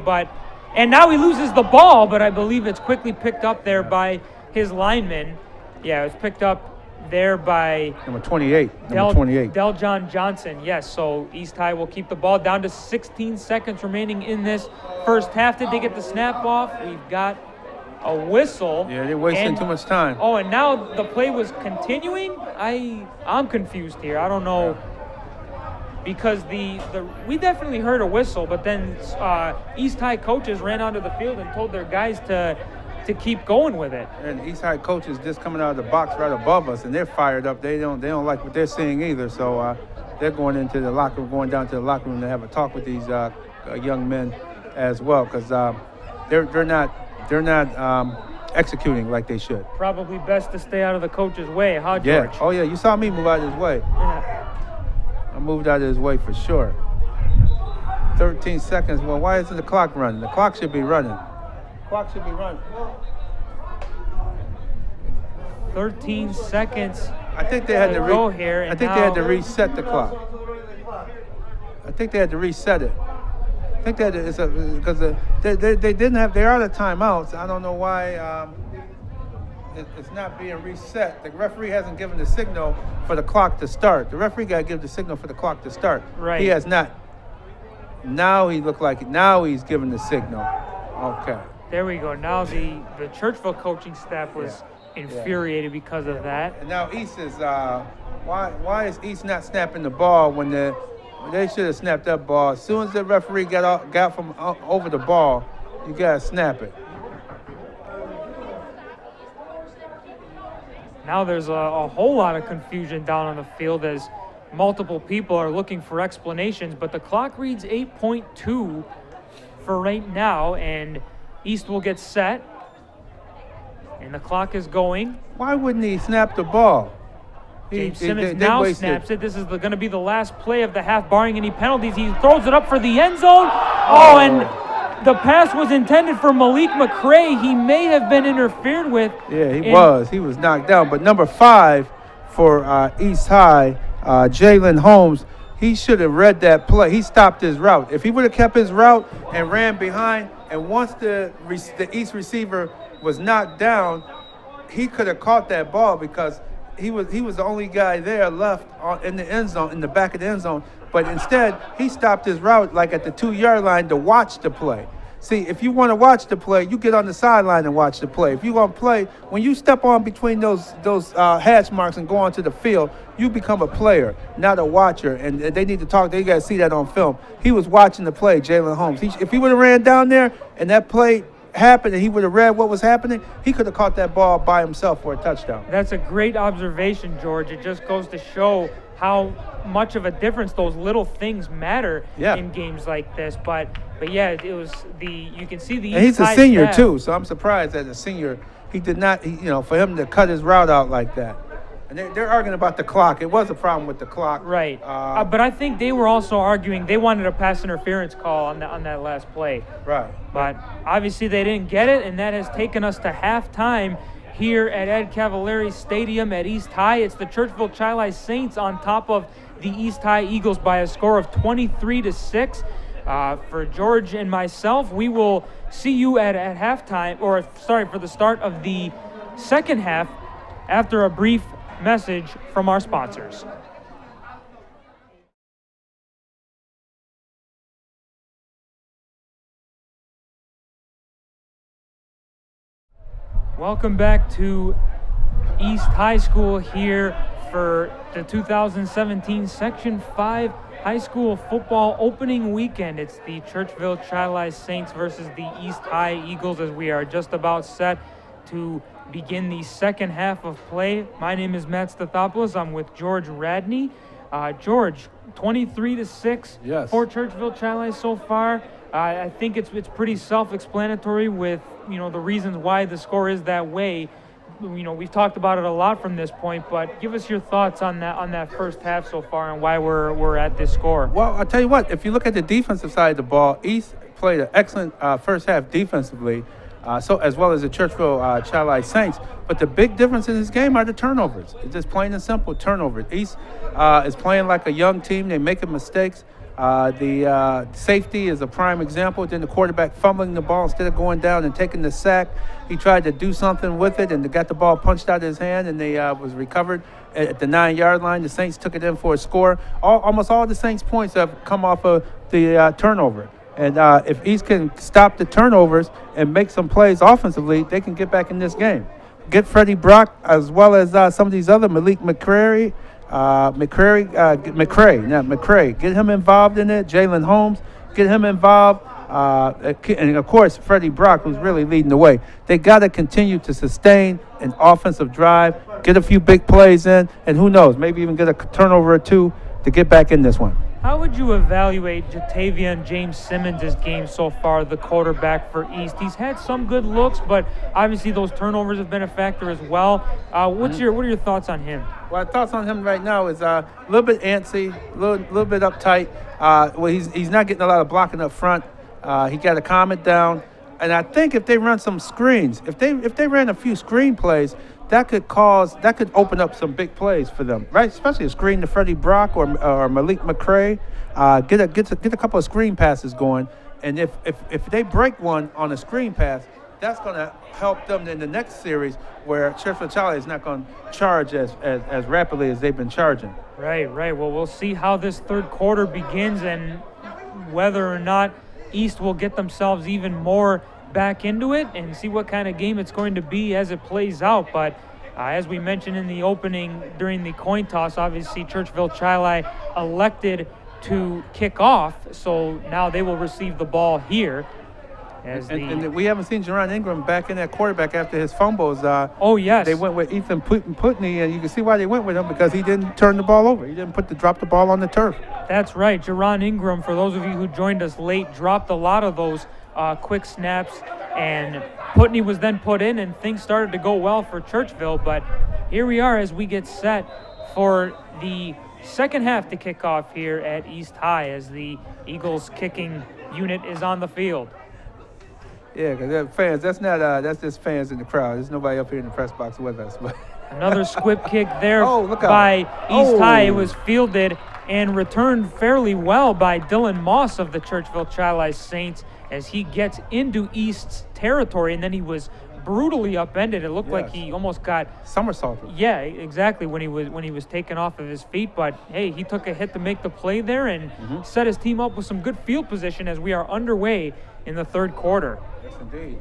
and now he loses the ball, but I believe it's quickly picked up there by his lineman. Yeah, it's picked up there by Number 28. Deljon Johnson. Yes, so East High will keep the ball down to 16 seconds remaining in this first half. Did they get the snap off? We've got a whistle. Yeah, they're wasting too much time. Oh, and now the play was continuing? I'm confused here. I don't know. Because we definitely heard a whistle, but then East High coaches ran onto the field and told their guys to keep going with it. And East High coaches just coming out of the box right above us, and they're fired up. They don't like what they're seeing either. So they're going down to the locker room to have a talk with these young men as well, because they're not executing like they should. Probably best to stay out of the coach's way, huh, George? Yeah. Oh yeah, you saw me move out of his way. Yeah. I moved out of his way for sure. 13 seconds. Well, why isn't the clock running? The clock should be running. 13 seconds. I think they had to go here. I think they had to reset the clock. I think they had to reset it. I think that it's because they didn't have. They're out of timeouts. I don't know why. It's not being reset. The referee hasn't given the signal for the clock to start. The referee got to give the signal for the clock to start. Right. He has not. Now he's giving the signal. Okay. There we go. Now the Churchville coaching staff was infuriated because of that. And now East is why is East not snapping the ball when they should have snapped that ball? As soon as the referee got from over the ball, you gotta snap it. Now there's a whole lot of confusion down on the field as multiple people are looking for explanations, but the clock reads 8.2 for right now, and East will get set, and the clock is going. Why wouldn't he snap the ball? James Simmons now snaps it. This is going to be the last play of the half, barring any penalties. He throws it up for the end zone. Oh, and the pass was intended for Malik McCray. He may have been interfered with. Yeah, he was. He was knocked down. But number 5 for East High, Jalen Holmes, he should have read that play. He stopped his route. If he would have kept his route and ran behind, and once the East receiver was knocked down, he could have caught that ball because he was the only guy there left in the end zone, in the back of the end zone. But instead, he stopped his route like at the 2-yard line to watch the play. See, if you want to watch the play, you get on the sideline and watch the play. If you want to play, when you step on between those hash marks and go onto the field, you become a player, not a watcher. And they need to talk. They got to see that on film. He was watching the play, Jalen Holmes. If he would have ran down there and that play happened and he would have read what was happening, he could have caught that ball by himself for a touchdown. That's a great observation, George. It just goes to show how much of a difference those little things matter in games like this. But yeah, it was you can see the. And he's a senior too, so I'm surprised as a senior he did not. For him to cut his route out like that, And they're arguing about the clock. It was a problem with the clock. Right. But I think they were also arguing they wanted a pass interference call on that last play. Right. But obviously they didn't get it, and that has taken us to halftime here at Ed Cavalieri Stadium at East High. It's the Churchville-Chili Saints on top of the East High Eagles by a score of 23-6. For George and myself, we will see you at halftime, for the start of the second half after a brief message from our sponsors. Welcome back to East High School here for the 2017 Section 5 High School Football Opening Weekend. It's the Churchville-Chili Saints versus the East High Eagles as we are just about set to begin the second half of play. My name is Matt Stathopoulos. I'm with George Radney. George, 23-6 for Churchville-Chili so far. I think it's pretty self-explanatory with the reasons why the score is that way. We've talked about it a lot from this point, but give us your thoughts on that first half so far and why we're at this score. Well, I'll tell you what. If you look at the defensive side of the ball, East played an excellent first half defensively. So as well as the Churchville-Chili Saints. But the big difference in this game are the turnovers. It's just plain and simple turnovers. East is playing like a young team. They're making mistakes. The safety is a prime example. Then the quarterback fumbling the ball instead of going down and taking the sack. He tried to do something with it and got the ball punched out of his hand, and they was recovered at the 9-yard line. The Saints took it in for a score. Almost all the Saints' points have come off of the turnover. And if East can stop the turnovers and make some plays offensively, they can get back in this game. Get Freddie Brock as well as some of these other Malik McCray. Get him involved in it. Jalen Holmes, get him involved. And, of course, Freddie Brock, who's really leading the way. They got to continue to sustain an offensive drive, get a few big plays in, and who knows, maybe even get a turnover or two to get back in this one. How would you evaluate Jatavian James Simmons' game so far, the quarterback for East? He's had some good looks, but obviously those turnovers have been a factor as well. What are your thoughts on him? Well, thoughts on him right now is a little bit antsy, a little bit uptight. He's not getting a lot of blocking up front. He got to calm it down. And I think if they run some screens, if they ran a few screen plays, that could open up some big plays for them, right? Especially a screen to Freddie Brock or Malik McCray. Get a couple of screen passes going, and if they break one on a screen pass, that's going to help them in the next series where Churchville-Chili is not going to charge as rapidly as they've been charging. Right. Well, we'll see how this third quarter begins and whether or not East will get themselves even more back into it and see what kind of game it's going to be as it plays out. But as we mentioned in the opening during the coin toss, obviously Churchville-Chili elected to kick off, so now they will receive the ball here. And we haven't seen Jerron Ingram back in that quarterback after his fumbles. Oh, yes. They went with Ethan Putney, and you can see why they went with him, because he didn't turn the ball over. He didn't drop the ball on the turf. That's right. Jerron Ingram, for those of you who joined us late, dropped a lot of those quick snaps, and Putney was then put in, and things started to go well for Churchville. But here we are as we get set for the second half to kick off here at East High as the Eagles kicking unit is on the field. Yeah, because they're fans. That's just fans in the crowd. There's nobody up here in the press box with us. But another squib kick there by East High. It was fielded and returned fairly well by Dylan Moss of the Churchville-Chili Saints as he gets into East's territory, and then he was brutally upended. It looked like he almost got somersaulted. Yeah, exactly, when he was taken off of his feet. But hey, he took a hit to make the play there and set his team up with some good field position as we are underway in the third quarter. Yes, indeed.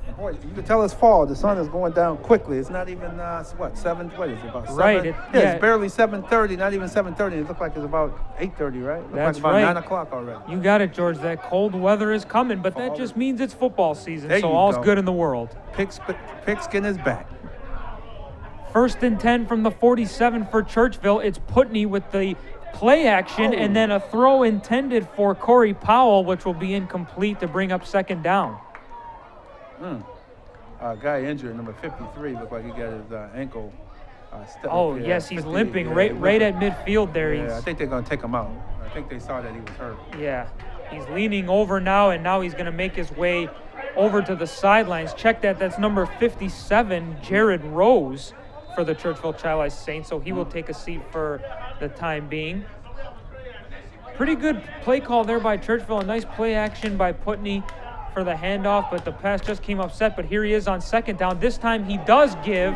And boy, you can tell it's fall. The sun is going down quickly. It's not even 7. What is it, about 7? Right. It's barely 7:30. Not even 7:30. It looked like it's about 8:30, right? That's like about right. 9 o'clock already. You got it, George. That cold weather is coming, but that just means it's football season. There so you all's go. good in the world. Pigskin is back. 1st and 10 from the 47 for Churchville. It's Putney with the play action and then a throw intended for Corey Powell, which will be incomplete to bring up second down. Guy injured, number 53, looked like he got his ankle Oh, yes, he's limping right at midfield there. Yeah, I think they're going to take him out. I think they saw that he was hurt. Yeah, he's leaning over now, and now he's going to make his way over to the sidelines. Check that. That's number 57, Jared Rose, for the Churchville-Chili Saints. So he will take a seat for the time being. Pretty good play call there by Churchville. A nice play action by Putney for the handoff, but the pass just came upset. But here he is on second down. This time he does give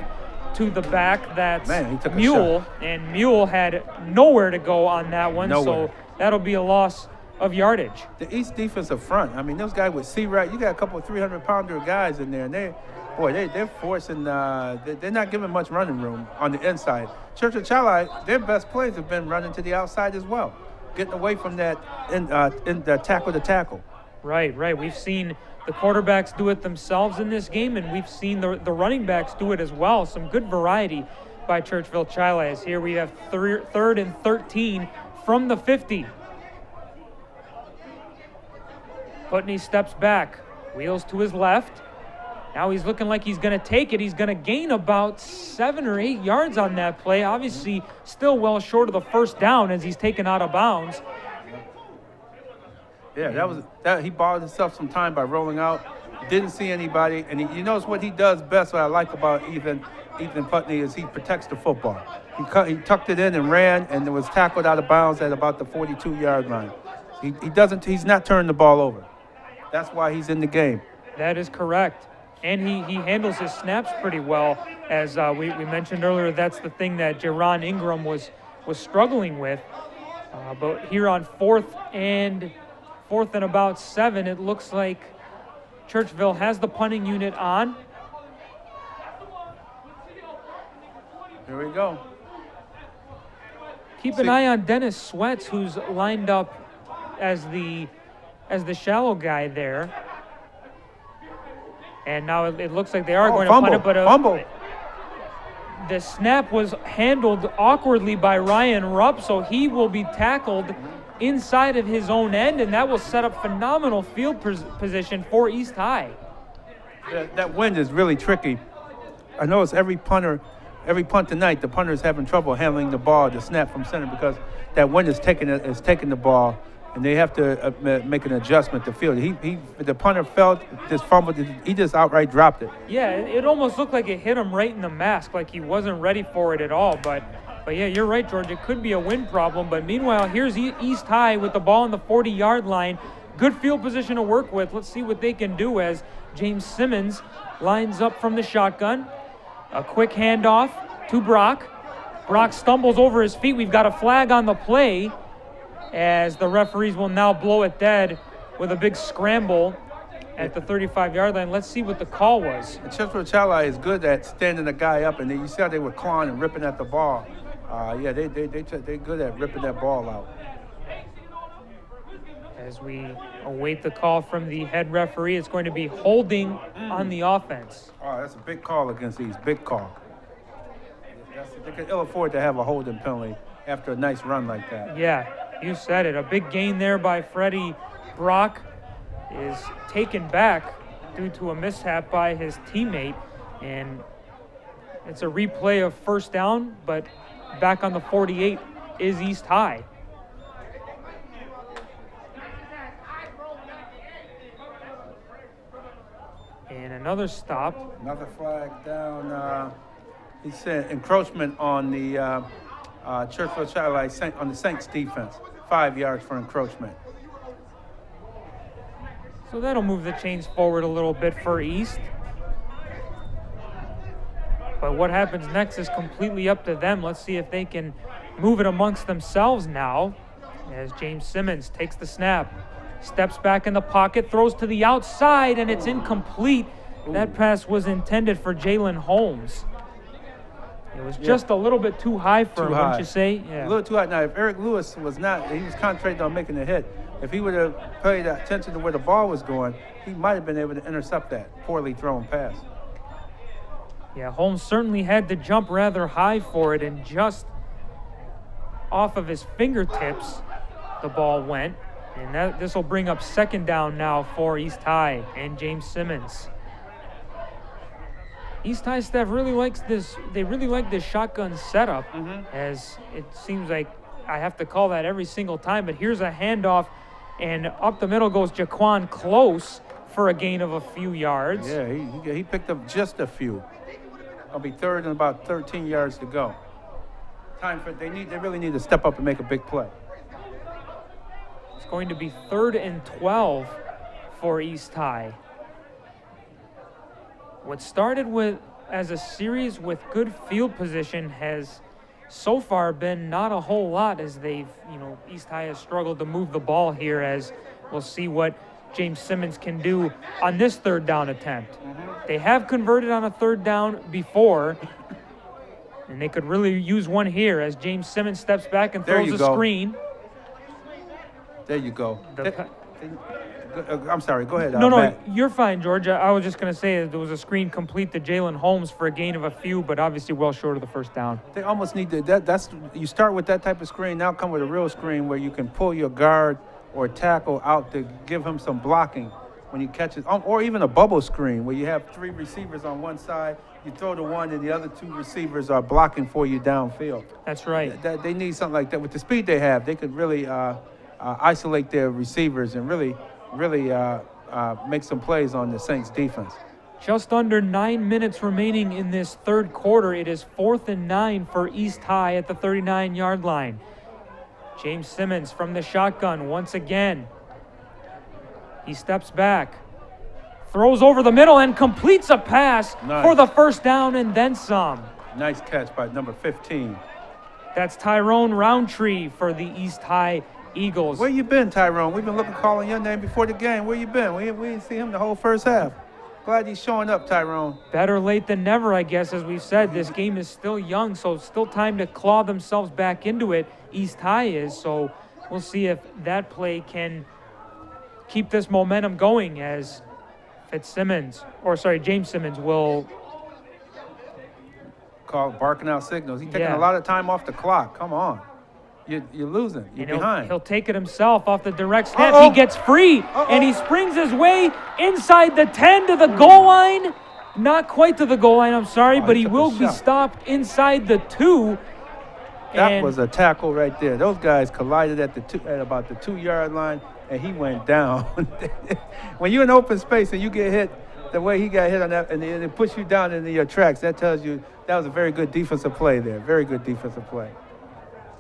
to the back. That's Mule, and Mule had nowhere to go on that one. Nowhere. So that'll be a loss of yardage. The East defensive front, I mean, those guys with C-Right, you got a couple of 300-pounder guys in there, and they're forcing, they're not giving much running room on the inside. Church-Chili, their best plays have been running to the outside as well, getting away from that in the tackle to tackle. Right. We've seen the quarterbacks do it themselves in this game, and we've seen the running backs do it as well. Some good variety by Churchville-Chili. As here we have third and 13 from the 50. Putney steps back, wheels to his left. Now he's looking like he's going to take it. He's going to gain about 7 or 8 yards on that play. Obviously, still well short of the first down as he's taken out of bounds. Yeah, he bought himself some time by rolling out. Didn't see anybody, and he knows what he does best. What I like about Ethan Putney is he protects the football. He tucked it in and ran, and it was tackled out of bounds at about the 42-yard line. He's not turning the ball over. That's why he's in the game. That is correct. And he handles his snaps pretty well. As we mentioned earlier, that's the thing that Jaron Ingram was struggling with. But here on fourth and about 7, it looks like Churchville has the punting unit on. Here we go. Keep an eye on Dennis Sweats, who's lined up as the shallow guy there. And now it looks like they are going to punt it, but fumble. The snap was handled awkwardly by Ryan Rupp, so he will be tackled inside of his own end, and that will set up phenomenal field position for East High. That wind is really tricky. I notice every punt tonight, the punter is having trouble handling the ball, the snap from center, because that wind is taking the ball, and they have to make an adjustment to field. The punter felt this fumble, he just outright dropped it. Yeah, it almost looked like it hit him right in the mask, like he wasn't ready for it at all. But yeah, you're right, George. It could be a wind problem. But meanwhile, here's East High with the ball on the 40-yard line. Good field position to work with. Let's see what they can do as James Simmons lines up from the shotgun. A quick handoff to Brock. Brock stumbles over his feet. We've got a flag on the play, as the referees will now blow it dead with a big scramble at the 35-yard line. Let's see what the call was. Churchville-Chili is good at standing the guy up, and you see how they were clawing and ripping at the ball. They're good at ripping that ball out. As we await the call from the head referee, it's going to be holding on the offense. Oh, that's a big call against these, big call. They can ill afford to have a holding penalty after a nice run like that. Yeah, you said it. A big gain there by Freddie. Brock is taken back due to a mishap by his teammate, and it's a replay of first down, but back on the 48 is East High. And another stop. Another flag down. He said encroachment on the Churchville-Chili on the Saints defense. 5 yards for encroachment. So that'll move the chains forward a little bit for East. But what happens next is completely up to them. Let's see if they can move it amongst themselves now, as James Simmons takes the snap, steps back in the pocket, throws to the outside, and it's incomplete. That pass was intended for Jalen Holmes. It was just a little bit too high for him, wouldn't you say? Yeah. A little too high. Now, if Eric Lewis he was concentrating on making a hit. If he would have paid attention to where the ball was going, he might have been able to intercept that poorly thrown pass. Yeah, Holmes certainly had to jump rather high for it, and just off of his fingertips, the ball went. And this will bring up second down now for East High and James Simmons. East High staff really likes this. They really like this shotgun setup, as it seems like I have to call that every single time. But here's a handoff, and up the middle goes Jaquan Close for a gain of a few yards. Yeah, he picked up just a few. I'll be third and about 13 yards to go. They really need to step up and make a big play. It's going to be 3rd and 12 for East High. What started as a series with good field position has so far been not a whole lot, as East High has struggled to move the ball here, as we'll see what James Simmons can do on this 3rd down attempt. They have converted on a 3rd down before, and they could really use one here as James Simmons steps back and throws a screen. There you go. I'm sorry, go ahead. No, Matt. you're fine, George. I was just going to say there was a screen complete to Jalen Holmes for a gain of a few, but obviously well short of the 1st down. They almost need to, you start with that type of screen, now come with a real screen where you can pull your guard or tackle out to give him some blocking when he catches, or even a bubble screen where you have 3 receivers on one side, you throw to one and the other 2 receivers are blocking for you downfield. That's right. They need something like that. With the speed they have, they could really isolate their receivers and really make some plays on the Saints defense. Just under 9 minutes remaining in this 3rd quarter. It is 4th and 9 for East High at the 39-yard line. James Simmons from the shotgun once again. He steps back, throws over the middle, and completes a pass for the 1st down and then some. Nice catch by number 15. That's Tyrone Roundtree for the East High Eagles. Where you been, Tyrone? We've been calling your name before the game. Where you been? We didn't see him the whole 1st half. Glad he's showing up, Tyrone. Better late than never, I guess, as we've said. This game is still young, so still time to claw themselves back into it. East High is, so we'll see if that play can keep this momentum going, as James Simmons will barking out signals. He's taking a lot of time off the clock. Come on. You're losing. You're behind. He'll take it himself off the direct snap. He gets free, and he springs his way inside the 10 to the goal line. Not quite to the goal line, I'm sorry, but he will be stopped inside the 2. That was a tackle right there. Those guys collided at about the 2-yard line, and he went down. When you're in open space and you get hit the way he got hit on that, and it puts you down into your tracks, that tells you that was a very good defensive play there. Very good defensive play.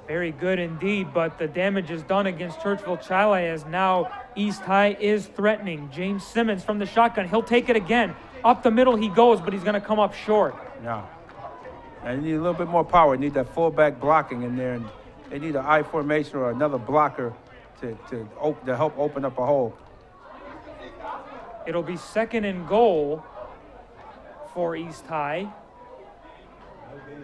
Very good indeed, but the damage is done against Churchville-Chili, as now East High is threatening. James Simmons from the shotgun. He'll take it again. Up the middle he goes, but he's going to come up short. Yeah. And you need a little bit more power. You need that fullback blocking in there, and they need an I formation or another blocker to help open up a hole. It'll be 2nd and goal for East High.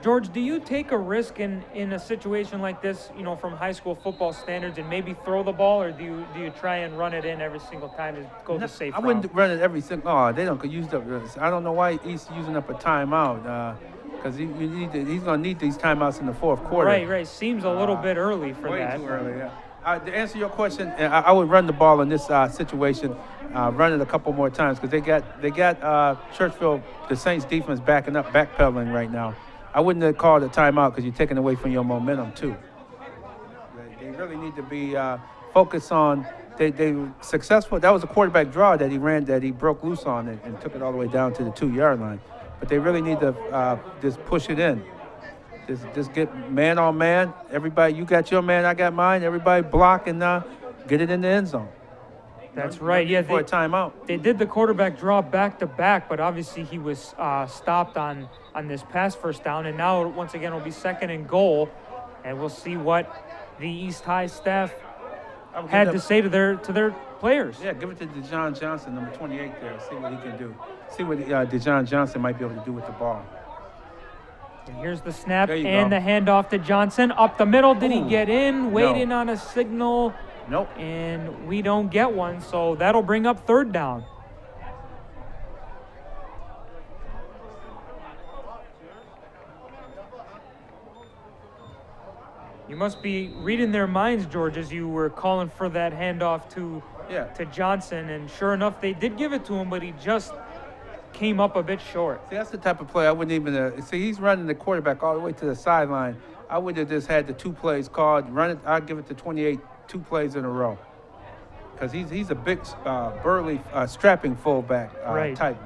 George, do you take a risk in a situation like this, from high school football standards, and maybe throw the ball, or do you try and run it in every single time to go the safe route? I wouldn't run it every single. Oh, they don't use up. I don't know why East using up a timeout, because he's going to need these timeouts in the 4th quarter. Right. Seems a little bit early for that. Way too early. Yeah. To answer your question, I would run the ball in this situation. Run it a couple more times, because they got Churchville, the Saints defense backpedaling right now. I wouldn't have called a timeout, because you're taking away from your momentum too. They really need to be focused on. They were successful. That was a quarterback draw that he ran, that he broke loose on and took it all the way down to the 2-yard line. But they really need to just push it in. Just get man on man. Everybody, you got your man, I got mine. Everybody block and get it in the end zone. That's right. Yeah, for a timeout. They did the quarterback draw back to back, but obviously he was stopped on this pass 1st down, and now once again it'll be 2nd and goal, and we'll see what the East High staff had to say to their players. Yeah, give it to DeJohn Johnson, number 28 there. See what he can do. See what DeJohn Johnson might be able to do with the ball. And here's the snap and the handoff to Johnson. Up the middle, did he get in? Wait in on a signal. Nope. And we don't get one, so that'll bring up 3rd down. You must be reading their minds, George, as you were calling for that handoff to Johnson. And sure enough, they did give it to him, but he just came up a bit short. See, that's the type of play I wouldn't even see. He's running the quarterback all the way to the sideline. I would have just had the 2 plays called. Run it. I'd give it to 28, 2 plays in a row. Because he's a big, burly, strapping fullback Right. type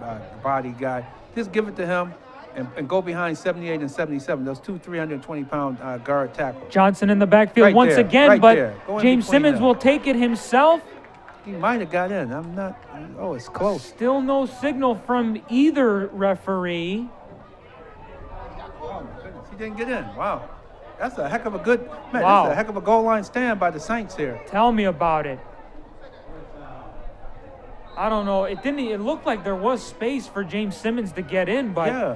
body guy. Just give it to him and go behind 78 and 77. Those two 320-pound guard tackles. Johnson in the backfield Right once there, again, right but there. Go in James between Simmons them. will take it himself. He might have got in. I'm not. Oh, it's close. Still no signal from either referee. Oh my goodness, he didn't get in. Wow, that's a heck of a good man. Wow. That's a heck of a goal line stand by the Saints here. Tell me about it. I don't know. It didn't. It looked like there was space for James Simmons to get in, but Yeah.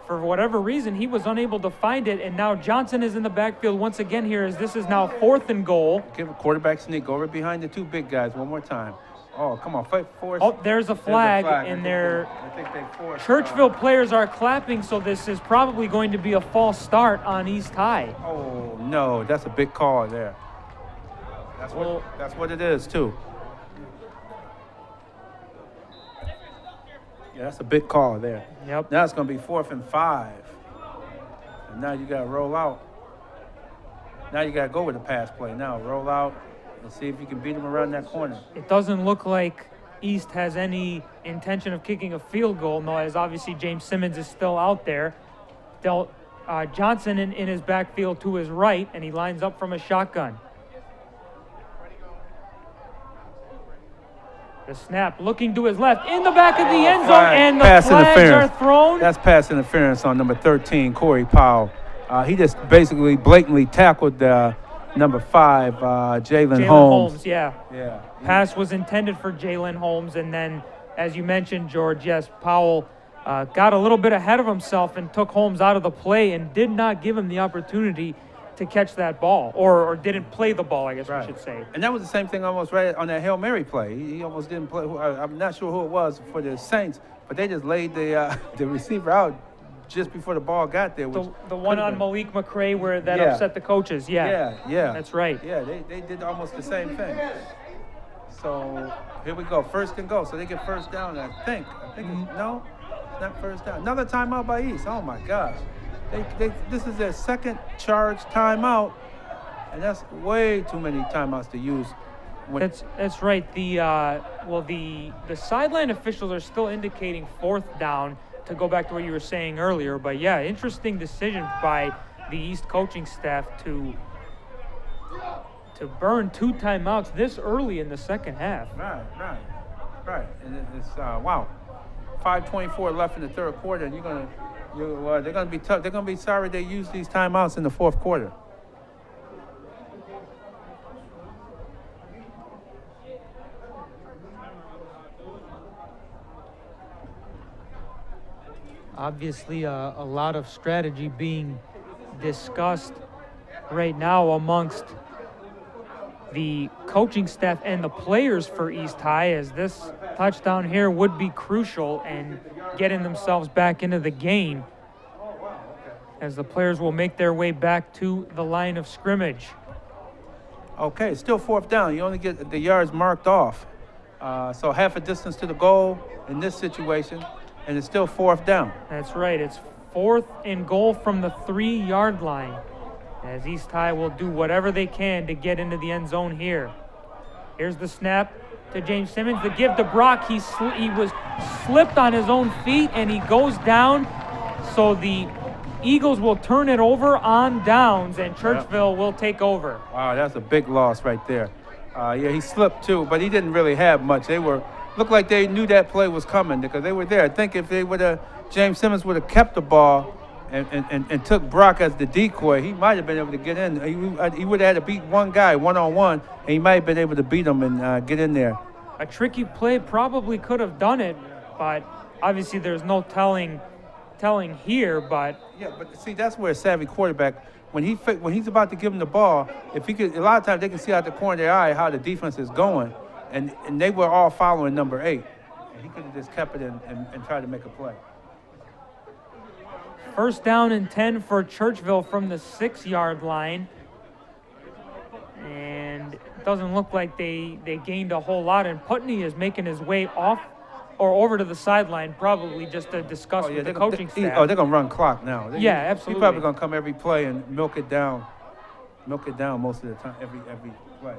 for whatever reason, he was unable to find it. And now Johnson is in the backfield once again here, as this is now 4th and goal. Give a quarterback sneak over behind the 2 big guys one more time. Oh, come on, fight force. Oh, there's a flag, I and think they forced. Churchville players are clapping, so this is probably going to be a false start on East High. Oh no, that's a big call there. That's what it is too. Yeah, that's a big call there. Yep. Now it's going to be 4th and 5. And now you got to roll out. Now you got to go with the pass play. Now roll out and see if you can beat them around that corner. It doesn't look like East has any intention of kicking a field goal, no, as obviously James Simmons is still out there. Johnson in his backfield to his right, and he lines up from a shotgun. The snap looking to his left, in the back of the end zone, Flag. and the Pass flags are interference. thrown. That's pass interference on number 13, Corey Powell. He just basically blatantly tackled number 5, Jalen Holmes. Yeah. Yeah. Pass was intended for Jalen Holmes, and then, as you mentioned, George, yes, Powell got a little bit ahead of himself and took Holmes out of the play and did not give him the opportunity to catch that ball, or didn't play the ball, I guess we should say. And that was the same thing almost right on that Hail Mary play. He almost didn't play. I'm not sure who it was for the Saints, but they just laid the receiver out just before the ball got there. The one on Malik McRae where that upset the coaches. Yeah. That's right. Yeah, they did almost the same thing. So here we go, 1st and goal. So they get first down, I think. No, it's not first down. Another timeout by East. Oh my gosh. This is their 2nd charge timeout, and that's way too many timeouts to use. That's right. The sideline officials are still indicating 4th down, to go back to what you were saying earlier. But yeah, interesting decision by the East coaching staff to burn 2 timeouts this early in the second half. Right. And it's wow, 5:24 left in the 3rd quarter, and they're gonna be tough. They're gonna be sorry they used these timeouts in the 4th quarter. Obviously, a lot of strategy being discussed right now amongst the coaching staff and the players for East High, as this touchdown here would be crucial in getting themselves back into the game, as the players will make their way back to the line of scrimmage. Okay, still 4th down. You only get the yards marked off. So half a distance to the goal in this situation, and it's still 4th down. That's right. It's 4th and goal from the 3-yard line, as East High will do whatever they can to get into the end zone here. Here's the snap to James Simmons. The give to Brock. He was slipped on his own feet, and he goes down. So the Eagles will turn it over on downs, and Churchville will take over. Wow, that's a big loss right there. Yeah, he slipped too, but he didn't really have much. Looked like they knew that play was coming because they were there. I think if James Simmons would have kept the ball and took Brock as the decoy, he might have been able to get in. He would have had to beat one guy one-on-one, and he might have been able to beat him and get in there. A tricky play, probably could have done it, but obviously there's no telling here. But yeah, but see, that's where a savvy quarterback, when he's about to give him the ball, if he could, a lot of times they can see out the corner of their eye how the defense is going, and they were all following number 8, and he could have just kept it and tried to make a play. 1st down and 10 for Churchville from the 6-yard line. And it doesn't look like they gained a whole lot. And Putney is making his way off or over to the sideline, probably just to discuss with the coaching staff. They're going to run clock now. Yeah, absolutely. He's probably going to come every play and milk it down most of the time, every play.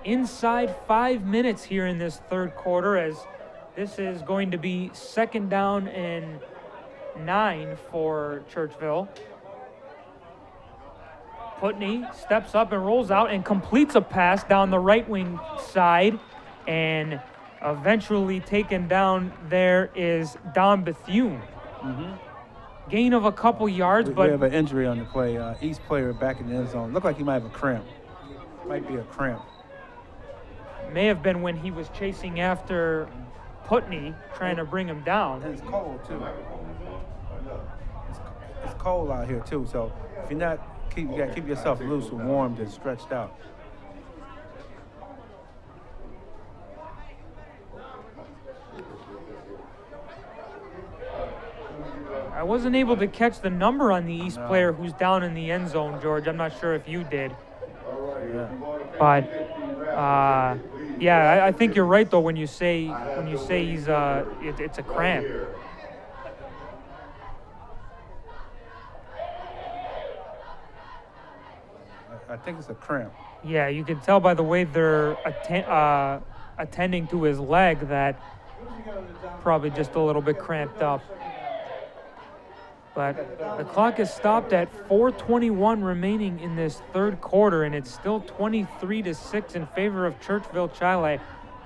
Inside 5 minutes here in this third quarter, as this is going to be 2nd down and 9 for Churchville. Putney steps up and rolls out and completes a pass down the right wing side, and eventually taken down there is Don Bethune. Gain of a couple yards, but we have an injury on the play. East player back in the end zone. Looked like he might have a cramp. Might be a cramp. May have been when he was chasing after Putney, trying to bring him down. And it's cold too. It's cold out here too. So if you're not, you gotta keep yourself loose and warmed and stretched out. I wasn't able to catch the number on the East player who's down in the end zone, George. I'm not sure if you did. But yeah, I think you're right though when you say he's it's a cramp. I think it's a cramp. Yeah, you can tell by the way they're attending to his leg that probably just a little bit cramped up. But the clock is stopped at 4:21 remaining in this third quarter, and it's still 23-6 in favor of Churchville-Chili.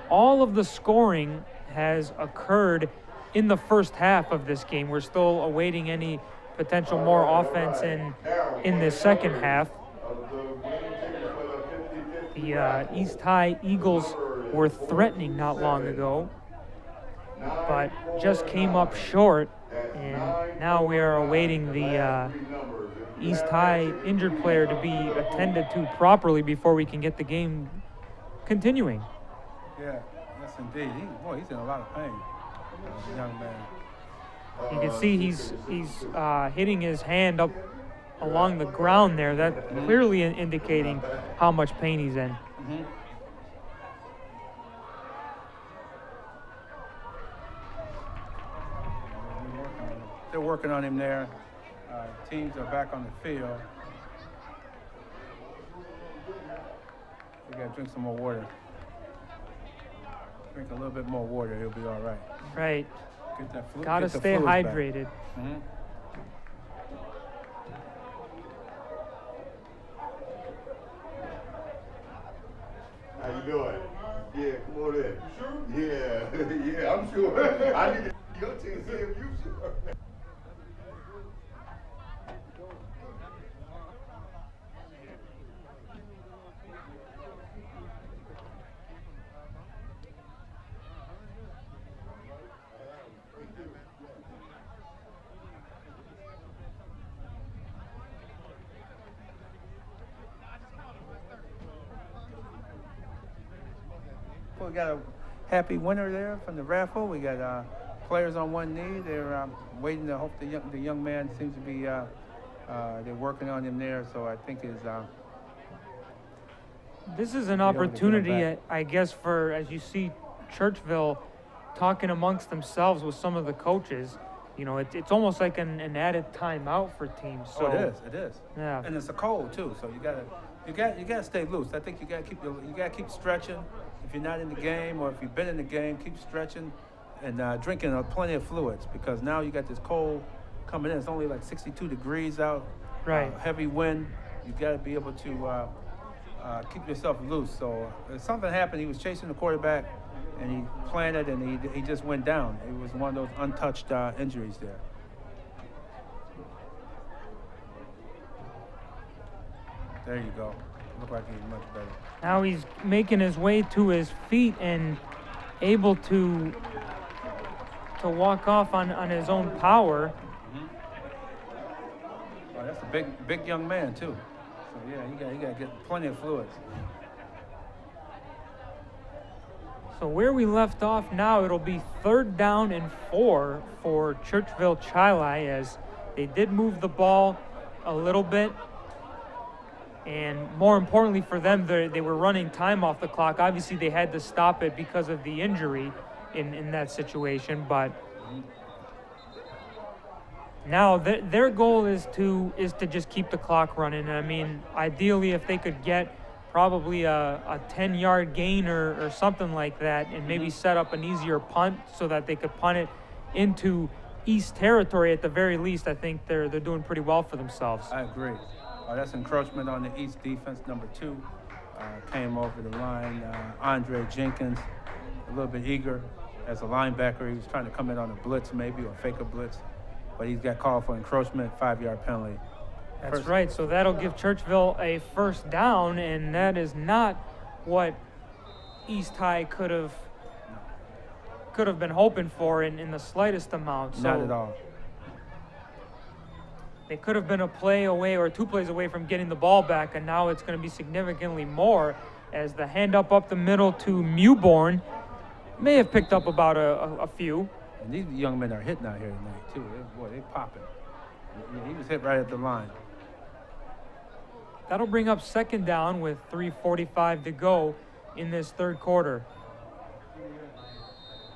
All of the scoring has occurred in the first half of this game. We're still awaiting any potential more offense in the second half. The East High Eagles were threatening not long ago, but just came up short. And now we are awaiting the East High injured player to be attended to properly before we can get the game continuing. Yeah, yes indeed. He's in a lot of pain, young man. You can see he's hitting his hand up along the ground there. That clearly indicating how much pain he's in. They're working on him there. Teams are back on the field. We gotta drink some more water. Drink a little bit more water, he'll be all right. Right. Get that Gotta stay hydrated. How you doing? Yeah, come on in. You sure? Yeah, yeah, I'm sure. I need to your team see if you sure. We got a happy winner there from the raffle. We got players on one knee. They're waiting to hope the young man seems to be, they're working on him there. So I think this is an opportunity, I guess, for, as you see, Churchville talking amongst themselves with some of the coaches. You know, it's almost like an added timeout for teams. So it is. Yeah. And it's a cold too, so you gotta stay loose. I think you gotta keep stretching. If you're not in the game, or if you've been in the game, keep stretching and drinking plenty of fluids, because now you got this cold coming in. It's only like 62 degrees out. Right. Heavy wind. You got to be able to keep yourself loose. So if something happened, he was chasing the quarterback, and he planted, and he just went down. It was one of those untouched injuries there. There you go. Look like he's much better. Now he's making his way to his feet and able to walk off on his own power. Oh, that's a big young man too. So yeah, you got to get plenty of fluids. So where we left off now, it'll be 3rd down and 4 for Churchville-Chili, as they did move the ball a little bit. And more importantly for them, they were running time off the clock. Obviously, they had to stop it because of the injury in that situation. But now their goal is to just keep the clock running. I mean, ideally, if they could get probably a 10-yard gain or something like that, and maybe set up an easier punt so that they could punt it into East territory at the very least, I think they're doing pretty well for themselves. I agree. That's encroachment on the East defense. Number 2 came over the line. Andre Jenkins, a little bit eager as a linebacker. He was trying to come in on a blitz maybe, or fake a blitz, but he's got called for encroachment, 5-yard penalty. That's right. So that'll give Churchville a first down, and that is not what East High could have been hoping for in the slightest amount. So not at all. they could have been a play away or 2 plays away from getting the ball back, and now it's going to be significantly more, as the hand up the middle to Mewborn may have picked up about a few. And these young men are hitting out here tonight too. They popping. He was hit right at the line. That'll bring up second down with 3:45 to go in this third quarter.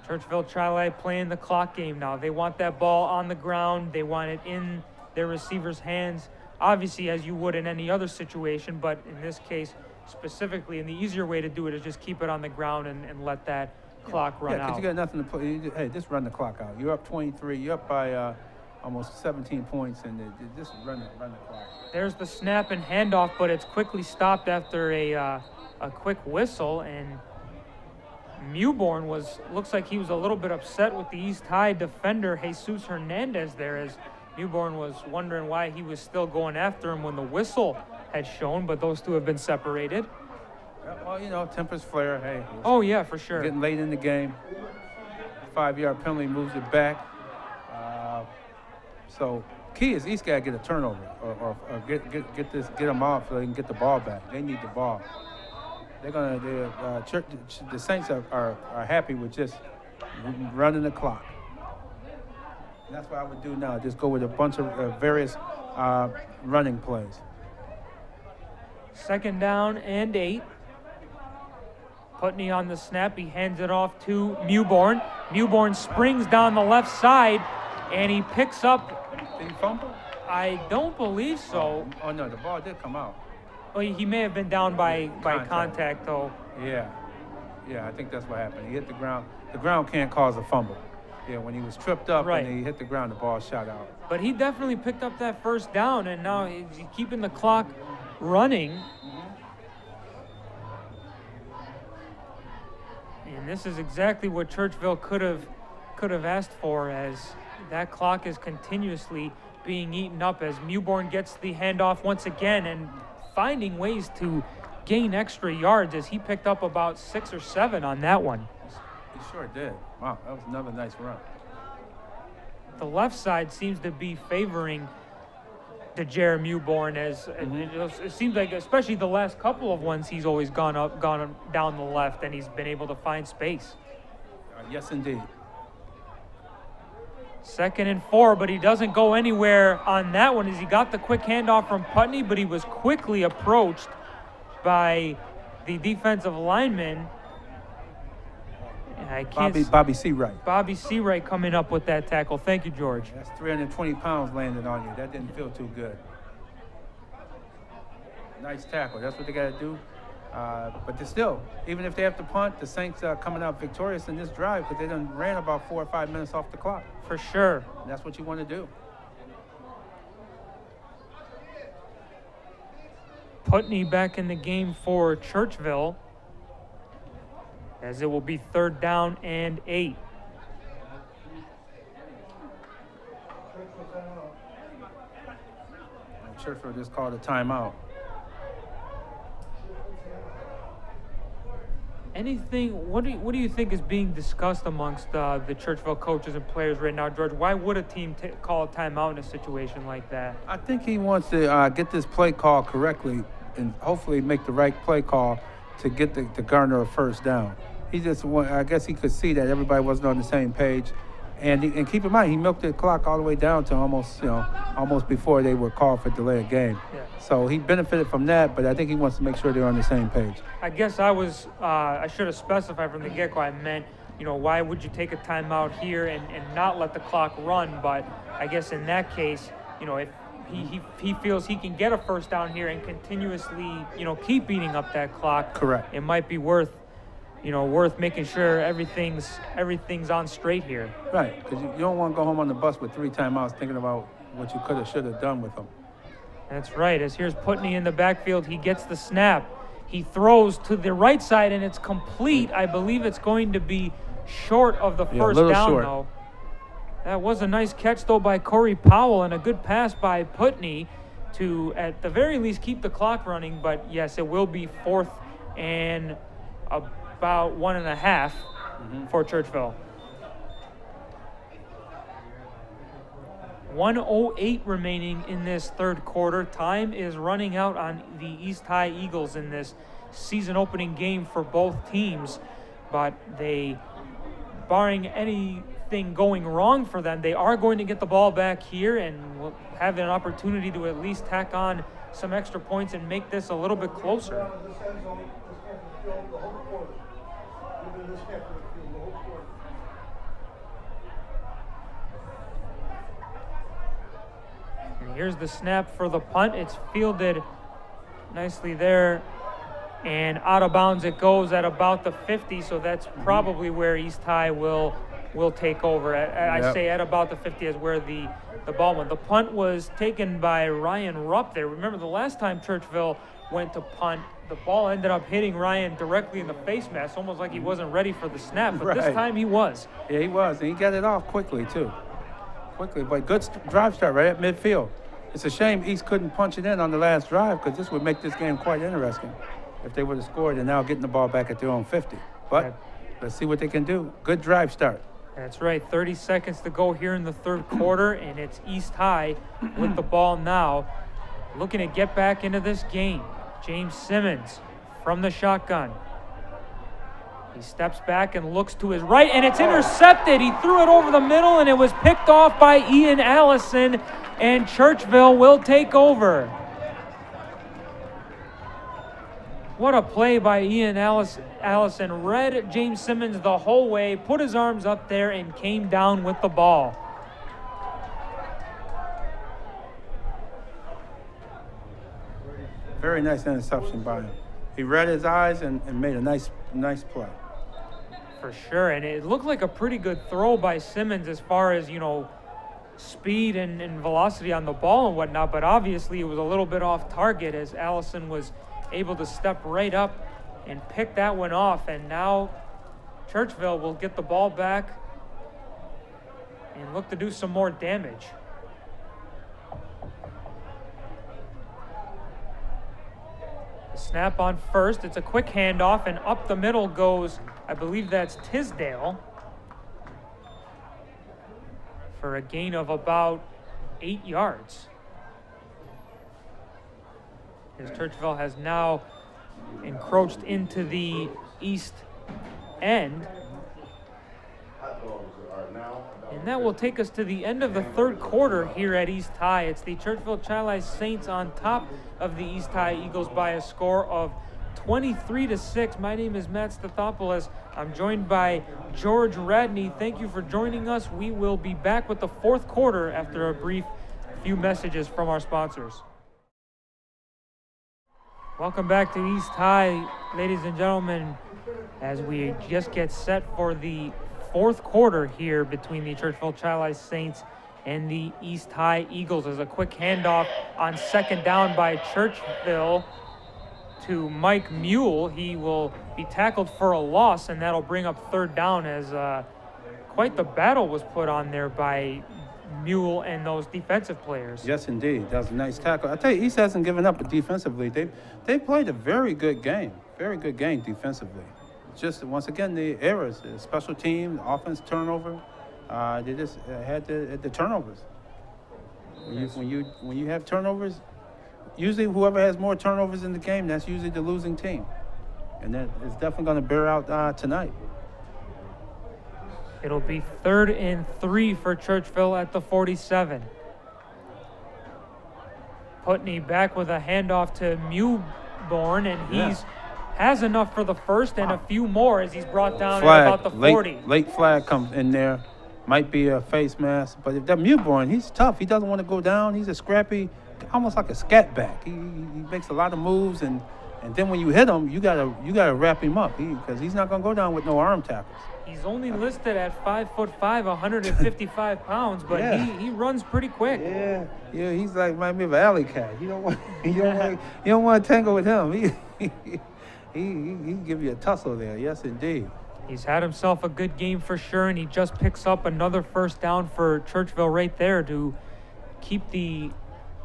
Churchville-Chili playing the clock game now. They want that ball on the ground. They want it in their receiver's hands, obviously as you would in any other situation, but in this case specifically, and the easier way to do it is just keep it on the ground and let that clock run out. Yeah, because you got nothing to play. Hey, just run the clock out. You're up 23. You're up by almost 17 points, and just run the clock. There's the snap and handoff, but it's quickly stopped after a quick whistle, and Mewborn looks like he was a little bit upset with the East High defender Jesus Hernandez there, as Mewborn was wondering why he was still going after him when the whistle had shown, but those two have been separated. Well, tempers flare. Hey. Oh yeah, for sure. Getting late in the game. 5-yard penalty moves it back. So key is East got to get a turnover or get them off so they can get the ball back. They need the ball. The Saints are happy with just running the clock. And that's what I would do now. Just go with a bunch of various running plays. Second down and 8. Putney on the snap. He hands it off to Mewborn. Mewborn springs down the left side, and he picks up. Did he fumble? I don't believe so. Oh no, the ball did come out. Oh, he may have been down by contact, though. Yeah, I think that's what happened. He hit the ground. The ground can't cause a fumble. Yeah, when he was tripped up and he hit the ground, the ball shot out. But he definitely picked up that first down, and now he's keeping the clock running. And this is exactly what Churchville could have asked for, as that clock is continuously being eaten up as Mewborn gets the handoff once again and finding ways to gain extra yards, as he picked up about 6 or 7 on that one. He sure did. Wow, that was another nice run. The left side seems to be favoring DeJare Mewborn, as it seems like, especially the last couple of ones, he's always gone down the left, and he's been able to find space. Yes, indeed. 2nd and 4, but he doesn't go anywhere on that one, as he got the quick handoff from Putney, but he was quickly approached by the defensive lineman. I can't Bobby Seawright. Bobby Seawright coming up with that tackle. Thank you, George. That's 320 pounds landed on you. That didn't feel too good. Nice tackle. That's what they got to do. But still, even if they have to punt, the Saints are coming out victorious in this drive because they done ran about 4 or 5 minutes off the clock. For sure. And that's what you want to do. Putney back in the game for Churchville, as it will be 3rd down and 8. Churchville just called a timeout. What do you think is being discussed amongst the Churchville coaches and players right now, George? Why would a team call a timeout in a situation like that? I think he wants to get this play call correctly and hopefully make the right play call to get to garner a first down. I guess he could see that everybody wasn't on the same page, and keep in mind he milked the clock all the way down to almost before they were called for delay of game. Yeah. So he benefited from that, but I think he wants to make sure they're on the same page. I guess I should have specified from the get-go. I meant, why would you take a timeout here and not let the clock run? But I guess in that case, if he feels he can get a first down here and continuously, keep beating up that clock. Correct. It might be worth making sure everything's on straight here. Right, because you don't want to go home on the bus with 3 timeouts thinking about what you could have, should have done with them. That's right. As here's Putney in the backfield, he gets the snap. He throws to the right side, and it's complete. I believe it's going to be short of the first down, short. though. That was a nice catch, though, by Corey Powell, and a good pass by Putney to, at the very least, keep the clock running. But, yes, it will be 4th and about 1.5 for Churchville. 1:08 remaining in this third quarter. Time is running out on the East High Eagles in this season opening game for both teams, but barring anything going wrong for them, they are going to get the ball back here and will have an opportunity to at least tack on some extra points and make this a little bit closer. Here's the snap for the punt. It's fielded nicely there, and out of bounds it goes at about the 50, so that's probably where East High will take over. I say at about the 50 is where the ball went. The punt was taken by Ryan Rupp there. Remember the last time Churchville went to punt, the ball ended up hitting Ryan directly in the face mask, almost like he wasn't ready for the snap, but this time he was. Yeah, he was, and he got it off quickly too. But good drive start right at midfield. It's a shame East couldn't punch it in on the last drive, because this would make this game quite interesting if they would have scored and now getting the ball back at their own 50. But let's see what they can do. Good drive start. That's right. 30 seconds to go here in the third quarter, and it's East High with the ball now, looking to get back into this game. James Simmons from the shotgun. He steps back and looks to his right, and it's intercepted. He threw it over the middle, and it was picked off by Ian Allison, and Churchville will take over. What a play by Ian Allison. Read James Simmons the whole way, put his arms up there, and came down with the ball. Very nice interception by him. He read his eyes and made a nice play. For sure, and it looked like a pretty good throw by Simmons as far as, speed and velocity on the ball and whatnot, but obviously it was a little bit off target as Allison was able to step right up and pick that one off, and now Churchville will get the ball back and look to do some more damage. The snap on first, it's a quick handoff, and up the middle goes, I believe that's Tisdale, for a gain of about 8 yards. As Churchville has now encroached into the east end. And that will take us to the end of the third quarter here at East High. It's the Churchville-Chili Saints on top of the East High Eagles by a score of 23-6. My name is Matt Stathopoulos. I'm joined by George Radney. Thank you for joining us. We will be back with the fourth quarter after a brief few messages from our sponsors. Welcome back to East High, ladies and gentlemen, as we just get set for the fourth quarter here between the Churchville-Chili Saints and the East High Eagles. As a quick handoff on second down by Churchville to Mike Mule. He will be tackled for a loss, and that'll bring up third down as quite the battle was put on there by Mule and those defensive players. Yes, indeed. That was a nice tackle. I tell you, East hasn't given up defensively. They played a very good game defensively. Just, once again, the errors, the special team, offense turnover, they just had the turnovers. When you have turnovers, usually whoever has more turnovers in the game, that's usually the losing team. And that is definitely going to bear out tonight. It'll be 3rd and 3 for Churchville at the 47. Putney back with a handoff to Mewborn, and he's has enough for the first and a few more as he's brought down at about the 40. Late flag comes in there. Might be a face mask, but if that Mewborn, he's tough. He doesn't want to go down. He's a scrappy, almost like a scat back. He makes a lot of moves, and then when you hit him, you gotta wrap him up because he's not gonna go down with no arm tackles. He's only listed at 5'5", 155 pounds, but he runs pretty quick. Yeah, he's like remind me of an alley cat. You don't want to tangle with him. He can give you a tussle there. Yes, indeed. He's had himself a good game for sure, and he just picks up another first down for Churchville right there to keep the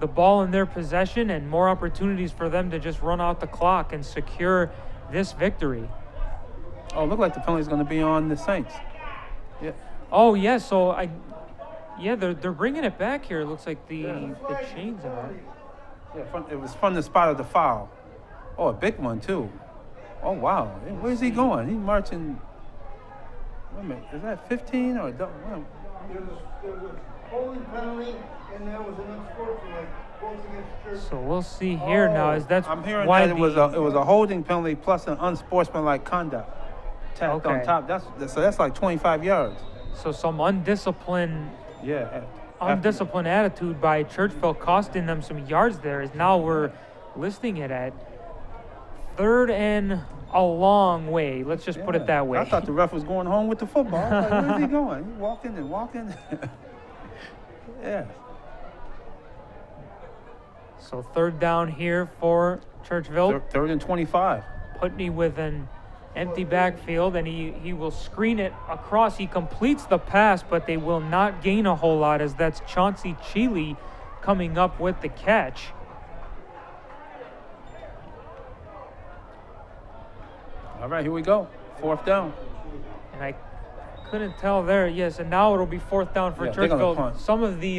ball in their possession and more opportunities for them to just run out the clock and secure this victory. Oh, look like the penalty's going to be on the Saints. Yeah. Oh, yeah, so they're bringing it back here. It looks like the chains are. Yeah, it was from the spot of the foul. Oh, a big one, too. Oh, wow. Where's he going? He's marching. Wait a minute. Is that 15 or? There was a holding penalty, and there was an unsportsmanlike both against Church. So we'll see here now. I'm hearing that it was a holding penalty plus an unsportsmanlike conduct tacked on top. That's like 25 yards. So some undisciplined attitude by Churchville costing them some yards there. As now we're listing it at 3rd and a long way. Let's just put it that way. I thought the ref was going home with the football. I was like, where's he going? He's walking and walking. Yeah. So 3rd down here for Churchville. 3rd and 25. Putney with an empty backfield, and he will screen it across. He completes the pass, but they will not gain a whole lot as that's Churchnille-Chili coming up with the catch. All right, here we go. 4th down. And I couldn't tell there. Yes, and now it'll be 4th down for Churchville. Some of the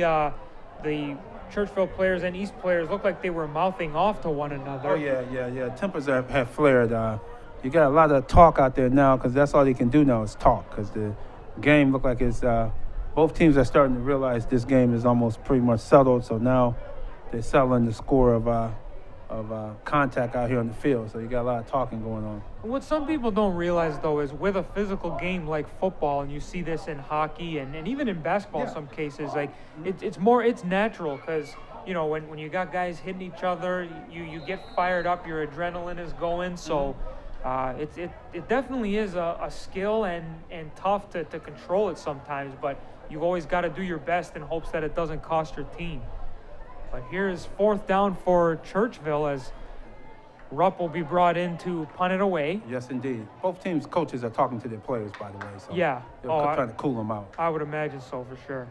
Churchville players and East players look like they were mouthing off to one another. Oh, yeah. Tempers have flared. You got a lot of talk out there now because that's all they can do now is talk because the game look like it's both teams are starting to realize this game is almost pretty much settled. So now they're settling the score of contact out here on the field. So you got a lot of talking going on. What some people don't realize, though, is with a physical game like football, and you see this in hockey and even in basketball in some cases, like it's natural because, you know, when you got guys hitting each other, you get fired up, your adrenaline is going. So it definitely is a skill and tough to control it sometimes, but you've always got to do your best in hopes that it doesn't cost your team. But here's 4th down for Churchville as Rupp will be brought in to punt it away. Yes, indeed. Both teams' coaches are talking to their players, by the way. So they're trying to cool them out. I would imagine so for sure.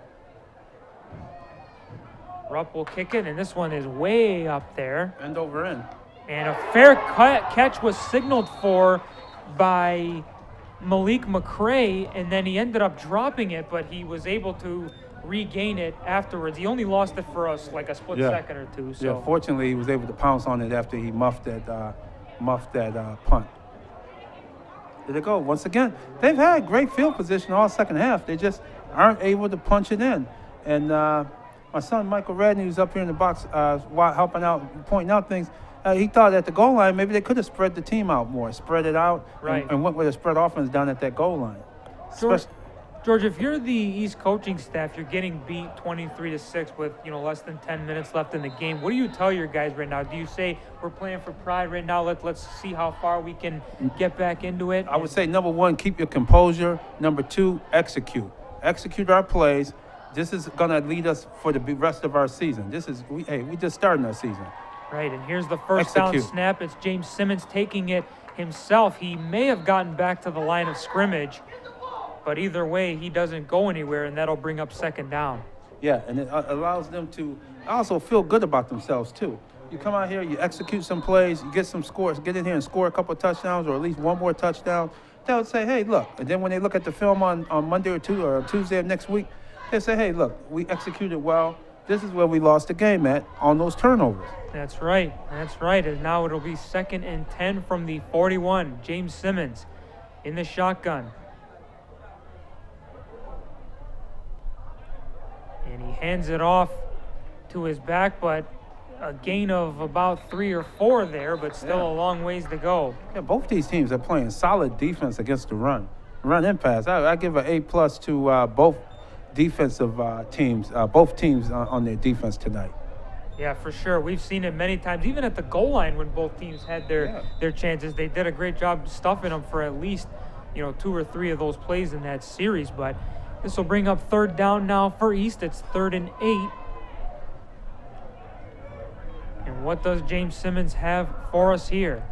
Rupp will kick it, and this one is way up there. End over end. And a fair catch was signaled for by Malik McCray, and then he ended up dropping it, but he was able to regain it afterwards. He only lost it for us like a split second or two. So. Yeah, fortunately, he was able to pounce on it after he muffed that punt. There they go. Once again, they've had great field position all second half. They just aren't able to punch it in. And my son, Michael Radney, who's up here in the box helping out, pointing out things, he thought at the goal line, maybe they could have spread the team out more, spread it out, and went with a spread offense down at that goal line. George, if you're the East coaching staff, you're getting beat 23-6 with less than 10 minutes left in the game. What do you tell your guys right now? Do you say we're playing for pride right now? Let's see how far we can get back into it. I would say number 1, keep your composure. Number 2, execute. Execute our plays. This is gonna lead us for the rest of our season. We just starting our season. Right, and here's the first down snap. It's James Simmons taking it himself. He may have gotten back to the line of scrimmage, but either way, he doesn't go anywhere, and that'll bring up 2nd down. Yeah, and it allows them to also feel good about themselves, too. You come out here, you execute some plays, you get some scores, get in here and score a couple of touchdowns or at least one more touchdown. They'll say, hey, look. And then when they look at the film on Monday or Tuesday of next week, they say, hey, look, we executed well. This is where we lost the game at on those turnovers. That's right. And now it'll be 2nd and 10 from the 41. James Simmons in the shotgun. And he hands it off to his back, but a gain of about 3 or 4 there, but still a long ways to go. Yeah, both these teams are playing solid defense against the run and pass. I give an A+ to both defensive teams, both teams on their defense tonight. Yeah, for sure. We've seen it many times, even at the goal line when both teams had their chances. They did a great job stuffing them for at least, 2 or 3 of those plays in that series. But this will bring up 3rd down now for East. It's 3rd and 8. And what does James Simmons have for us here?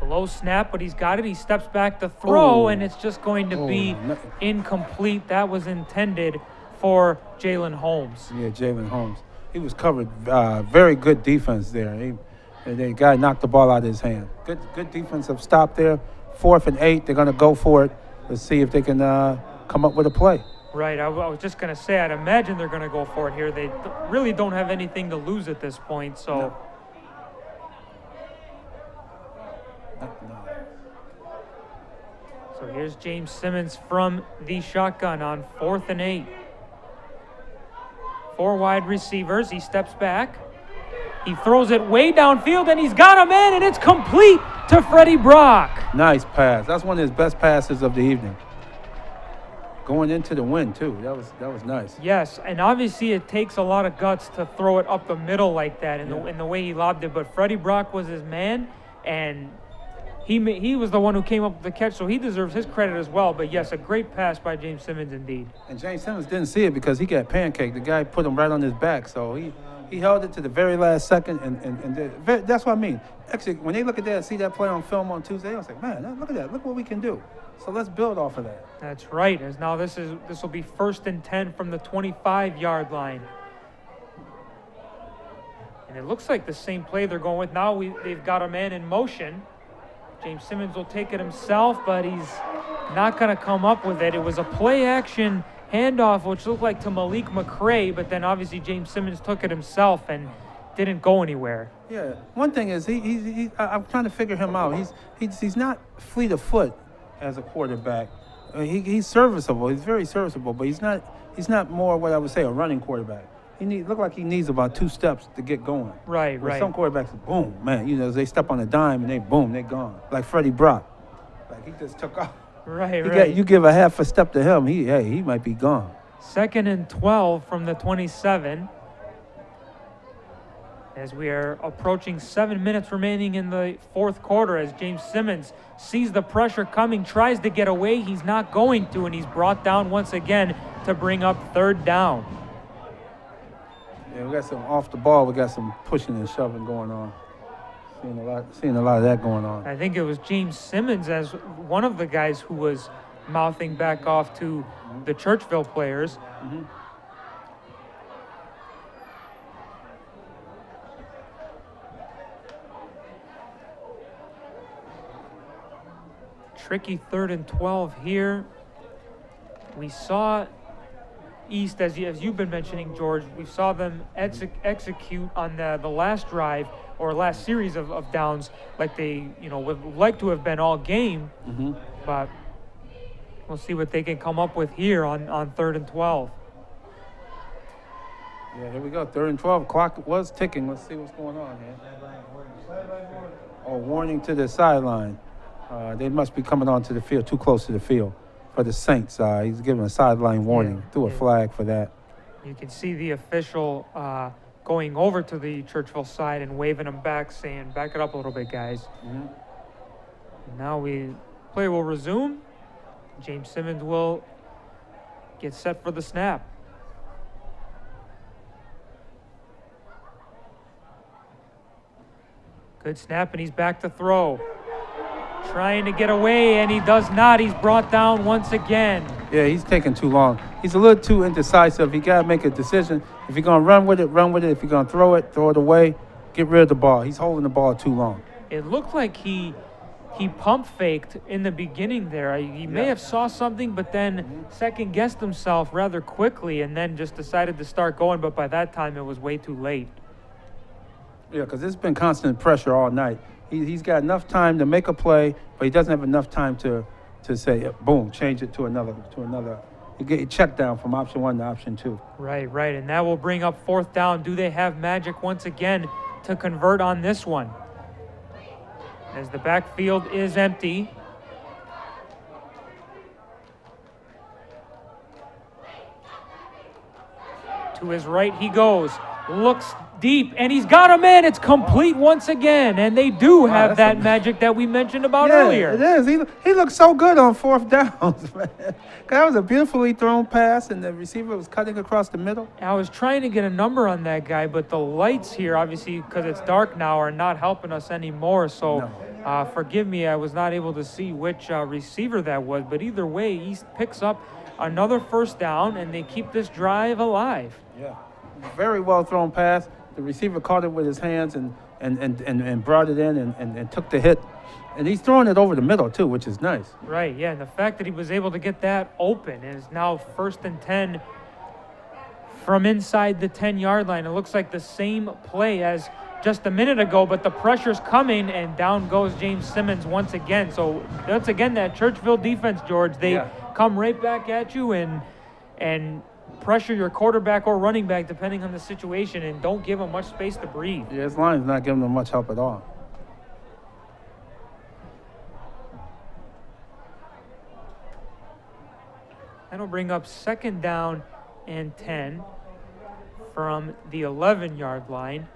Low snap, but he's got it. He steps back to throw, and it's just going to be incomplete. That was intended for Jalen Holmes. Yeah, Jalen Holmes. He was covered. Very good defense there. The guy knocked the ball out of his hand. Good defensive stop there. 4th and 8. They're going to go for it. Let's see if they can come up with a play. Right. I was just going to say, I'd imagine they're going to go for it here. They really don't have anything to lose at this point, so... No. So here's James Simmons from the shotgun on 4th and 8. 4 wide receivers. He steps back. He throws it way downfield, and he's got him in, and it's complete to Freddie Brock. Nice pass. That's one of his best passes of the evening. Going into the wind, too. That was nice. Yes, and obviously it takes a lot of guts to throw it up the middle like that in the way he lobbed it. But Freddie Brock was his man, and he was the one who came up with the catch, so he deserves his credit as well. But yes, a great pass by James Simmons indeed. And James Simmons didn't see it because he got pancaked. The guy put him right on his back, so he held it to the very last second, and that's what I mean. Actually, when they look at that, see that play on film on Tuesday, I was like, man, look at that. Look what we can do. So let's build off of that. That's right. As now this will be 1st and 10 from the 25-yard line. And it looks like the same play they're going with now. They've got a man in motion. James Simmons will take it himself, but he's not going to come up with it. It was a play-action handoff, which looked like to Malik McCray, but then obviously James Simmons took it himself and didn't go anywhere. Yeah, one thing is I'm trying to figure him out. He's not fleet of foot as a quarterback. He's serviceable. He's very serviceable, but he's not more what I would say a running quarterback. Look like he needs about 2 steps to get going. Right. Some quarterbacks, boom, man, they step on a dime and they're gone. Like Freddie Brock. Like he just took off. Right. You give a half a step to him, he might be gone. 2nd and 12 from the 27. As we are approaching 7 minutes remaining in the 4th quarter, as James Simmons sees the pressure coming, tries to get away. He's not going to, and he's brought down once again to bring up 3rd down. Yeah, we got some off the ball. We got some pushing and shoving going on. Seeing a lot of that going on. I think it was James Simmons as one of the guys who was mouthing back off to the Churchville players. Mm-hmm. Tricky 3rd and 12 here. We saw East, as you've been mentioning, George, we saw them execute on the last drive or last series of downs like they would like to have been all game. Mm-hmm. But we'll see what they can come up with here on 3rd and 12. Yeah, here we go. 3rd and 12. Clock was ticking. Let's see what's going on here. Oh, warning to the sideline. They must be coming onto the field, too close to the field for the Saints. He's giving a sideline warning. Threw a flag for that. You can see the official going over to the Churchville side and waving them back, saying, back it up a little bit, guys. Mm-hmm. Now play will resume. James Simmons will get set for the snap. Good snap, and he's back to throw. Trying to get away, and he does not. He's brought down once again. Yeah, he's taking too long. He's a little too indecisive. He got to make a decision. If you're going to run with it, run with it. If you're going to throw it away. Get rid of the ball. He's holding the ball too long. It looked like he pump faked in the beginning there. He may have saw something, but then second-guessed himself rather quickly and then just decided to start going, but by that time it was way too late. Yeah, because there's been constant pressure all night. He's got enough time to make a play, but he doesn't have enough time to say, boom, change it to another you get your check down from option 1 to option 2. Right, right. And that will bring up 4th down. Do they have magic once again to convert on this one? As the backfield is empty. To his right he goes. Looks deep, and he's got him in. It's complete once again, and they do have that magic that we mentioned about earlier. It is. He looked so good on 4th downs, man. That was a beautifully thrown pass, and the receiver was cutting across the middle. I was trying to get a number on that guy, but the lights here, obviously, because it's dark now, are not helping us anymore. So forgive me, I was not able to see which receiver that was. But either way, East picks up another 1st down, and they keep this drive alive. Yeah. Very well thrown pass. The receiver caught it with his hands and brought it in and took the hit. And he's throwing it over the middle, too, which is nice. Right, yeah. And the fact that he was able to get that open is now 1st and 10 from inside the 10-yard line. It looks like the same play as just a minute ago, but the pressure's coming, and down goes James Simmons once again. So that's, again, that Churchville defense, George. They come right back at you and pressure your quarterback or running back, depending on the situation, and don't give them much space to breathe. Yeah, his line's not giving them much help at all. That'll bring up 2nd down and 10 from the 11-yard line.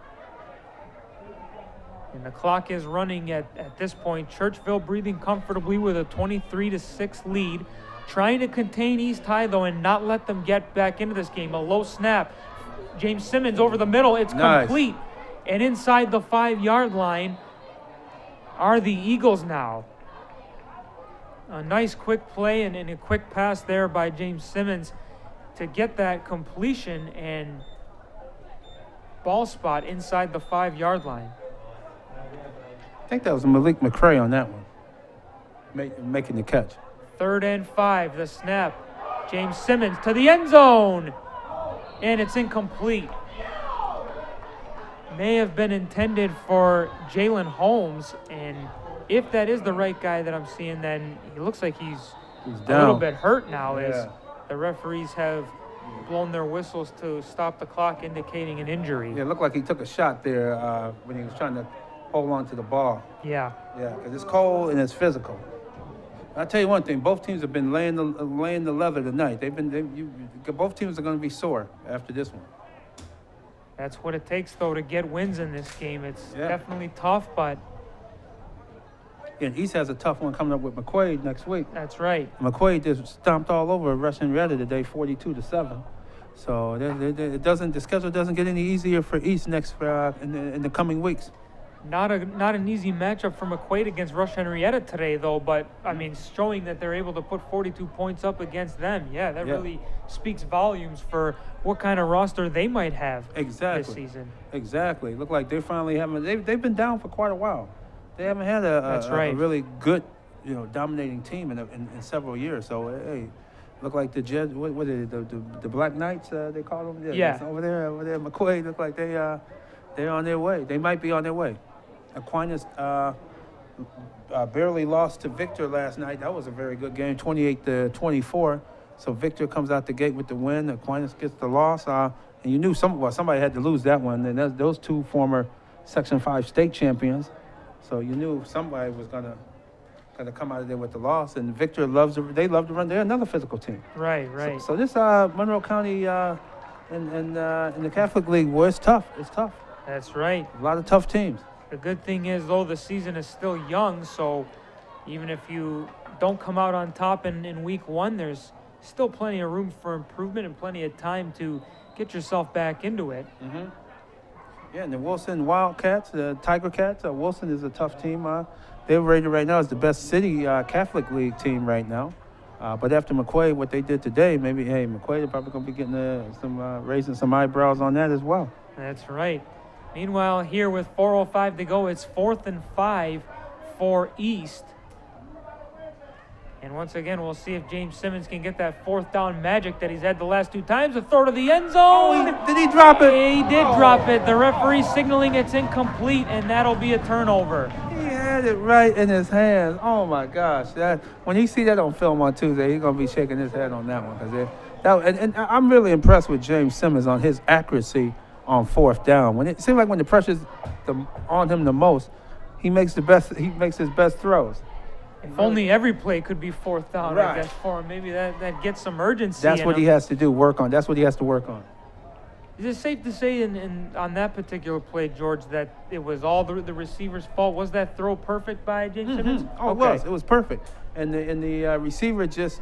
And the clock is running at this point. Churchville breathing comfortably with a 23-6 lead. Trying to contain East High, though, and not let them get back into this game. A low snap. James Simmons over the middle. It's complete. And inside the 5-yard line are the Eagles now. A nice quick play and a quick pass there by James Simmons to get that completion and ball spot inside the 5-yard line. I think that was Malik McCray on that one, making the catch. 3rd and 5, the snap. James Simmons to the end zone, and it's incomplete. May have been intended for Jalen Holmes, and if that is the right guy that I'm seeing, then he looks like he's a little bit hurt now as the referees have blown their whistles to stop the clock, indicating an injury. Yeah, it looked like he took a shot there when he was trying to hold on to the ball. Yeah. Yeah, because it's cold and it's physical. I'll tell you one thing, both teams have been laying the leather tonight. Both teams are going to be sore after this one. That's what it takes, though, to get wins in this game. It's definitely tough, but... And East has a tough one coming up with McQuaid next week. That's right. McQuaid just stomped all over Rush-Henrietta today, 42-7. So the schedule doesn't get any easier for East next in the coming weeks. Not an easy matchup for McQuaid against Rush-Henrietta today, though, but, I mean, showing that they're able to put 42 points up against them. Yeah, that really speaks volumes for what kind of roster they might have this season. Exactly. Look like they're finally having – they've been down for quite a while. They haven't had a really good, dominating team in several years. So, hey, look like the Jets – what are they, the Black Knights, they call them? Yeah. Over there, McQuaid look like they're on their way. They might be on their way. Aquinas barely lost to Victor last night. That was a very good game, 28-24. So Victor comes out the gate with the win. Aquinas gets the loss. And you knew somebody had to lose that one. And those two former Section 5 state champions. So you knew somebody was gonna come out of there with the loss. And Victor they love to run. They're another physical team. Right. So this Monroe County in the Catholic League, well, it's tough. It's tough. That's right. A lot of tough teams. The good thing is, though, the season is still young, so even if you don't come out on top in week 1, there's still plenty of room for improvement and plenty of time to get yourself back into it. Mm-hmm. Yeah, and the Wilson Wildcats, the Tiger Cats, Wilson is a tough team. They're rated right now as the best city Catholic League team right now. But after McQuaid, what they did today, maybe, hey, McQuaid is probably going to be getting raising some eyebrows on that as well. That's right. Meanwhile, here with 4:05 to go, it's 4th and 5 for East. And once again, we'll see if James Simmons can get that 4th down magic that he's had the last 2 times. A throw to the end zone. Did he drop it? He did drop it. The referee signaling it's incomplete, and that'll be a turnover. had it right in his hands. Oh my gosh! When he see that on film on Tuesday, he's gonna be shaking his head on that one and I'm really impressed with James Simmons on his accuracy on fourth down. When it seems like when the pressure's on him the most, he makes his best throws. If only every play could be fourth down, Right. I guess, for him. Maybe that gets some urgency. That's in what him. he has to do. Work on. That's what he has to work on. Is it safe to say on that particular play, George, that it was all the receiver's fault? Was that throw perfect by James Simmons? Oh, Okay. it was perfect. And the receiver just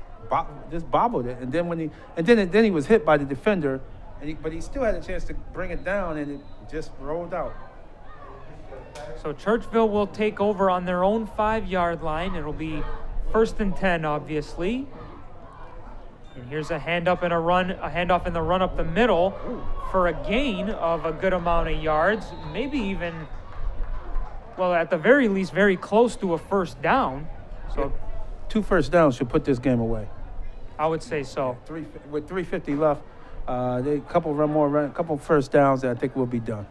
bobbled it, and then he was hit by the defender, but he still had a chance to bring it down, and it just rolled out. So Churchville will take over on their own 5-yard line. It'll be 1st and 10, obviously. And here's a handoff in the run up the middle for a gain of a good amount of yards, maybe even, well, at the very least, very close to a first down. So 2 first downs should put this game away. I would say so. With 3:50 left, a couple first downs, and I think we'll be done.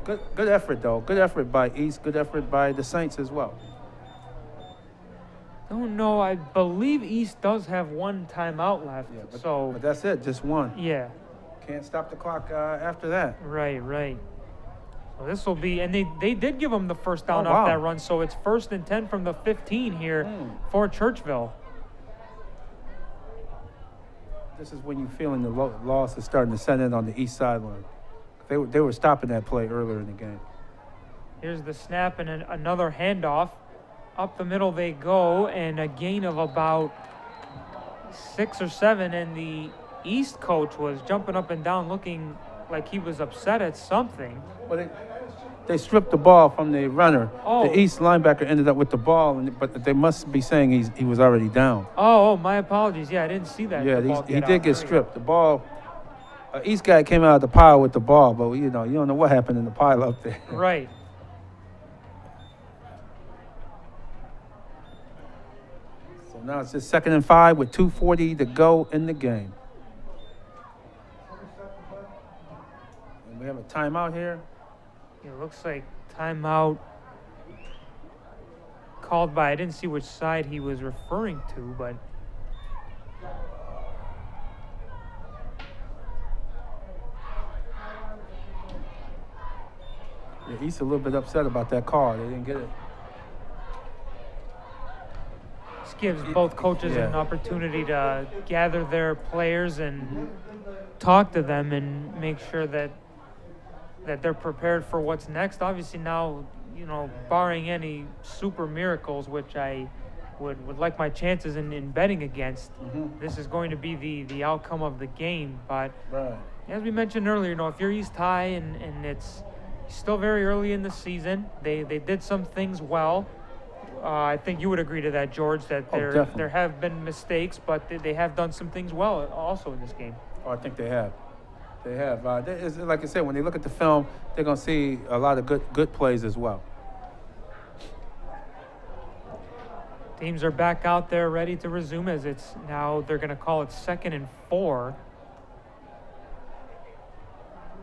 Good effort, though. Good effort by East. Good effort by the Saints as well. Don't know. I believe East does have one timeout left. Yeah, but that's it. Just one. Yeah. Can't stop the clock after that. Right. So this will be, and they did give them the first down Oh, off wow. that run, so it's 1st and 10 from the 15 here for Churchville. This is when you're feeling the loss is starting to set in on the east sideline. They were stopping that play earlier in the game. Here's the snap and another handoff. Up the middle they go, and a gain of about 6 or 7, and the East coach was jumping up and down looking like he was upset at something. Well, they stripped the ball from the runner. Oh. The East linebacker ended up with the ball, but they must be saying he was already down. Oh, my apologies. Yeah, I didn't see that. Yeah, The ball he get did out. get stripped. The ball, East guy came out of the pile with the ball, but you don't know what happened in the pile up there. Right. So now it's just 2nd and 5 with 2:40 to go in the game. And we have a timeout here. It looks like timeout called by, I didn't see which side he was referring to, but Yeah, East a little bit upset about that call. They didn't get it. this gives both coaches Yeah. an opportunity to gather their players and talk to them and make sure that they're prepared for what's next. Obviously now, barring any super miracles, which I would like my chances in betting against, this is going to be the outcome of the game. But Right. as we mentioned earlier, if you're East High and it's still very early in the season, they did some things well. I think you would agree to that, George, that definitely. there have been mistakes, but they have done some things well also in this game. Oh, I think they have. They have. Like I said, when they look at the film, they're going to see a lot of good plays as well. Teams are back out there ready to resume as it's now, they're going to call it 2nd and 4.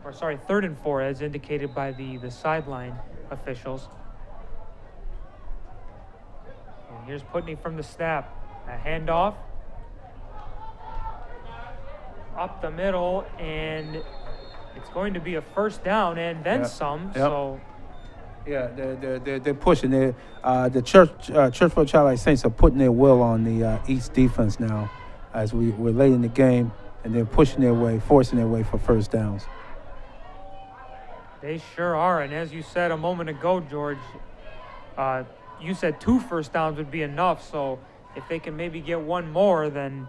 Or sorry, 3rd and 4 as indicated by the sideline officials. And here's Putney from the snap. A handoff. Up the middle, and it's going to be a first down and then some. Yep. So Yeah, they're pushing. The Churchville-Chili Saints are putting their will on the East defense now as we're late in the game, and they're pushing their way, forcing their way for first downs. they sure are. And as you said a moment ago, George, you said 2 first downs would be enough. So if they can maybe get one more, then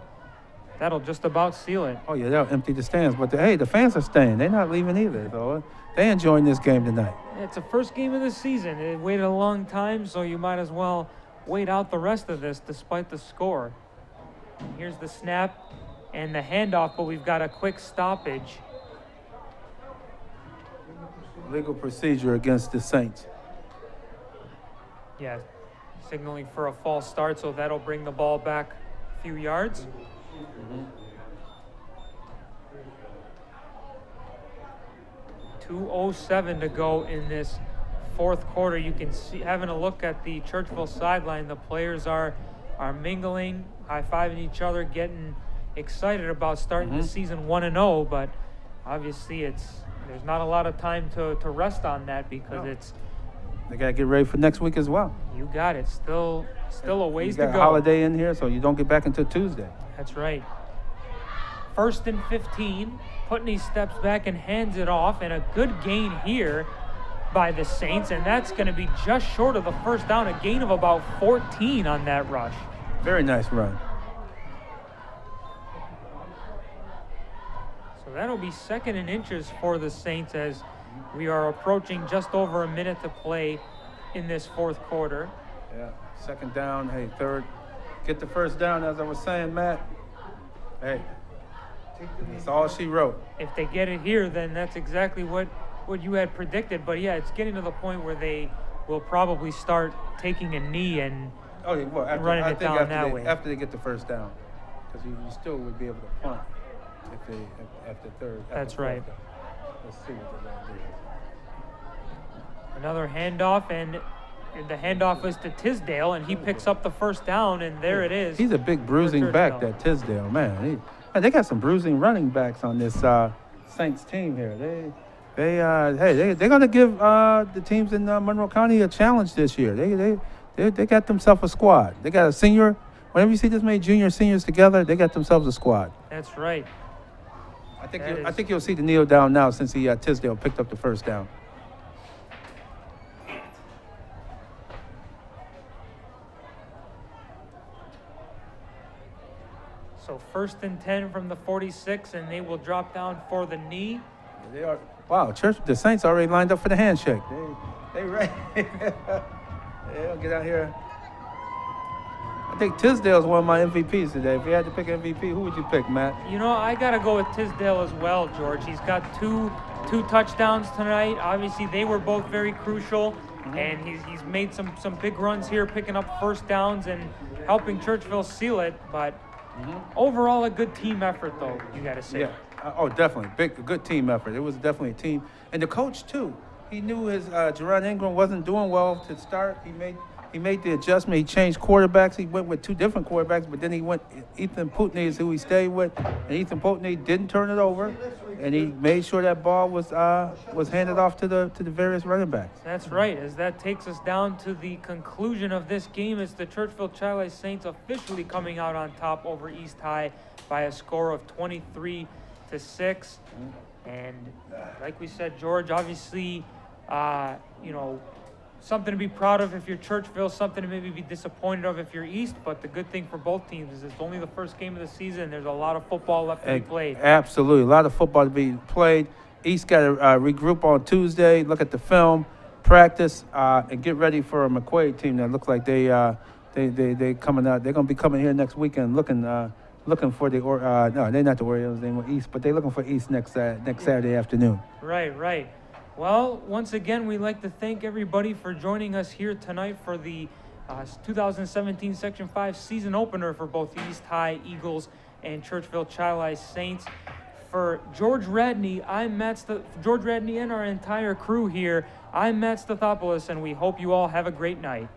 that'll just about seal it. Oh, yeah, they'll empty the stands. But, the fans are staying. They're not leaving either, though. They're enjoying this game tonight. It's the first game of the season. It waited a long time, so you might as well wait out the rest of this despite the score. Here's the snap and the handoff, but we've got a quick stoppage. Legal procedure against the Saints. Yeah, signaling for a false start, so that'll bring the ball back a few yards. 2:07 to go in this fourth quarter. You can see, having a look at the Churchville sideline, the players are mingling, high-fiving each other, getting excited about starting the season 1-0, but obviously there's not a lot of time to rest on that because they got to get ready for next week as well. You got it. Still a ways to go. You got a holiday in here, so you don't get back until Tuesday. That's right. 1st and 15. Putney steps back and hands it off, and a good gain here by the Saints, and that's going to be just short of the first down, a gain of about 14 on that rush. Very nice run. So that'll be 2nd and inches for the Saints as we are approaching just over a minute to play in this fourth quarter. Yeah, 2nd down, hey, 3rd. Get the first down, as I was saying, Matt. Hey, that's all she wrote. If they get it here, then that's exactly what you had predicted. But yeah, it's getting to the point where they will probably start taking a knee and running it down that way. After they get the first down, because you still would be able to punt if they after third. That's right. Down. Let's see what they're going to do. Another handoff, and the handoff is to Tisdale, and he picks up the first down, and there it is. He's a big bruising back, that Tisdale, man. They got some bruising running backs on this Saints team here. They're gonna give the teams in Monroe County a challenge this year. They got themselves a squad. They got a senior. Whenever you see this many junior seniors together, they got themselves a squad. That's right. I think you'll see the kneel down now since Tisdale picked up the first down. So 1st and 10 from the 46, and they will drop down for the knee. They are. Wow, the Saints already lined up for the handshake. They ready. They'll get out here. I think Tisdale's one of my MVPs today. If you had to pick MVP, who would you pick, Matt? I got to go with Tisdale as well, George. He's got two touchdowns tonight. Obviously, they were both very crucial, and he's made some big runs here, picking up first downs and helping Churchville seal it. But overall, a good team effort, though, you got to say. Yeah. Oh, definitely. Good team effort. It was definitely a team. And the coach, too. He knew his Jerron Ingram wasn't doing well to start. He made the adjustment. He changed quarterbacks. He went with 2 different quarterbacks, but then he went Ethan Putney is who he stayed with. And Ethan Putney didn't turn it over, and he made sure that ball was handed off to the various running backs. That's right. As that takes us down to the conclusion of this game, it's the Churchville-Chili Saints officially coming out on top over East High by a score of 23-6. And like we said, George, obviously, something to be proud of if you're Churchville, something to maybe be disappointed of if you're East, but the good thing for both teams is it's only the first game of the season. There's a lot of football left to be played. Absolutely. A lot of football to be played. East got to regroup on Tuesday, look at the film, practice, and get ready for a McQuaid team that looks like they coming out. They're going to be coming here next weekend looking for the no, they're not the Orioles. They were East, but they're looking for East next Saturday afternoon. Right. Well, once again, we'd like to thank everybody for joining us here tonight for the 2017 Section 5 season opener for both East High Eagles and Churchville-Chili Saints. For George Radney, George Radney and our entire crew here, I'm Matt Stathopoulos, and we hope you all have a great night.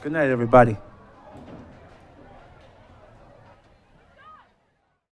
Good night, everybody.